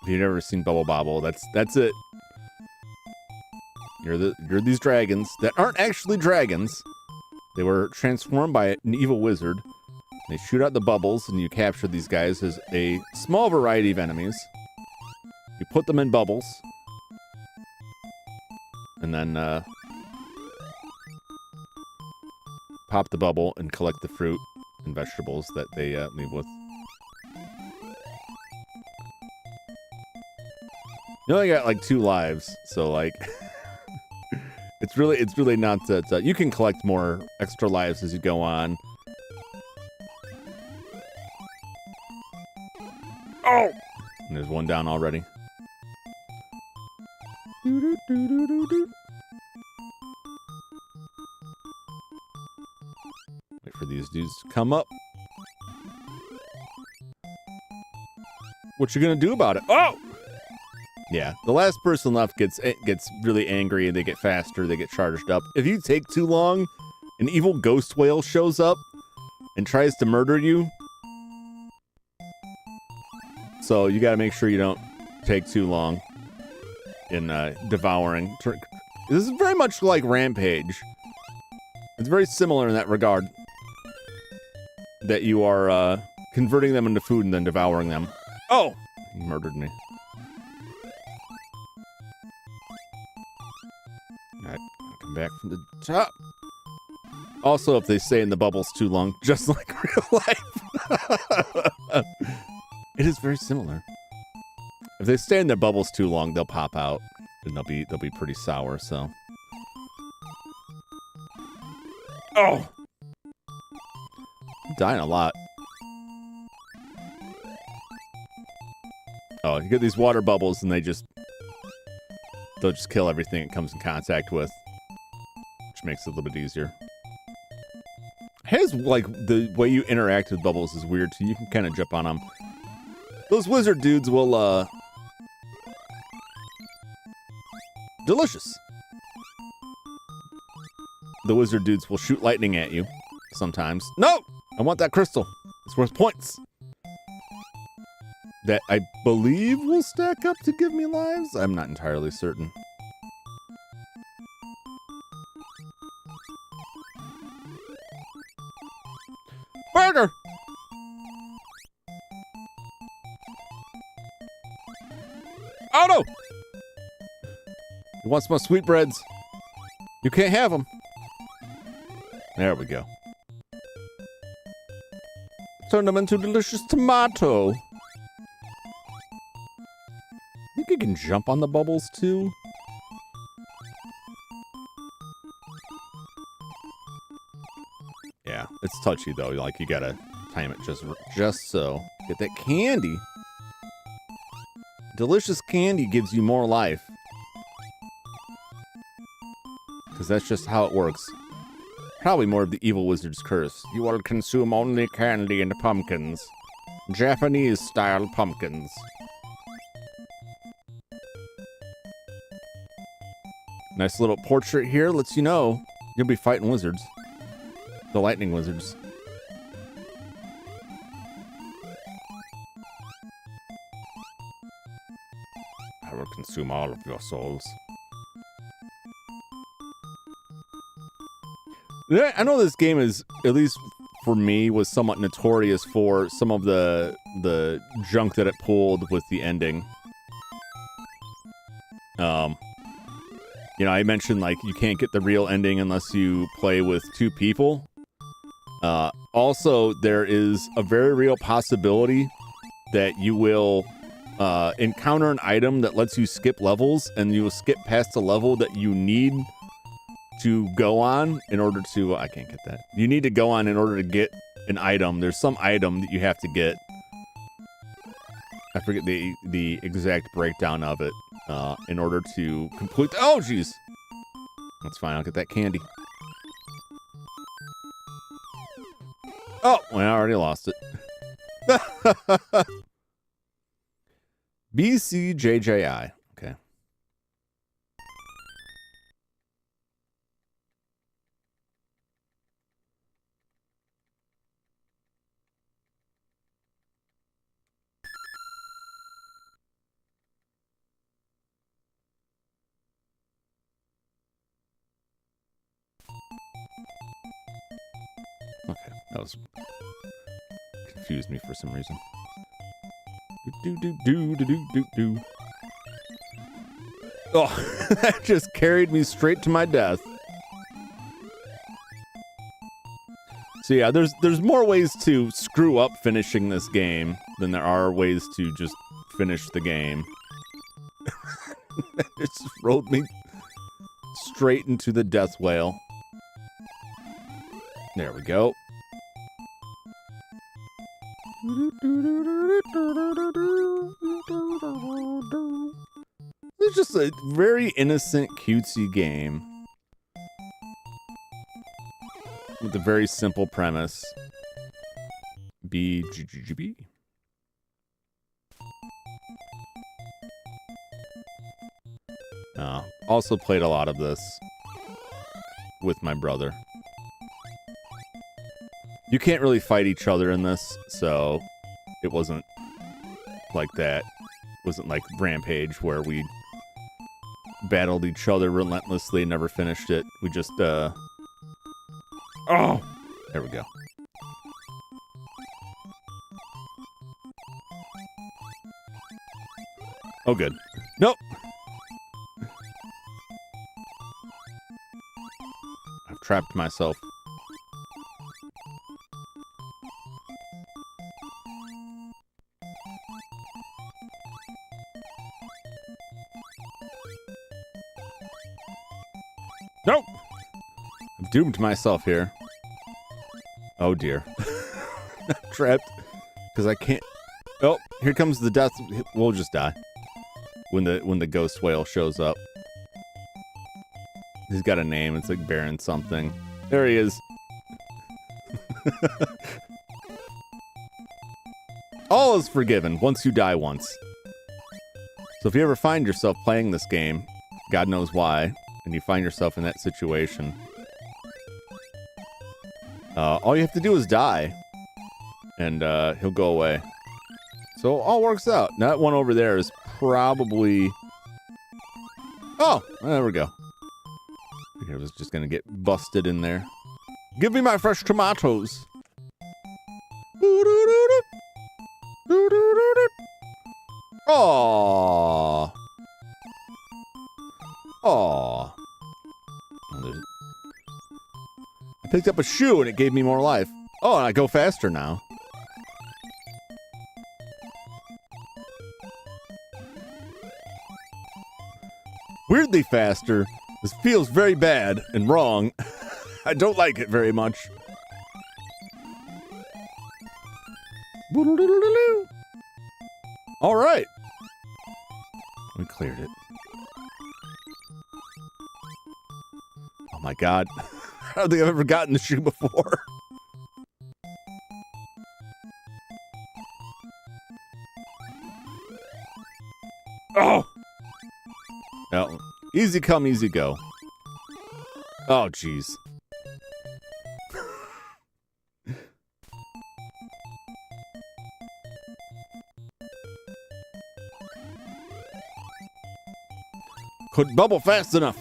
If you've never seen Bubble Bobble, that's it. You're these dragons that aren't actually dragons. They were transformed by an evil wizard. They shoot out the bubbles, and you capture these guys as a small variety of enemies. You put them in bubbles, and then pop the bubble and collect the fruit and vegetables that they leave with. You only got like 2 lives, so like. It's really not that you can collect more extra lives as you go on. Oh! And there's one down already. Wait for these dudes to come up. What you gonna do about it? Oh! Yeah, the last person left gets really angry and they get faster, they get charged up. If you take too long, an evil ghost whale shows up and tries to murder you. So you gotta make sure you don't take too long in devouring. This is very much like Rampage. It's very similar in that regard. That you are converting them into food and then devouring them. Oh! He murdered me. Alright, come back from the top. Also, if they stay in the bubbles too long, just like real life. It is very similar. If they stay in their bubbles too long, they'll pop out. And they'll be pretty sour, so. Oh! I'm dying a lot. Oh, you get these water bubbles and they just they'll just kill everything it comes in contact with, which makes it a little bit easier. His, like, the way you interact with bubbles is weird, too. You can kind of jump on them. Those wizard dudes will, delicious. The wizard dudes will shoot lightning at you sometimes. No! I want that crystal. It's worth points. That I believe will stack up to give me lives? I'm not entirely certain. Burger! Oh no! He wants my sweetbreads. You can't have them. There we go. Turn them into delicious tomato. I think you can jump on the bubbles too. Yeah, it's touchy though. Like, you gotta time it just so. Get that candy. Delicious candy gives you more life. Because that's just how it works. Probably more of the evil wizard's curse. You will consume only candy and pumpkins. Japanese-style pumpkins. Nice little portrait here. Lets you know you'll be fighting wizards. The lightning wizards. I will consume all of your souls. I know this game is, at least for me, was somewhat notorious for some of the junk that it pulled with the ending. You know, I mentioned, like, you can't get the real ending unless you play with 2 people. Also, there is a very real possibility that you will encounter an item that lets you skip levels, and you will skip past a level that you need to go on in order to... I can't get that. You need to go on in order to get an item. There's some item that you have to get. I forget the exact breakdown of it in order to complete... Oh, jeez! That's fine. I'll get that candy. Oh, well, I already lost it. BCJJI. Okay. Okay, that was confused me for some reason. Do. Oh, that just carried me straight to my death. So yeah, there's more ways to screw up finishing this game than there are ways to just finish the game. It just rolled me straight into the death whale. There we go. It's just a very innocent, cutesy game with a very simple premise. BGGB. Also played a lot of this with my brother. You can't really fight each other in this, so it wasn't like that. It wasn't like Rampage, where we battled each other relentlessly and never finished it. We just, Oh! There we go. Oh, good. Nope! I've trapped myself. Nope! I've doomed myself here. Oh dear. I'm trapped. Because I can't... Oh, here comes the death... We'll just die. When the ghost whale shows up. He's got a name. It's like Baron something. There he is. All is forgiven once you die once. So if you ever find yourself playing this game, God knows why, and you find yourself in that situation, all you have to do is die, and he'll go away. So all works out. Now, that one over there is probably... Oh, there we go. I was just gonna get busted in there. Give me my fresh tomatoes. Aww. Aww. I picked up a shoe and it gave me more life. Oh, and I go faster now. Weirdly faster. This feels very bad and wrong. I don't like it very much. All right. We cleared it. Oh my god. I don't think I've ever gotten the shoe before. Oh! No. Easy come, easy go. Oh, jeez. Couldn't bubble fast enough.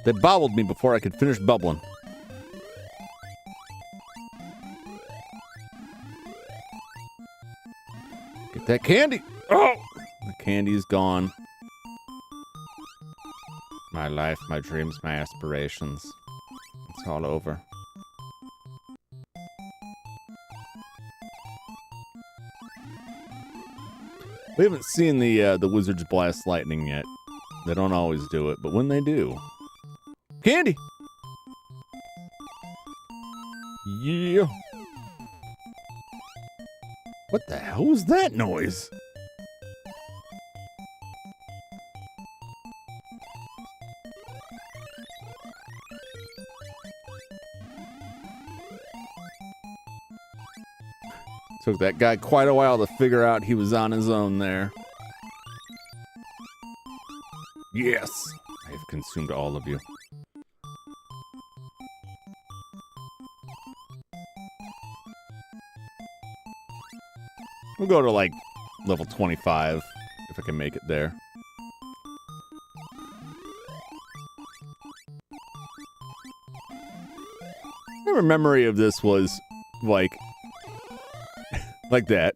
They bobbled me before I could finish bubbling. Get that candy. Oh! The candy's gone. My life, my dreams, my aspirations. It's all over. We haven't seen the wizards blast lightning yet. They don't always do it, but when they do... Candy! Yeah! What the hell was that noise? Took that guy quite a while to figure out he was on his own there. Yes! I have consumed all of you. We'll go to, like, level 25, if I can make it there. My memory of this was, like that.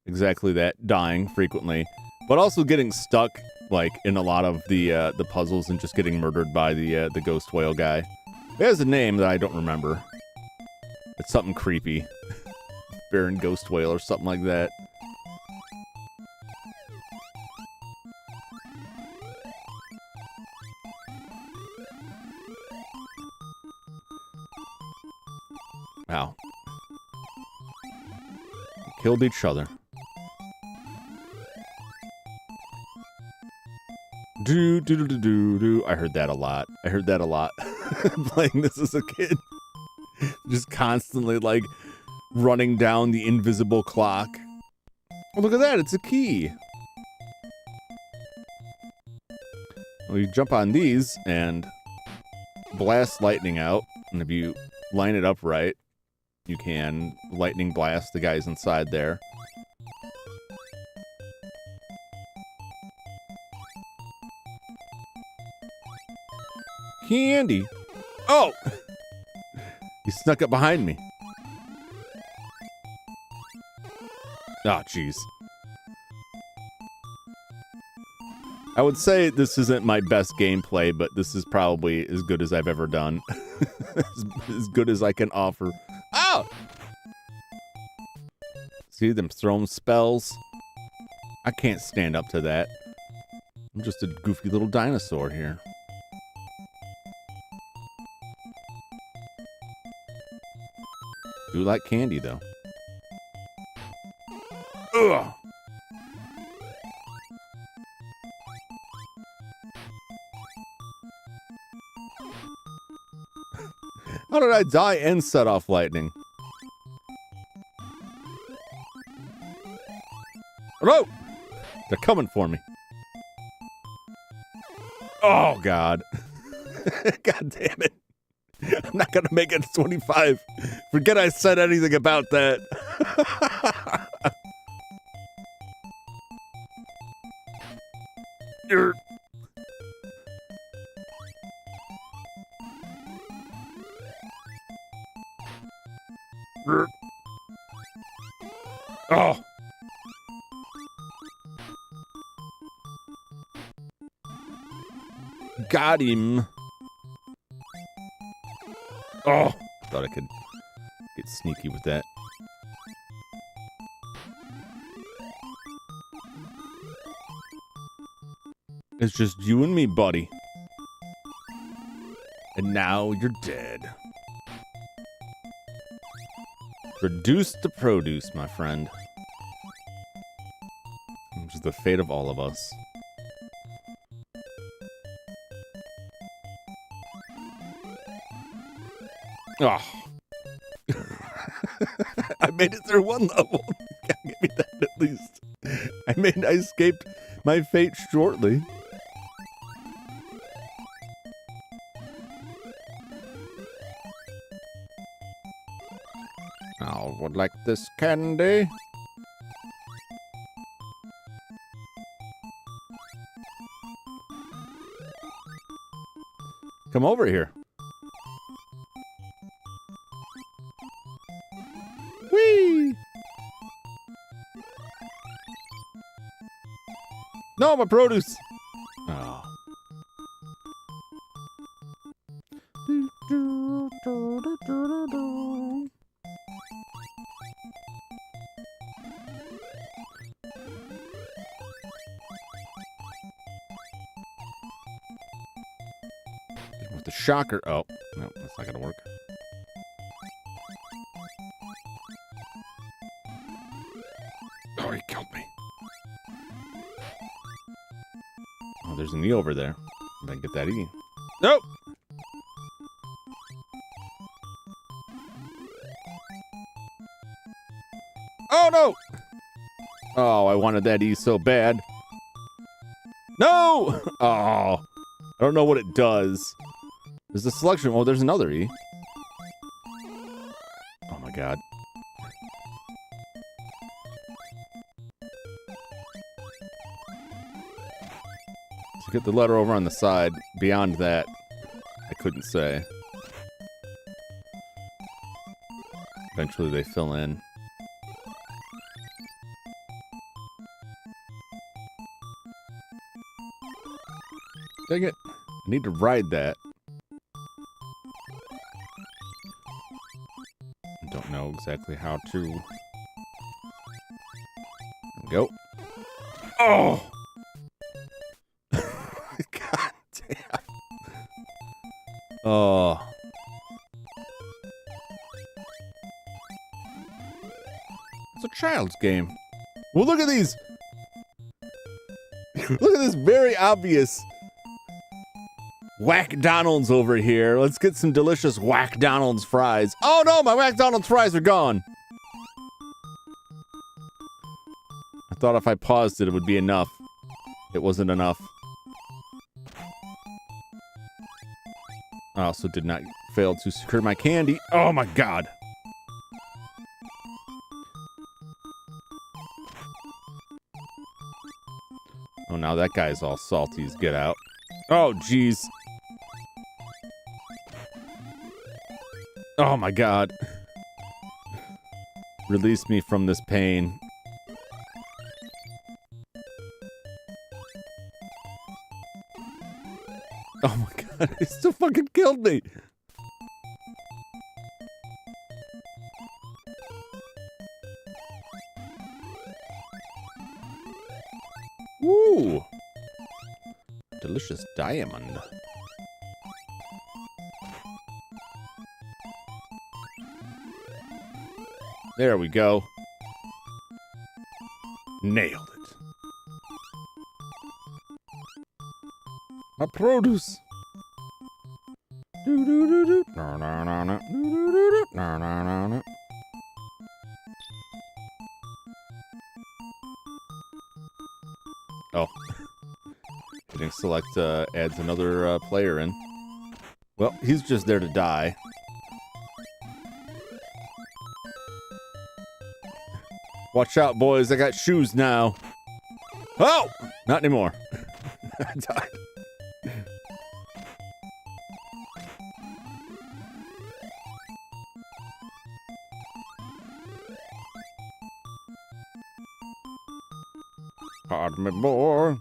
Exactly that. Dying frequently. But also getting stuck, like, in a lot of the puzzles and just getting murdered by the ghost whale guy. It has a name that I don't remember. It's something creepy. Baron Ghost Whale or something like that. Wow. Killed each other. Do. I heard that a lot. I heard that a lot. Playing this as a kid. Just constantly, like, running down the invisible clock. Oh, look at that. It's a key. Well, you jump on these and blast lightning out. And if you line it up right, you can lightning blast the guys inside there. Candy. Oh! He snuck up behind me. Oh, jeez. I would say this isn't my best gameplay, but this is probably as good as I've ever done. as good as I can offer. Oh! See them throwing spells? I can't stand up to that. I'm just a goofy little dinosaur here. Do like candy, though. Ugh! How did I die and set off lightning? No! They're coming for me. Oh, God. God damn it. I'm not going to make it to 25. Forget I said anything about that. Oh. Got him. Oh, thought I could get sneaky with that. It's just you and me, buddy. And now you're dead. Reduce the produce, my friend. Which is the fate of all of us. Oh. I made it through one level. Give me that at least. I escaped my fate shortly. I would like this candy. Come over here. Whee! No, my produce. Oh. With the shocker. Oh, no, that's not gonna work. Oh, he killed me. Oh, there's an E over there. If I can get that E. Nope. Oh, no. Oh, I wanted that E so bad. No. Oh, I don't know what it does. There's a selection. Oh, there's another E. Oh, my God. So get the letter over on the side. Beyond that, I couldn't say. Eventually they fill in. Dang it. I need to ride that. I don't know exactly how to. Go. Oh! God damn. Oh. It's a child's game. Well, look at these. Look at this very obvious Whack-Donald's over here. Let's get some delicious Whack-Donald's fries. Oh no, my Whack-Donald's fries are gone. I thought if I paused it, it would be enough. It wasn't enough. I also did not fail to secure my candy. Oh my God. Oh, now that guy's all salty as get out. Oh, jeez. Oh my God. Release me from this pain. Oh my God, he still fucking killed me. Woo! Delicious diamond. There we go. Nailed it. My produce. Oh. Hitting select adds another player in. Well, he's just there to die. Watch out, boys. I got shoes now. Oh! Not anymore. I died. Pardon me, boy.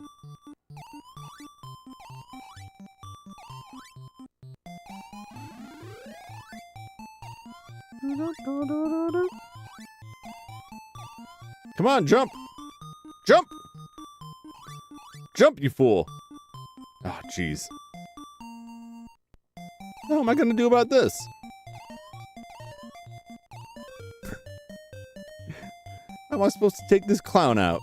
Come on, jump! Jump! Jump, you fool! Oh, jeez. What am I gonna do about this? How am I supposed to take this clown out?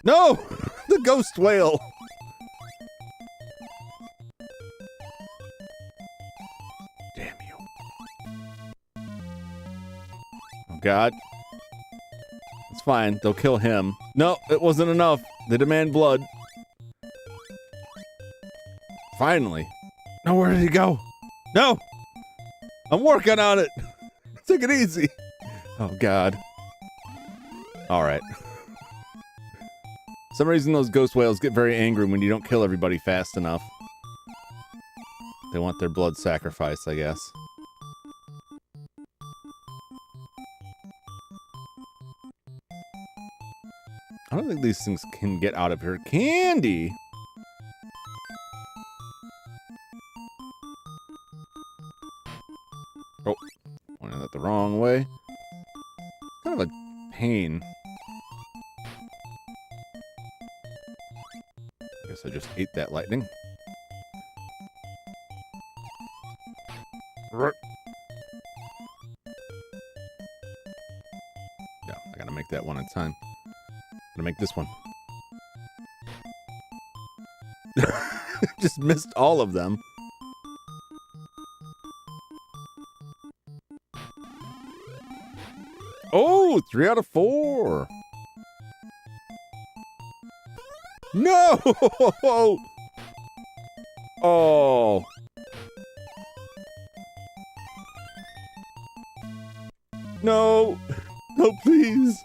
No! The ghost whale! Damn you. Oh, God. It's fine. They'll kill him. No, it wasn't enough. They demand blood. Finally. No, where did he go? No! I'm working on it! Take it easy. Oh, God. Alright. For some reason, those ghost whales get very angry when you don't kill everybody fast enough. They want their blood sacrificed, I guess. I don't think these things can get out of here. Candy! Oh, pointing that the wrong way. Kind of a pain. I guess I just ate that lightning. No, I gotta make that one at a time. Gonna make this one. Just missed all of them. Oh, 3 out of 4. No! Oh. No. No, please.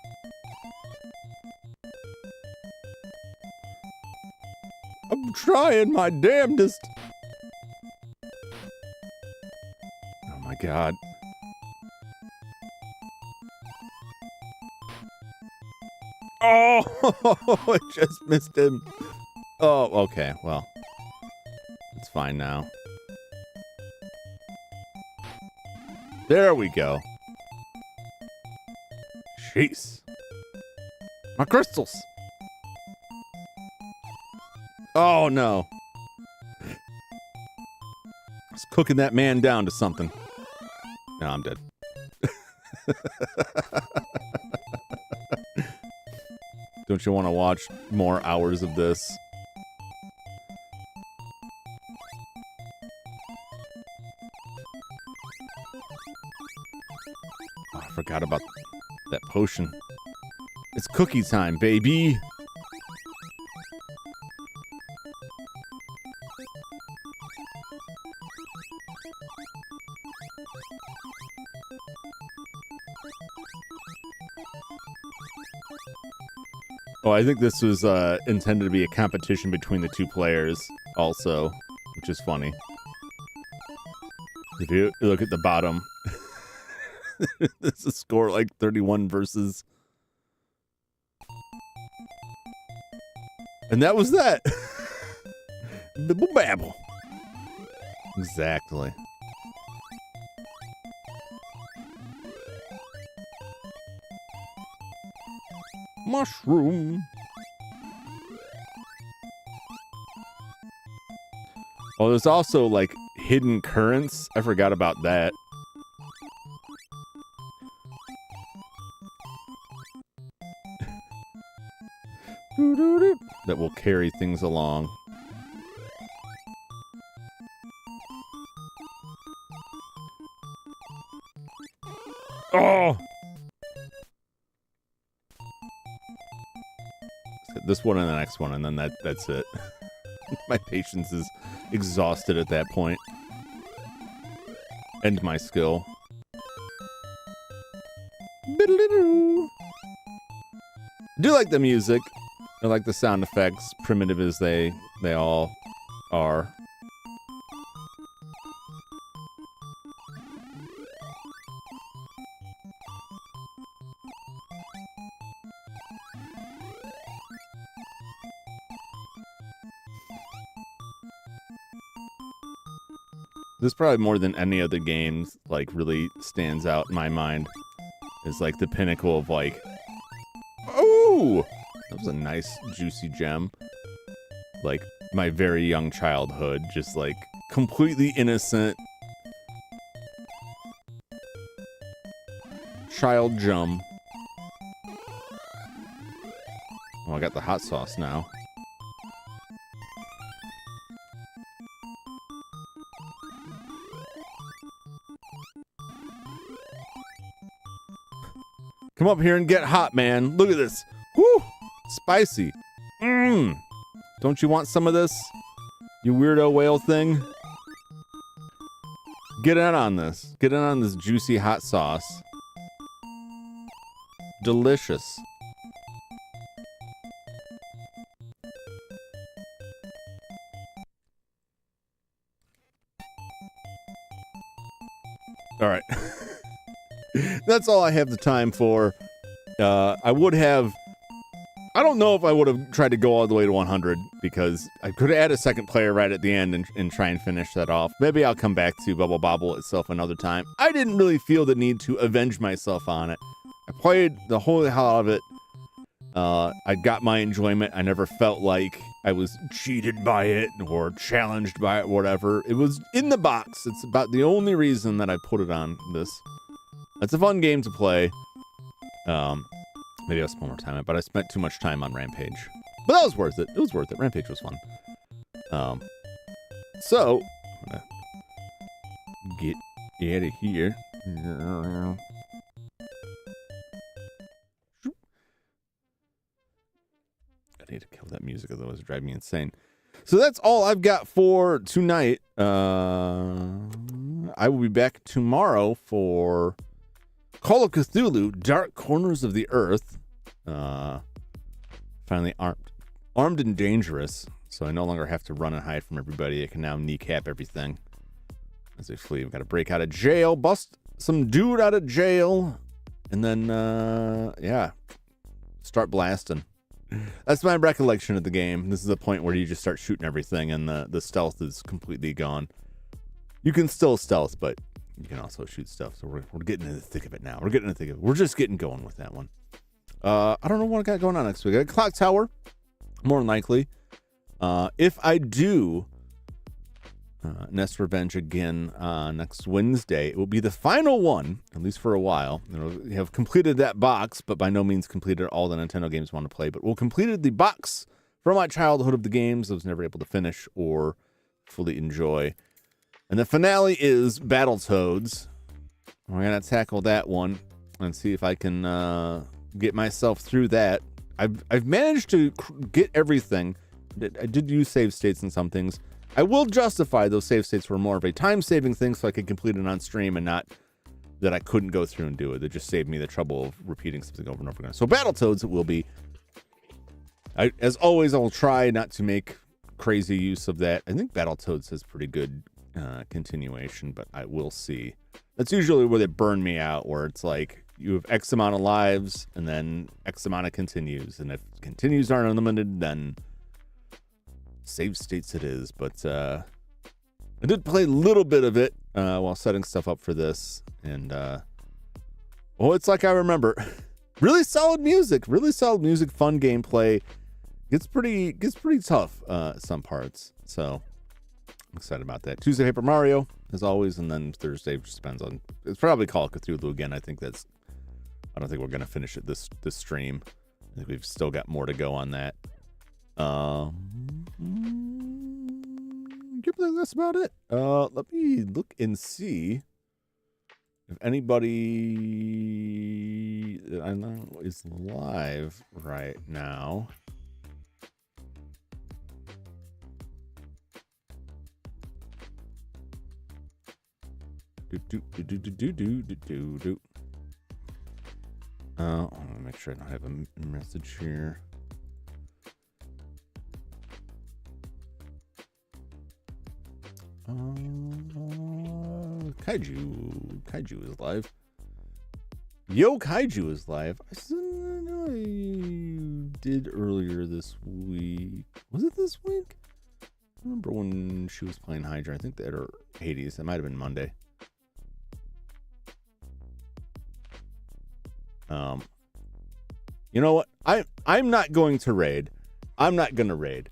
I'm trying my damnedest. Oh my God. Oh, I just missed him. Oh, okay. Well, it's fine now. There we go. Jeez. My crystals. Oh, no. I was cooking that man down to something. No, I'm dead. Don't you want to watch more hours of this? Oh, I forgot about that potion. It's cookie time, baby! Oh, I think this was intended to be a competition between the two players also, which is funny. If you look at the bottom, it's a score like 31 versus... And that was that! Bubble Bobble. Exactly. Mushroom. Oh, there's also like hidden currents. I forgot about that. that will carry things along. Oh! This one and the next one, and then that's it. My patience is exhausted at that point. And my skill. I do like the music. I like the sound effects, primitive as they all are. This probably more than any other games, like, really stands out in my mind. Is like the pinnacle of like, oh, that was a nice juicy gem. Like my very young childhood, just like completely innocent child Jum. Oh, I got the hot sauce now. Come up here and get hot, man. Look at this. Woo! Spicy. Don't you want some of this? You weirdo whale thing? Get in on this. Get in on this juicy hot sauce. Delicious. All right. That's all I have the time for. I would have... I don't know if I would have tried to go all the way to 100, because I could add a second player right at the end and try and finish that off. Maybe I'll come back to Bubble Bobble itself another time. I didn't really feel the need to avenge myself on it. I played the whole hell out of it. I got my enjoyment. I never felt like I was cheated by it or challenged by it, whatever. It was in the box. It's about the only reason that I put it on this. It's a fun game to play. Maybe I'll spend more time on it, but I spent too much time on Rampage. But that was worth it. It was worth it. Rampage was fun. So, I'm gonna get out of here. I need to kill that music, otherwise it drives me insane. So that's all I've got for tonight. I will be back tomorrow for Call of Cthulhu, Dark Corners of the Earth. Finally armed and dangerous, so I no longer have to run and hide from everybody. I can now kneecap everything as they flee. We've got to break out of jail, bust some dude out of jail, and then, yeah, start blasting. That's my recollection of the game. This is the point where you just start shooting everything, and the stealth is completely gone. You can still stealth, but you can also shoot stuff, so we're getting in the thick of it now. We're just getting going with that one. I don't know what I got going on next week. I got Clock Tower, more than likely. If I do NES Revenge again next Wednesday, it will be the final one, at least for a while. We have completed that box, but by no means completed all the Nintendo games I want to play. But we'll completed the box from my childhood of the games I was never able to finish or fully enjoy. And the finale is Battletoads. We're going to tackle that one and see if I can get myself through that. I've managed to get everything. I did use save states in some things. I will justify those save states were more of a time-saving thing so I could complete it on stream and not that I couldn't go through and do it. It just saved me the trouble of repeating something over and over again. So Battletoads it will be. As always, I will try not to make crazy use of that. I think Battletoads has pretty good continuation, but I will see. That's usually where they burn me out, where it's like you have X amount of lives and then X amount of continues, and if continues aren't unlimited, then save states it is. But I did play a little bit of it while setting stuff up for this, and it's like I remember. Really solid music, fun gameplay. Gets pretty tough some parts, so I'm excited about that. Tuesday Paper Mario as always, and then Thursday just depends on. It's probably Call of Cthulhu again. I don't think we're gonna finish it this stream. I think we've still got more to go on that. That's about it. Let me look and see if anybody that I know is live right now. Let me make sure I don't have a message here. Kaiju is live. Yo, Kaiju is live. I did earlier this week. Was it this week? I remember when she was playing Hydra. I think that or Hades. That might have been Monday. You know what? I'm not going to raid. I'm not gonna raid.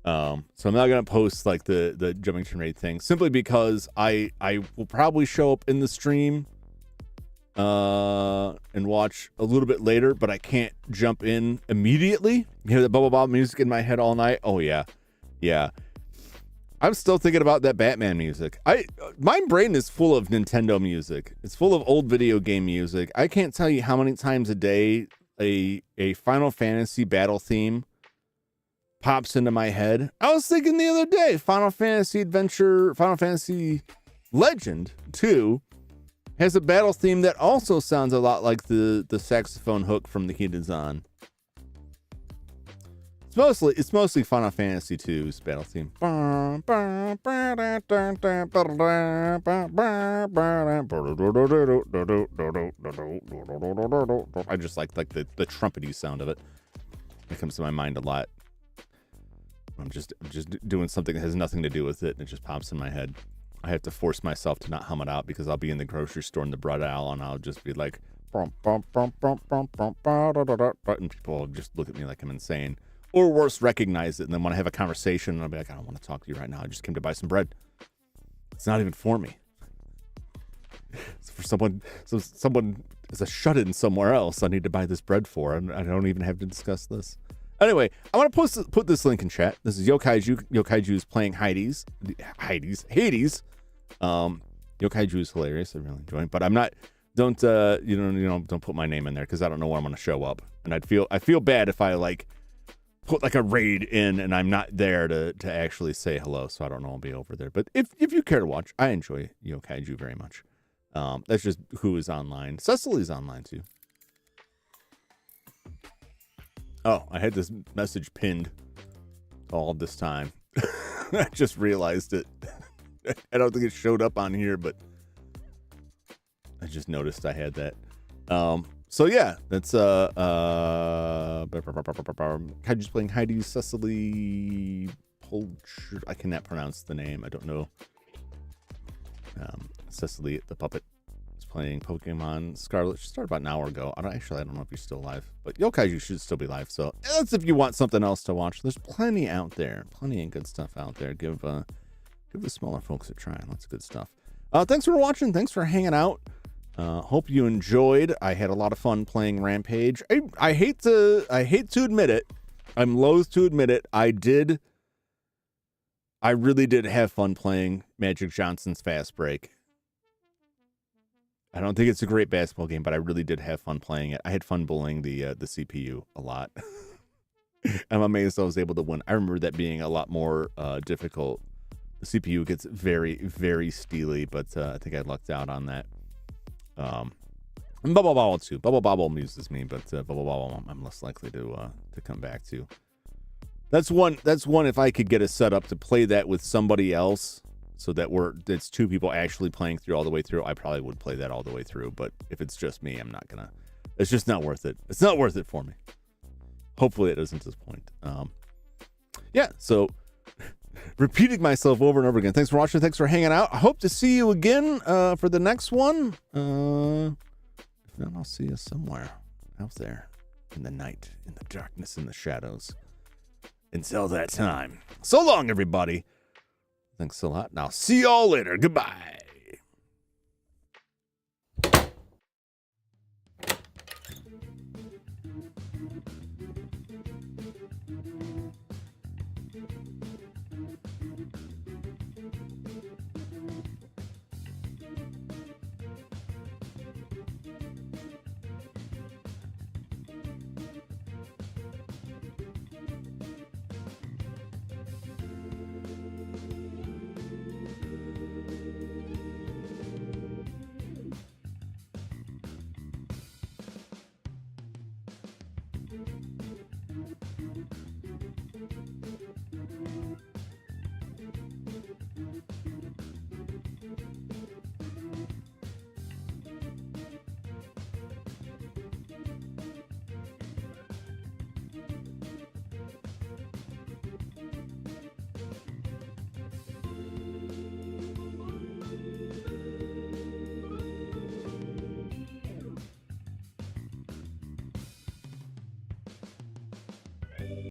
So I'm not gonna post like the Jumington raid thing simply because I will probably show up in the stream and watch a little bit later, but I can't jump in immediately. You hear the Bubble Bobble music in my head all night. Oh yeah. I'm still thinking about that Batman music. My brain is full of Nintendo music. It's full of old video game music. I can't tell you how many times a day a Final Fantasy battle theme pops into my head. I was thinking the other day, Final Fantasy Legend 2 has a battle theme that also sounds a lot like the saxophone hook from the Heat Is On. It's mostly Final Fantasy 2's battle theme. I just like the trumpety sound of it. It comes to my mind a lot. I'm just doing something that has nothing to do with it, and it just pops in my head. I have to force myself to not hum it out because I'll be in the grocery store in the bread aisle and I'll just be like, and people will just look at me like I'm insane. Or worse, recognize it and then want to have a conversation and I'll be like, I don't want to talk to you right now. I just came to buy some bread. It's not even for me. It's for someone. So someone is a shut-in somewhere else I need to buy this bread for, and I don't even have to discuss this. Anyway, I want to put this link in chat. This is Yo Kaiju. Yo Kaiju is playing Hades. Yo Kaiju is hilarious. I really enjoy it, but I'm not. Don't don't put my name in there because I don't know where I'm going to show up, and I feel bad if I like put like a raid in and I'm not there to actually say hello, so I don't know I'll be over there. But if you care to watch, I enjoy Yo Kaiju very much. That's just who is online. Cecily's online too. Oh, I had this message pinned all this time. I just realized it. I don't think it showed up on here, but I just noticed I had that. So yeah, that's Kaiju's playing Heidi Cecily Polch. I cannot pronounce the name. I don't know. Cecily the puppet is playing Pokemon Scarlet. She started about an hour ago. I don't know if you're still live, but Yo Kaiju should still be live. So that's if you want something else to watch. There's plenty out there, plenty of good stuff out there. Give the smaller folks a try. Lots of good stuff. Thanks for watching. Thanks for hanging out. Hope you enjoyed. I had a lot of fun playing Rampage. I hate to admit it. I'm loath to admit it. I really did have fun playing Magic Johnson's Fast Break. I don't think it's a great basketball game, but I really did have fun playing it. I had fun bullying the CPU a lot. I'm amazed I was able to win. I remember that being a lot more difficult. The CPU gets very, very steely, but I think I lucked out on that. And Bubble Bobble too. Bubble Bobble amuses me, but Bubble Bobble I'm less likely to come back to. That's one. If I could get a setup to play that with somebody else, so that it's two people actually playing through all the way through, I probably would play that all the way through. But if it's just me, I'm not gonna. It's just not worth it. It's not worth it for me. Hopefully, it isn't this point. Yeah. So. Repeating myself over and over again. Thanks for watching. Thanks for hanging out. I hope to see you again for the next one. If not, I'll see you somewhere out there in the night, in the darkness, in the shadows. Until that time. So long, everybody. Thanks a lot, and I'll see y'all later. Goodbye.